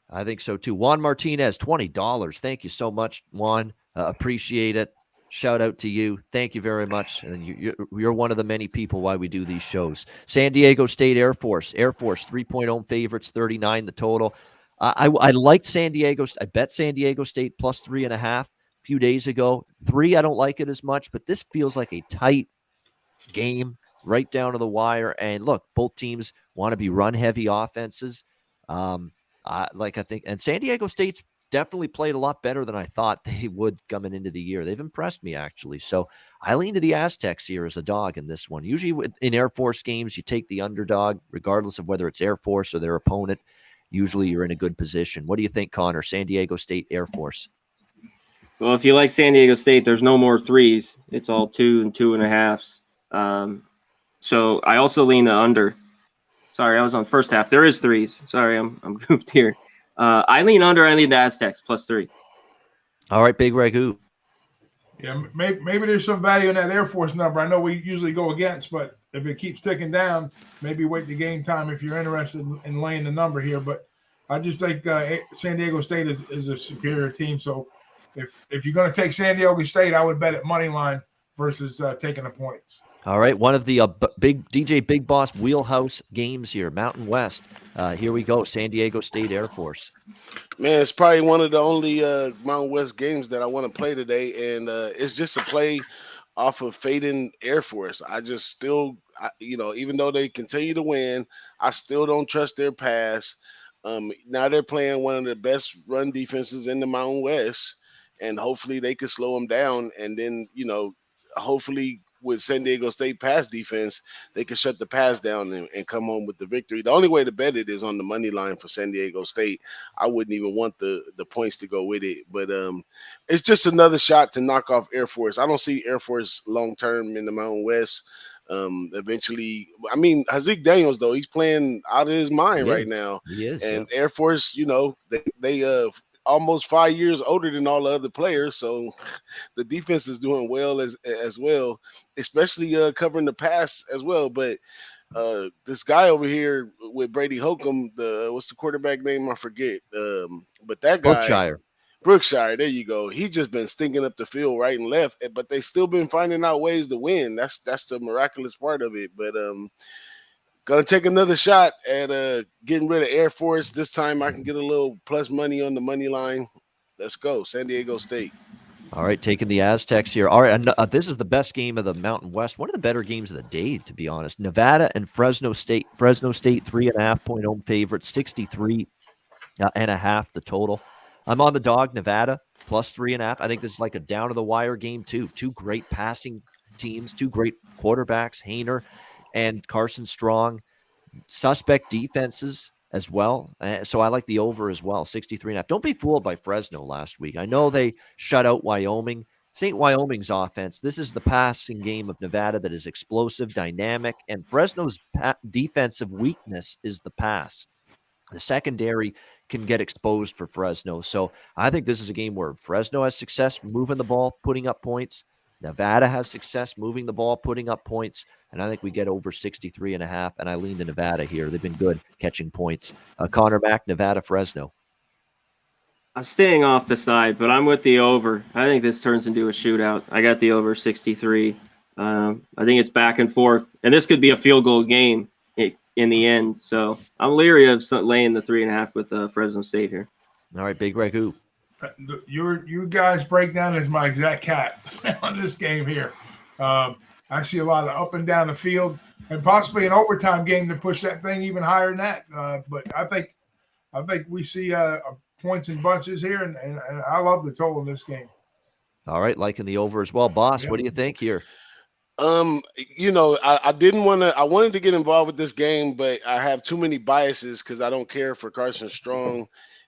I think so, too. Juan Martinez, $20. Thank you so much, Juan. Appreciate it. Shout out to you. Thank you very much. And you're one of the many people why we do these shows. San Diego State Air Force, 3-point home favorites, 39 the total. I liked San Diego. I bet San Diego State plus 3.5. Few days ago. 3, I don't like it as much, but this feels like a tight game right down to the wire. And look, both teams want to be run-heavy offenses. I think, and San Diego State's definitely played a lot better than I thought they would coming into the year. They've impressed me, actually. So I lean to the Aztecs here as a dog in this one. Usually in Air Force games, you take the underdog, regardless of whether it's Air Force or their opponent. Usually you're in a good position. What do you think, Connor? San Diego State Air Force. Well, if you like San Diego State, there's no more 3s. It's all 2 and 2.5s. So I also lean the under. Sorry, I was on first half. There is 3s. Sorry, I'm goofed here. I lean under. I lean the Aztecs plus 3. All right, Big Ragoo. Yeah, maybe there's some value in that Air Force number. I know we usually go against, but if it keeps ticking down, maybe wait the game time if you're interested in laying the number here. But I just think San Diego State is a superior team. So if you're going to take San Diego State, I would bet at money line versus taking the points. All right, one of the big DJ Big Boss wheelhouse games here, Mountain West. Here we go, San Diego State Air Force. Man, it's probably one of the only Mountain West games that I want to play today, and it's just a play off of fading Air Force. I just still, even though they continue to win, I still don't trust their pass. Now they're playing one of the best run defenses in the Mountain West, and hopefully they could slow them down, and then, hopefully with San Diego State pass defense, they can shut the pass down and come home with the victory. The only way to bet it is on the money line for San Diego State. I wouldn't even want the points to go with it, but it's just another shot to knock off Air Force. I don't see Air Force long term in the Mountain West. Eventually, I mean, Hazik Daniels, though, he's playing out of his mind right now. He is. And Air Force, they almost 5 years older than all the other players, so the defense is doing well as well, especially covering the pass as well. But this guy over here with Brady Holcomb, what's the quarterback name? I forget. But that guy, Brookshire, there you go. He's just been stinking up the field right and left, but they still been finding out ways to win. That's the miraculous part of it. But gonna take another shot at getting rid of Air Force. This time I can get a little plus money on the money line. Let's go, San Diego State. All right, taking the Aztecs here. All right, and this is the best game of the Mountain West. One of the better games of the day, to be honest. Nevada and Fresno State. Fresno State 3.5-point home favorite, 63.5 the total. I'm on the dog, Nevada, plus 3.5. I think this is like a down-to-the-wire game, too. Two great passing teams, two great quarterbacks, Hayner and Carson Strong. Suspect defenses as well. So I like the over as well, 63.5. Don't be fooled by Fresno last week. I know they shut out Wyoming. St. Wyoming's offense. This is the passing game of Nevada that is explosive, dynamic, and Fresno's defensive weakness is the pass. The secondary can get exposed for Fresno. So I think this is a game where Fresno has success moving the ball, putting up points. Nevada has success moving the ball, putting up points. And I think we get over 63.5. And I lean to Nevada here. They've been good catching points. Conor Mac, Nevada, Fresno. I'm staying off the side, but I'm with the over. I think this turns into a shootout. I got the over 63. I think it's back and forth. And this could be a field goal game in the end. So I'm leery of laying the 3.5 with Fresno State here. All right, Big Ragoo. Your guys' breakdown is my exact cap on this game here. I see a lot of up and down the field and possibly an overtime game to push that thing even higher than that. But I think we see points in bunches here, and I love the total in this game. All right, liking the over as well. Boss, What do you think here? I wanted to get involved with this game, but I have too many biases because I don't care for Carson Strong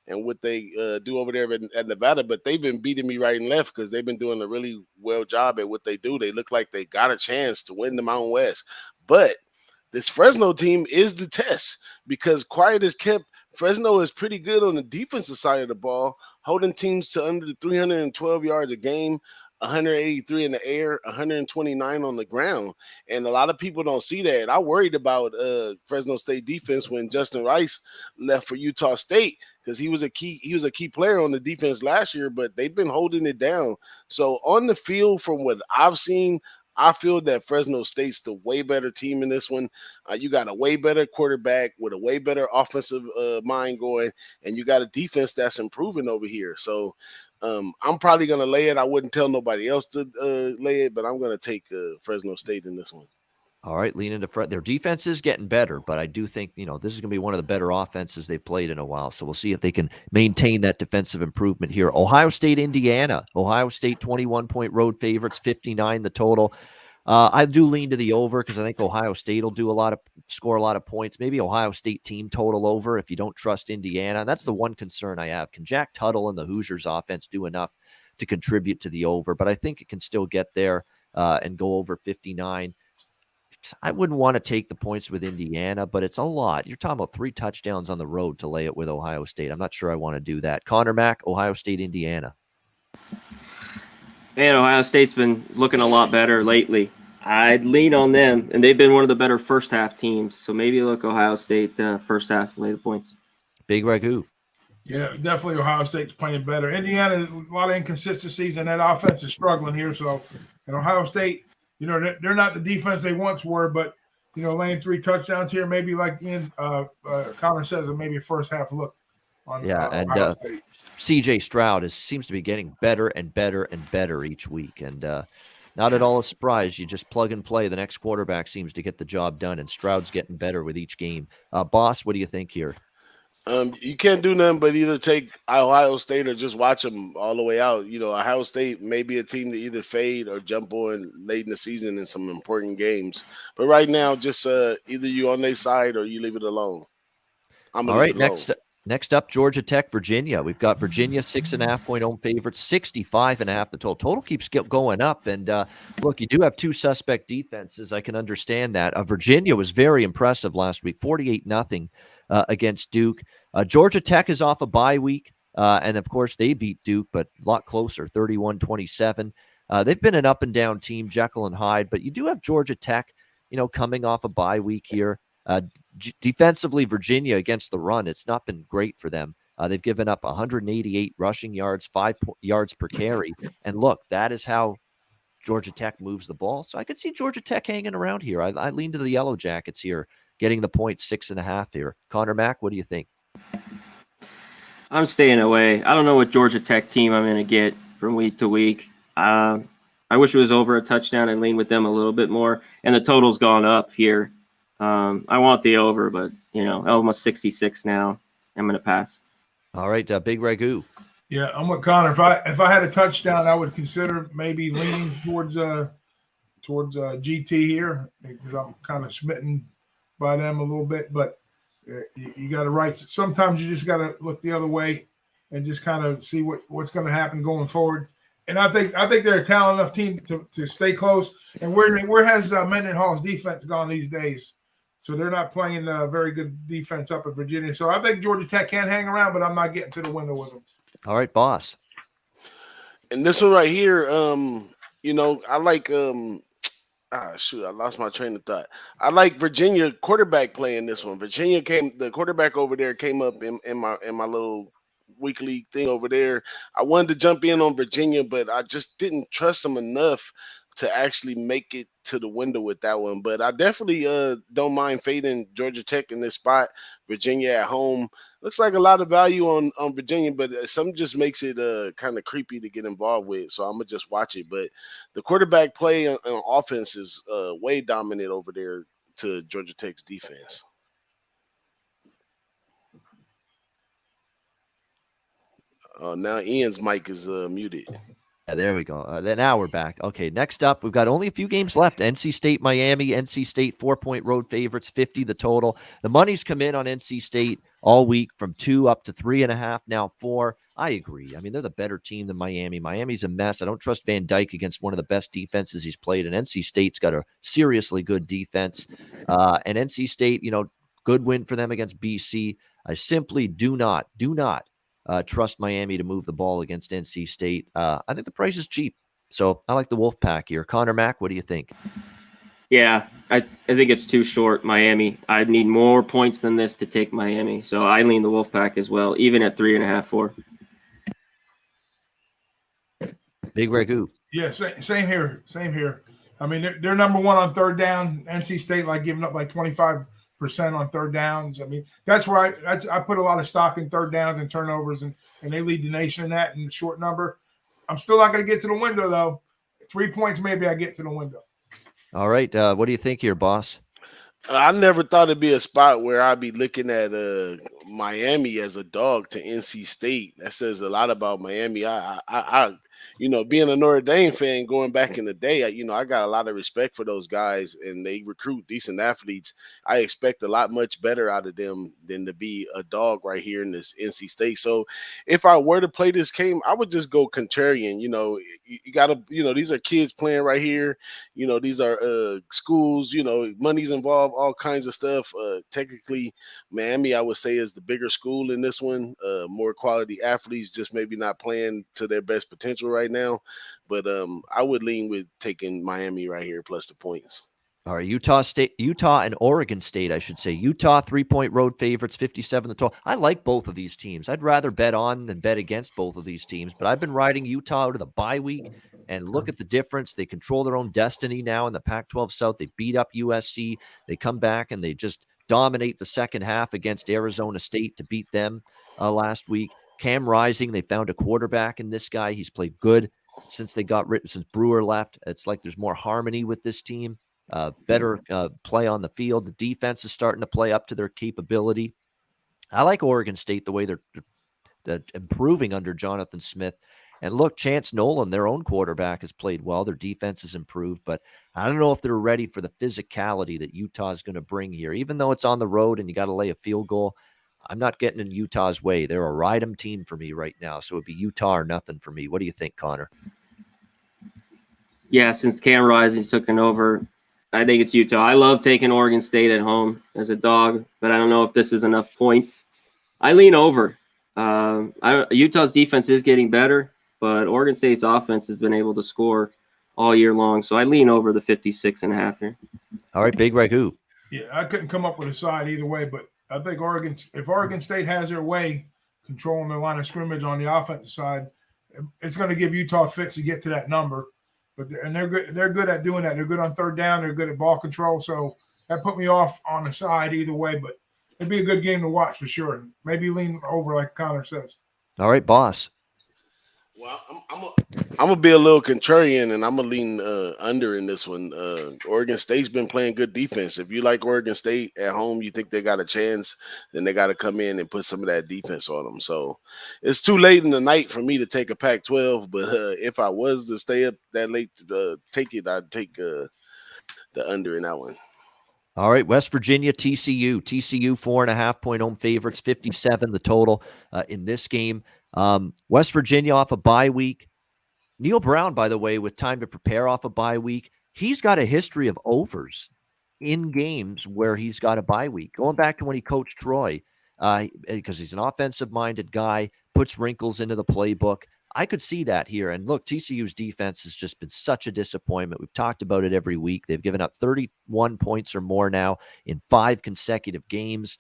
and what they do over there at Nevada, but they've been beating me right and left because they've been doing a really well job at what they do. They look like they got a chance to win the Mountain West. But this Fresno team is the test because quiet as kept, Fresno is pretty good on the defensive side of the ball, holding teams to under 312 yards a game, 183 in the air, 129 on the ground. And a lot of people don't see that. I worried about Fresno State defense when Justin Rice left for Utah State because he was a key player on the defense last year, but they've been holding it down. So on the field, from what I've seen, I feel that Fresno State's the way better team in this one. You got a way better quarterback with a way better offensive mind going, and you got a defense that's improving over here. So I'm probably going to lay it. I wouldn't tell nobody else to lay it, but I'm going to take Fresno State in this one. All right, lean into their defense is getting better, but I do think, this is going to be one of the better offenses they've played in a while. So we'll see if they can maintain that defensive improvement here. Ohio State, Indiana. Ohio State 21-point road favorites, 59 the total. I do lean to the over because I think Ohio State will score a lot of points. Maybe Ohio State team total over if you don't trust Indiana. That's the one concern I have. Can Jack Tuttle and the Hoosiers offense do enough to contribute to the over? But I think it can still get there and go over 59. I wouldn't want to take the points with Indiana, but it's a lot. You're talking about 3 touchdowns on the road to lay it with Ohio State. I'm not sure I want to do that. Conor Mac, Ohio State, Indiana. Man, Ohio State's been looking a lot better lately. I'd lean on them, and they've been one of the better first half teams. So maybe look Ohio State first half, lay the points. Big Ragoo. Yeah, definitely Ohio State's playing better. Indiana, a lot of inconsistencies, and that offense is struggling here. So, and Ohio State, they're not the defense they once were, but, laying 3 touchdowns here, maybe like Connor says, maybe a first half look on Ohio State. C.J. Stroud seems to be getting better and better and better each week. And not at all a surprise. You just plug and play. The next quarterback seems to get the job done, and Stroud's getting better with each game. Boss, what do you think here? You can't do nothing but either take Ohio State or just watch them all the way out. Ohio State may be a team to either fade or jump on late in the season in some important games. But right now, just either you on their side or you leave it alone. I'm gonna All leave right, it alone. next up, Georgia Tech, Virginia. We've got Virginia 6.5-point home favorites, 65.5 the total. Total keeps going up. And look, you do have two suspect defenses. I can understand that. Virginia was very impressive last week, 48-0 against Duke. Georgia Tech is off a bye week. And of course, they beat Duke, but a lot closer, 31-27. They've been an up and down team, Jekyll and Hyde, but you do have Georgia Tech, coming off a bye week here. Defensively, Virginia against the run, it's not been great for them. They've given up 188 rushing yards, 5 yards per carry. And look, that is how Georgia Tech moves the ball. So I could see Georgia Tech hanging around here. I lean to the Yellow Jackets here, getting the point 6.5 here. Conor Mac, what do you think? I'm staying away. I don't know what Georgia Tech team I'm going to get from week to week. I wish it was over a touchdown and lean with them a little bit more. And the total's gone up here. I want the over, but almost 66 now. I'm going to pass. All right, Big Ragoo. Yeah, I'm with Connor. If I had a touchdown, I would consider maybe leaning towards GT here because I'm kind of smitten by them a little bit. But you got to right. Sometimes you just got to look the other way and just kind of see what's going to happen going forward. And I think they're a talented enough team to stay close. And where has Mendenhall's defense gone these days? So they're not playing a very good defense up at Virginia. So I think Georgia Tech can hang around, but I'm not getting to the window with them. All right, boss. And this one right here, I like I lost my train of thought. I like Virginia quarterback playing this one. The quarterback over there came up in my little weekly thing over there. I wanted to jump in on Virginia, but I just didn't trust them enough to actually make it to the window with that one. But I definitely don't mind fading Georgia Tech in this spot. Virginia at home. Looks like a lot of value on Virginia, but something just makes it kind of creepy to get involved with. So I'm going to just watch it. But the quarterback play on offense is way dominant over there to Georgia Tech's defense. Now Ian's mic is muted. Yeah, there we go. Now we're back. Okay, next up, we've got only a few games left. NC State, Miami. NC State, 4-point road favorites, 50 the total. The money's come in on NC State all week from 2 up to 3.5, now 4. I agree. I mean, they're the better team than Miami. Miami's a mess. I don't trust Van Dyke against one of the best defenses he's played, and NC State's got a seriously good defense. And NC State, good win for them against BC. I simply do not trust Miami to move the ball against NC State. I think the price is cheap. So I like the Wolfpack here. Conor Mac, what do you think? Yeah, I think it's too short, Miami. I need more points than this to take Miami. So I lean the Wolfpack as well, even at 3.5, 4. Big Ragoo. Yeah, same here. I mean, they're number one on third down. NC State giving up 25% on third downs. I mean, that's where I put a lot of stock in third downs and turnovers, and they lead the nation in that in the short number. I'm still not going to get to the window, though. 3 points, maybe I get to the window. All right. What do you think here, boss? I never thought it'd be a spot where I'd be looking at Miami as a dog to NC State. That says a lot about Miami. I being a Notre Dame fan going back in the day, I got a lot of respect for those guys, and they recruit decent athletes. I expect a lot much better out of them than to be a dog right here in this NC State. So if I were to play this game, I would just go contrarian. You got to, these are kids playing right here. These are schools, money's involved, all kinds of stuff. Technically, Miami, I would say, is the bigger school in this one. More quality athletes, just maybe not playing to their best potential right now. But I would lean with taking Miami right here plus the points. All right, Utah and Oregon State, I should say. Utah, 3-point road favorites, 57 the total. I like both of these teams. I'd rather bet on than bet against both of these teams, but I've been riding Utah out of the bye week, and look at the difference. They control their own destiny now in the Pac-12 South. They beat up USC. They come back, and they just dominate the second half against Arizona State to beat them last week. Cam Rising, they found a quarterback in this guy. He's played good since Brewer left. It's like there's more harmony with this team. Better play on the field. The defense is starting to play up to their capability. I like Oregon State the way they're improving under Jonathan Smith. And look, Chance Nolan, their own quarterback, has played well. Their defense has improved, but I don't know if they're ready for the physicality that Utah is going to bring here. Even though it's on the road and you got to lay a field goal, I'm not getting in Utah's way. They're a ride-em team for me right now, so it'd be Utah or nothing for me. What do you think, Connor? Yeah, since Cam Rising's taken over, I think it's Utah. I love taking Oregon State at home as a dog, but I don't know if this is enough points. I lean over. Utah's defense is getting better, but Oregon State's offense has been able to score all year long. So I lean over the 56.5 here. All right, Big Ragoo. Yeah, I couldn't come up with a side either way, but I think if Oregon State has their way controlling the line of scrimmage on the offensive side, it's going to give Utah fits to get to that number. But they're good. They're good at doing that. They're good on third down. They're good at ball control. So that put me off on the side either way. But it'd be a good game to watch for sure. Maybe lean over like Connor says. All right, boss. Well, I'm gonna be a little contrarian, and I'm gonna lean under in this one. Oregon State's been playing good defense. If you like Oregon State at home, you think they got a chance, then they got to come in and put some of that defense on them. So it's too late in the night for me to take a Pac-12. But if I was to stay up that late to take it, I'd take the under in that one. All right, West Virginia, TCU. TCU 4.5-point home favorites, 57 the total in this game. West Virginia off a bye week. Neil Brown, by the way, with time to prepare off a bye week, he's got a history of overs in games where he's got a bye week. Going back to when he coached Troy, because he's an offensive-minded guy, puts wrinkles into the playbook. I could see that here. And look, TCU's defense has just been such a disappointment. We've talked about it every week. They've given up 31 points or more now in 5 consecutive games.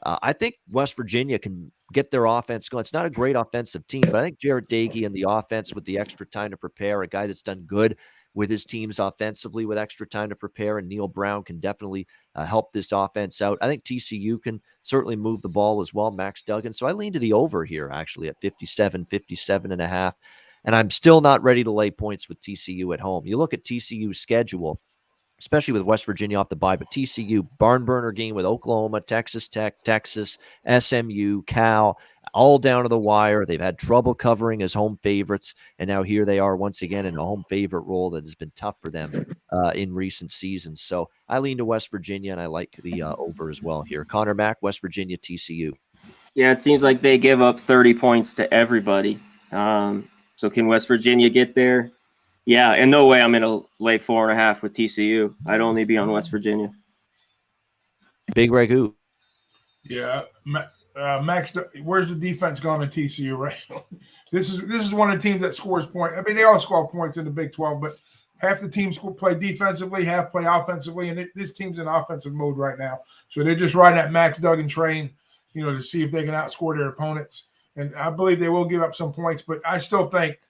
I think West Virginia can get their offense going. It's not a great offensive team, but I think Jarrett Doege and the offense with the extra time to prepare, a guy that's done good with his teams offensively with extra time to prepare, and Neil Brown can definitely help this offense out. I think TCU can certainly move the ball as well, Max Duggan. So I lean to the over here, actually, at 57.5. And I'm still not ready to lay points with TCU at home. You look at TCU's schedule, especially with West Virginia off the bye, but TCU, barn burner game with Oklahoma, Texas Tech, Texas, SMU, Cal, all down to the wire. They've had trouble covering as home favorites, and now here they are once again in a home favorite role that has been tough for them in recent seasons. So I lean to West Virginia, and I like the over as well here. Conor Mac, West Virginia, TCU. Yeah, it seems like they give up 30 points to everybody. So can West Virginia get there? Yeah, and no way I'm going to lay 4.5 with TCU. I'd only be on West Virginia. Big Ragoo. Yeah, Max, where's the defense gone in TCU right now? This is one of the teams that scores points. I mean, they all score points in the Big 12, but half the teams play defensively, half play offensively, and this team's in offensive mode right now. So they're just riding that Max Duggan train, to see if they can outscore their opponents. And I believe they will give up some points, but I still think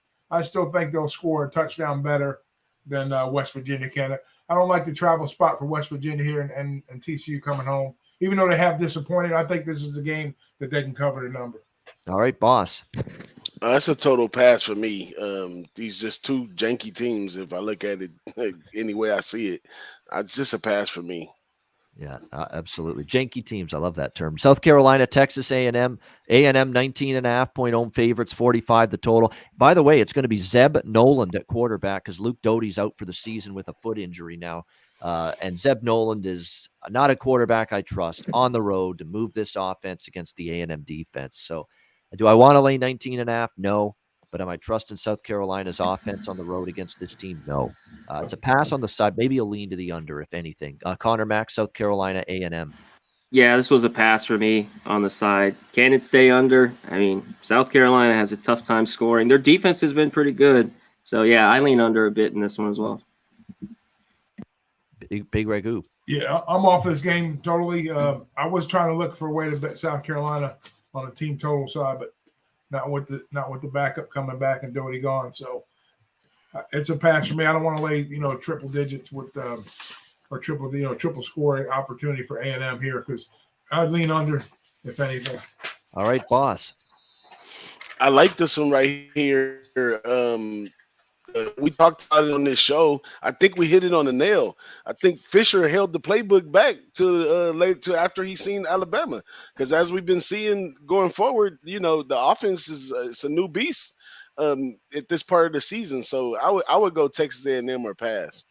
they'll score a touchdown better than West Virginia can. I don't like the travel spot for West Virginia here and TCU coming home. Even though they have disappointed, I think this is a game that they can cover the number. All right, boss. That's a total pass for me. These just two janky teams. If I look at it any way I see it, it's just a pass for me. Yeah, absolutely. Janky teams. I love that term. South Carolina, Texas A&M. A&M 19.5-point home favorites, 45 the total. By the way, it's going to be Zeb Noland at quarterback because Luke Doty's out for the season with a foot injury now. And Zeb Noland is not a quarterback I trust on the road to move this offense against the A&M defense. So do I want to lay 19.5? No. But am I trusting South Carolina's offense on the road against this team? No. It's a pass on the side, maybe a lean to the under, if anything. Conor Mac, South Carolina, A&M. Yeah, this was a pass for me on the side. Can it stay under? I mean, South Carolina has a tough time scoring. Their defense has been pretty good. So, yeah, I lean under a bit in this one as well. Big Ragoo. Yeah, I'm off this game totally. I was trying to look for a way to bet South Carolina on a team total side, but not with the backup coming back and Doty gone. So it's a pass for me. I don't want to lay triple digits with or triple scoring opportunity for A&M here because I'd lean under if anything. All right, boss. I like this one right here. we talked about it on this show. I think we hit it on the nail. I think Fisher held the playbook back to late to after he seen Alabama, because as we've been seeing going forward, the offense is it's a new beast at this part of the season. So I would go Texas A&M or pass.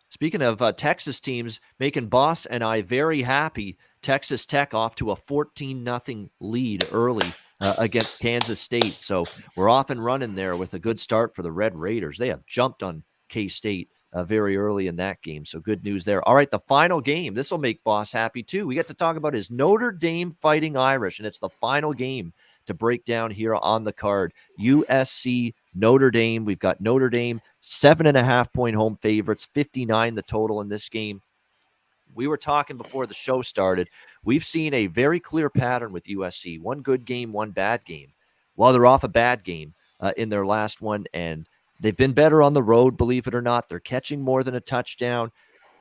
Speaking of Texas teams making Boss and I very happy, Texas Tech off to a 14-0 lead early against Kansas State. So we're off and running there with a good start for the Red Raiders. They have jumped on K-State very early in that game. So good news there. All right, the final game. This will make Boss happy too. We get to talk about his Notre Dame Fighting Irish, and it's the final game to break down here on the card. USC Notre Dame. We've got Notre Dame 7.5-point home favorites, 59 the total in this game. We were talking before the show started. We've seen a very clear pattern with USC. One good game, one bad game. Well, they're off a bad game in their last one, and they've been better on the road, believe it or not. They're catching more than a touchdown.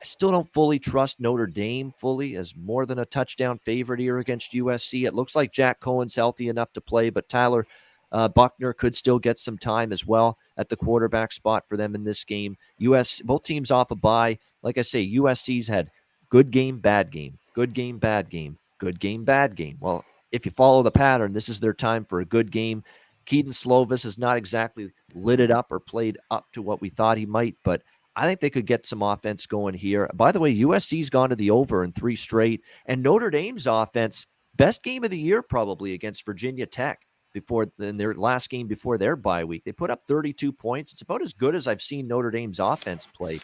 I still don't fully trust Notre Dame fully as more than a touchdown favorite here against USC. It looks like Jack Cohen's healthy enough to play, but Tyler Buckner could still get some time as well at the quarterback spot for them in this game. Both teams off a bye. Like I say, USC's had good game, bad game, good game, bad game, good game, bad game. Well, if you follow the pattern, this is their time for a good game. Keaton Slovis has not exactly lit it up or played up to what we thought he might, but I think they could get some offense going here. By the way, USC's gone to the over in 3 straight, and Notre Dame's offense, best game of the year probably against Virginia Tech in their last game before their bye week. They put up 32 points. It's about as good as I've seen Notre Dame's offense play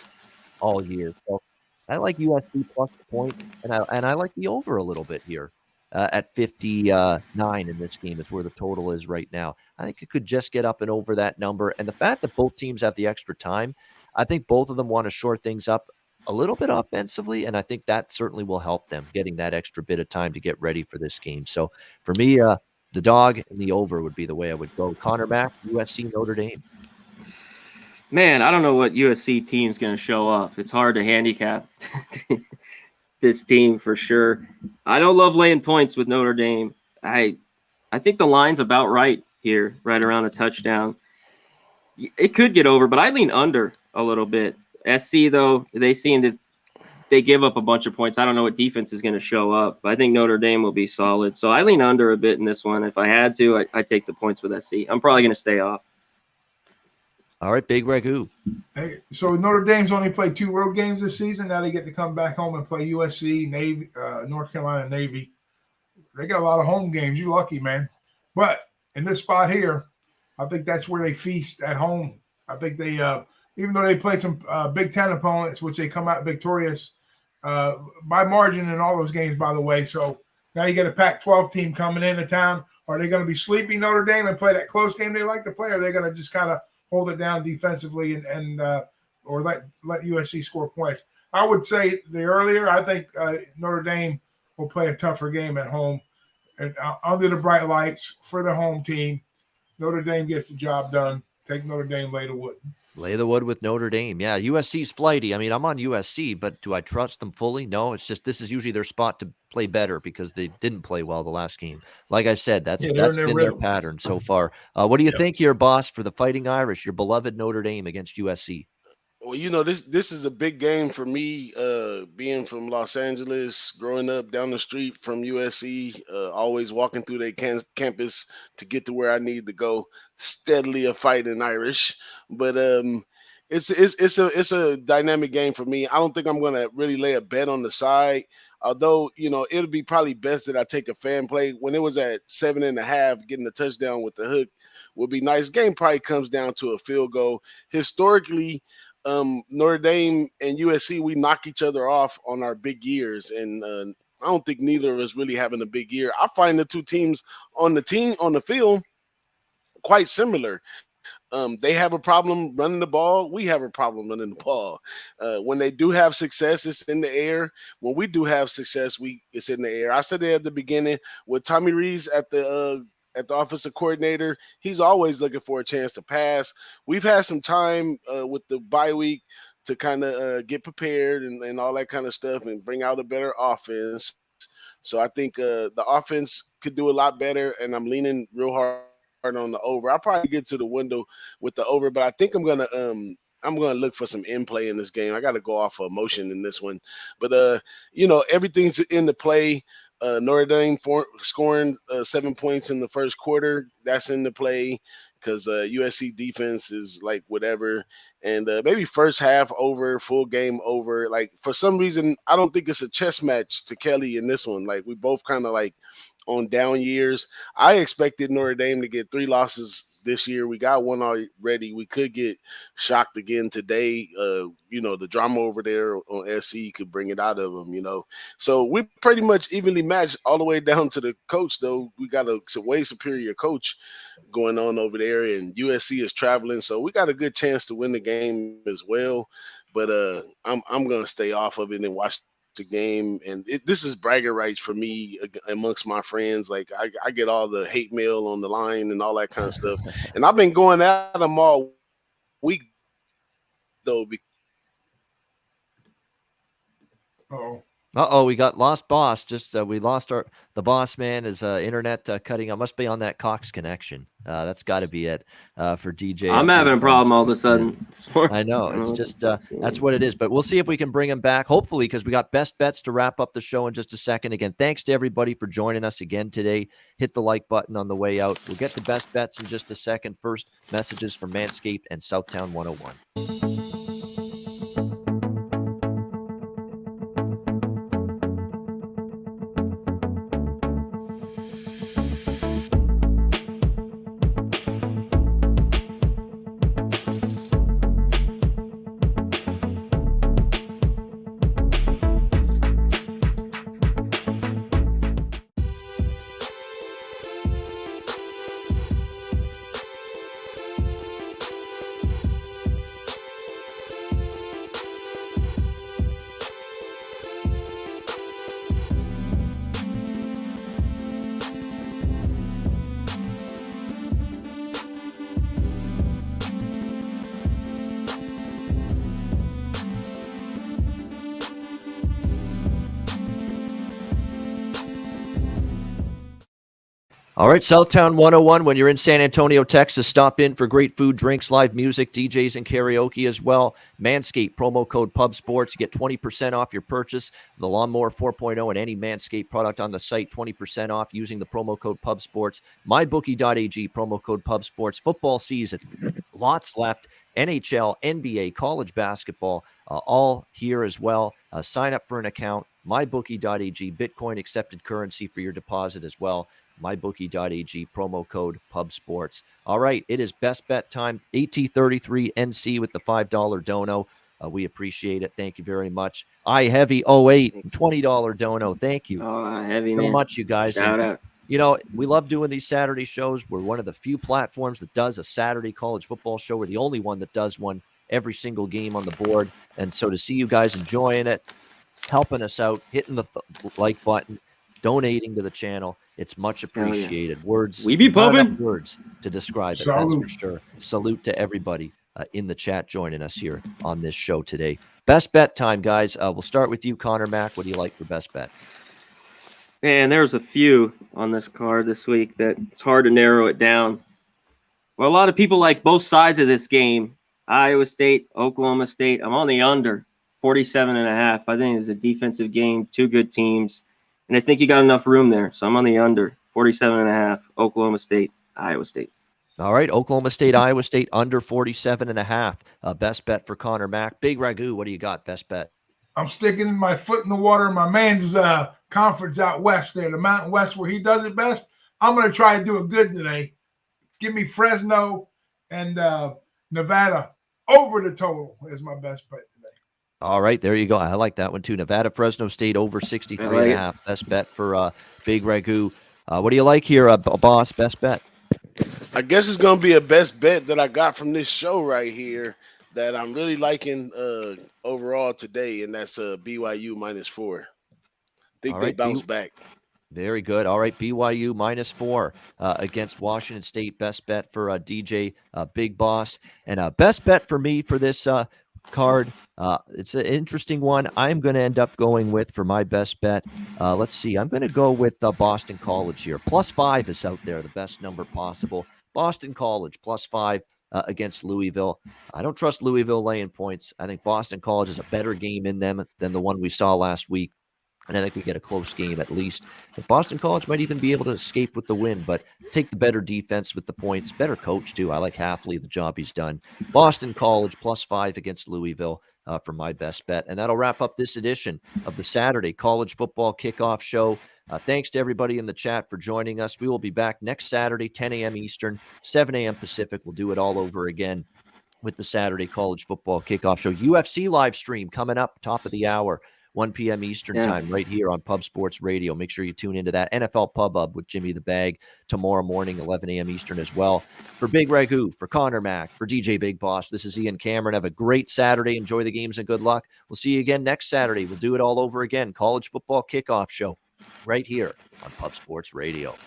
all year. So I like USC plus the point, and I like the over a little bit here at 59 in this game is where the total is right now. I think it could just get up and over that number. And the fact that both teams have the extra time, I think both of them want to shore things up a little bit offensively, and I think that certainly will help them getting that extra bit of time to get ready for this game. So for me, the dog and the over would be the way I would go. Conor Mac, USC, Notre Dame. Man, I don't know what USC team's going to show up. It's hard to handicap this team for sure. I don't love laying points with Notre Dame. I think the line's about right here, right around a touchdown. It could get over, but I lean under a little bit. SC, though, they give up a bunch of points. I don't know what defense is going to show up, but I think Notre Dame will be solid. So I lean under a bit in this one. If I had to, I take the points with SC. I'm probably going to stay off. All right, Big Ragoo. Hey, so Notre Dame's only played 2 road games this season. Now they get to come back home and play USC, Navy, North Carolina Navy. They got a lot of home games. You're lucky, man. But in this spot here, I think that's where they feast at home. I think they, even though they played some Big Ten opponents, which they come out victorious by margin in all those games, by the way. So now you get a Pac-12 team coming into town. Are they going to be sleepy Notre Dame and play that close game they like to play? Or are they going to just kind of hold it down defensively and or let USC score points? I would say the earlier. I think Notre Dame will play a tougher game at home and under the bright lights for the home team. Notre Dame gets the job done. Take Notre Dame, lay the wood. Lay the wood with Notre Dame. Yeah, USC's flighty. I mean, I'm on USC, but do I trust them fully? No, it's just this is usually their spot to play better because they didn't play well the last game. Like I said, that's been their pattern so far. What do you think here, boss, for the Fighting Irish, your beloved Notre Dame against USC? Well, this is a big game for me, being from Los Angeles, growing up down the street from USC, always walking through their campus to get to where I need to go. Steadily a Fighting Irish, but it's a dynamic game for me. I don't think I'm going to really lay a bet on the side. Although, it'll be probably best that I take a fan play. When it was at 7.5, getting the touchdown with the hook would be nice. Game probably comes down to a field goal. Historically, Notre Dame and USC, we knock each other off on our big years, and I don't think neither of us really having a big year. I find the two teams on the field quite similar. They have a problem running the ball. We have a problem running the ball. When they do have success, it's in the air. When we do have success, it's in the air. I said it at the beginning with Tommy Rees at the offensive coordinator. He's always looking for a chance to pass. We've had some time with the bye week to kind of get prepared and all that kind of stuff and bring out a better offense. So I think the offense could do a lot better, and I'm leaning real hard on the over. I'll probably get to the window with the over, but I think I'm gonna look for some in play in this game. I got to go off of emotion in this one, but everything's in the play. Notre Dame scoring 7 points in the first quarter. That's in the play because USC defense is like whatever. And maybe first half over, full game over. Like for some reason, I don't think it's a chess match to Kelly in this one. Like we both kind of like on down years. I expected Notre Dame to get 3 losses this year. We got one already. We could get shocked again today. The drama over there on SC could bring it out of them, So we pretty much evenly matched all the way down to the coach, though. We got a way superior coach going on over there, and USC is traveling. So we got a good chance to win the game as well. But I'm going to stay off of it and watch the game, and this is bragging rights for me amongst my friends. Like I get all the hate mail on the line and all that kind of stuff, and I've been going at them all week though. We got lost boss. We lost the boss man. His internet cutting out. Must be on that Cox connection. That's got to be it for DJ. I'm having a problem all of a sudden. I know. It's just that's what it is. But we'll see if we can bring him back, hopefully, because we got best bets to wrap up the show in just a second. Again, thanks to everybody for joining us again today. Hit the like button on the way out. We'll get to best bets in just a second. First, messages from Manscaped and Southtown 101. All right, Southtown 101, when you're in San Antonio, Texas, stop in for great food, drinks, live music, DJs, and karaoke as well. Manscaped, promo code PubSports. You get 20% off your purchase. The Lawnmower 4.0 and any Manscaped product on the site, 20% off using the promo code PubSports. MyBookie.ag, promo code PubSports. Football season, lots left. NHL, NBA, college basketball, all here as well. Sign up for an account. MyBookie.ag, Bitcoin accepted currency for your deposit as well. MyBookie.ag, promo code PubSports. All right, it is best bet time. AT33NC with the $5 dono. We appreciate it. Thank you very much. iHeavy 08, $20 dono. Thank you heavy, so man. much, you guys. Shout out. We love doing these Saturday shows. We're one of the few platforms that does a Saturday college football show. We're the only one that does one every single game on the board. And so to see you guys enjoying it, helping us out, hitting the like button, donating to the channel, it's much appreciated. Yeah. Words, we be pumping. Words to describe it. That's for sure. Salute to everybody in the chat joining us here on this show today. Best bet time, guys. We'll start with you, Conor Mac. What do you like for best bet? Man, there's a few on this card this week that it's hard to narrow it down. Well, a lot of people like both sides of this game. Iowa State, Oklahoma State. I'm on the under, 47.5. I think it's a defensive game, two good teams. And I think you got enough room there. So I'm on the under, 47.5, Oklahoma State, Iowa State. All right, Oklahoma State, Iowa State, under 47.5. Best bet for Conor Mac. Big Ragoo, what do you got, best bet? I'm sticking my foot in the water in my man's conference out west there, the Mountain West, where he does it best. I'm going to try to do it good today. Give me Fresno and Nevada over the total is my best bet today. All right, there you go. I like that one too. Nevada, Fresno State over 63.5. Best bet for Big Ragoo. What do you like here, boss? Best bet? I guess it's going to be a best bet that I got from this show right here that I'm really liking overall today, and that's BYU -4. Think they bounce back. Very good. All right, BYU -4 against Washington State. Best bet for DJ Big Boss. And best bet for me for this card. It's an interesting one. I'm going to end up going with for my best bet. Let's see. I'm going to go with Boston College here. +5 is out there, the best number possible. Boston College +5 against Louisville. I don't trust Louisville laying points. I think Boston College is a better game in them than the one we saw last week. And I think we get a close game at least. But Boston College might even be able to escape with the win, but take the better defense with the points. Better coach, too. I like Halfley, the job he's done. Boston College +5 against Louisville for my best bet. And that'll wrap up this edition of the Saturday College Football Kickoff Show. Thanks to everybody in the chat for joining us. We will be back next Saturday, 10 a.m. Eastern, 7 a.m. Pacific. We'll do it all over again with the Saturday College Football Kickoff Show. UFC live stream coming up, top of the hour. 1 p.m. Eastern time right here on Pub Sports Radio. Make sure you tune into that. NFL Pub Up with Jimmy the Bag tomorrow morning, 11 a.m. Eastern as well. For Big Ragoo, for Conor Mac, for DJ Big Boss, this is Ian Cameron. Have a great Saturday. Enjoy the games and good luck. We'll see you again next Saturday. We'll do it all over again. College Football Kickoff Show right here on Pub Sports Radio.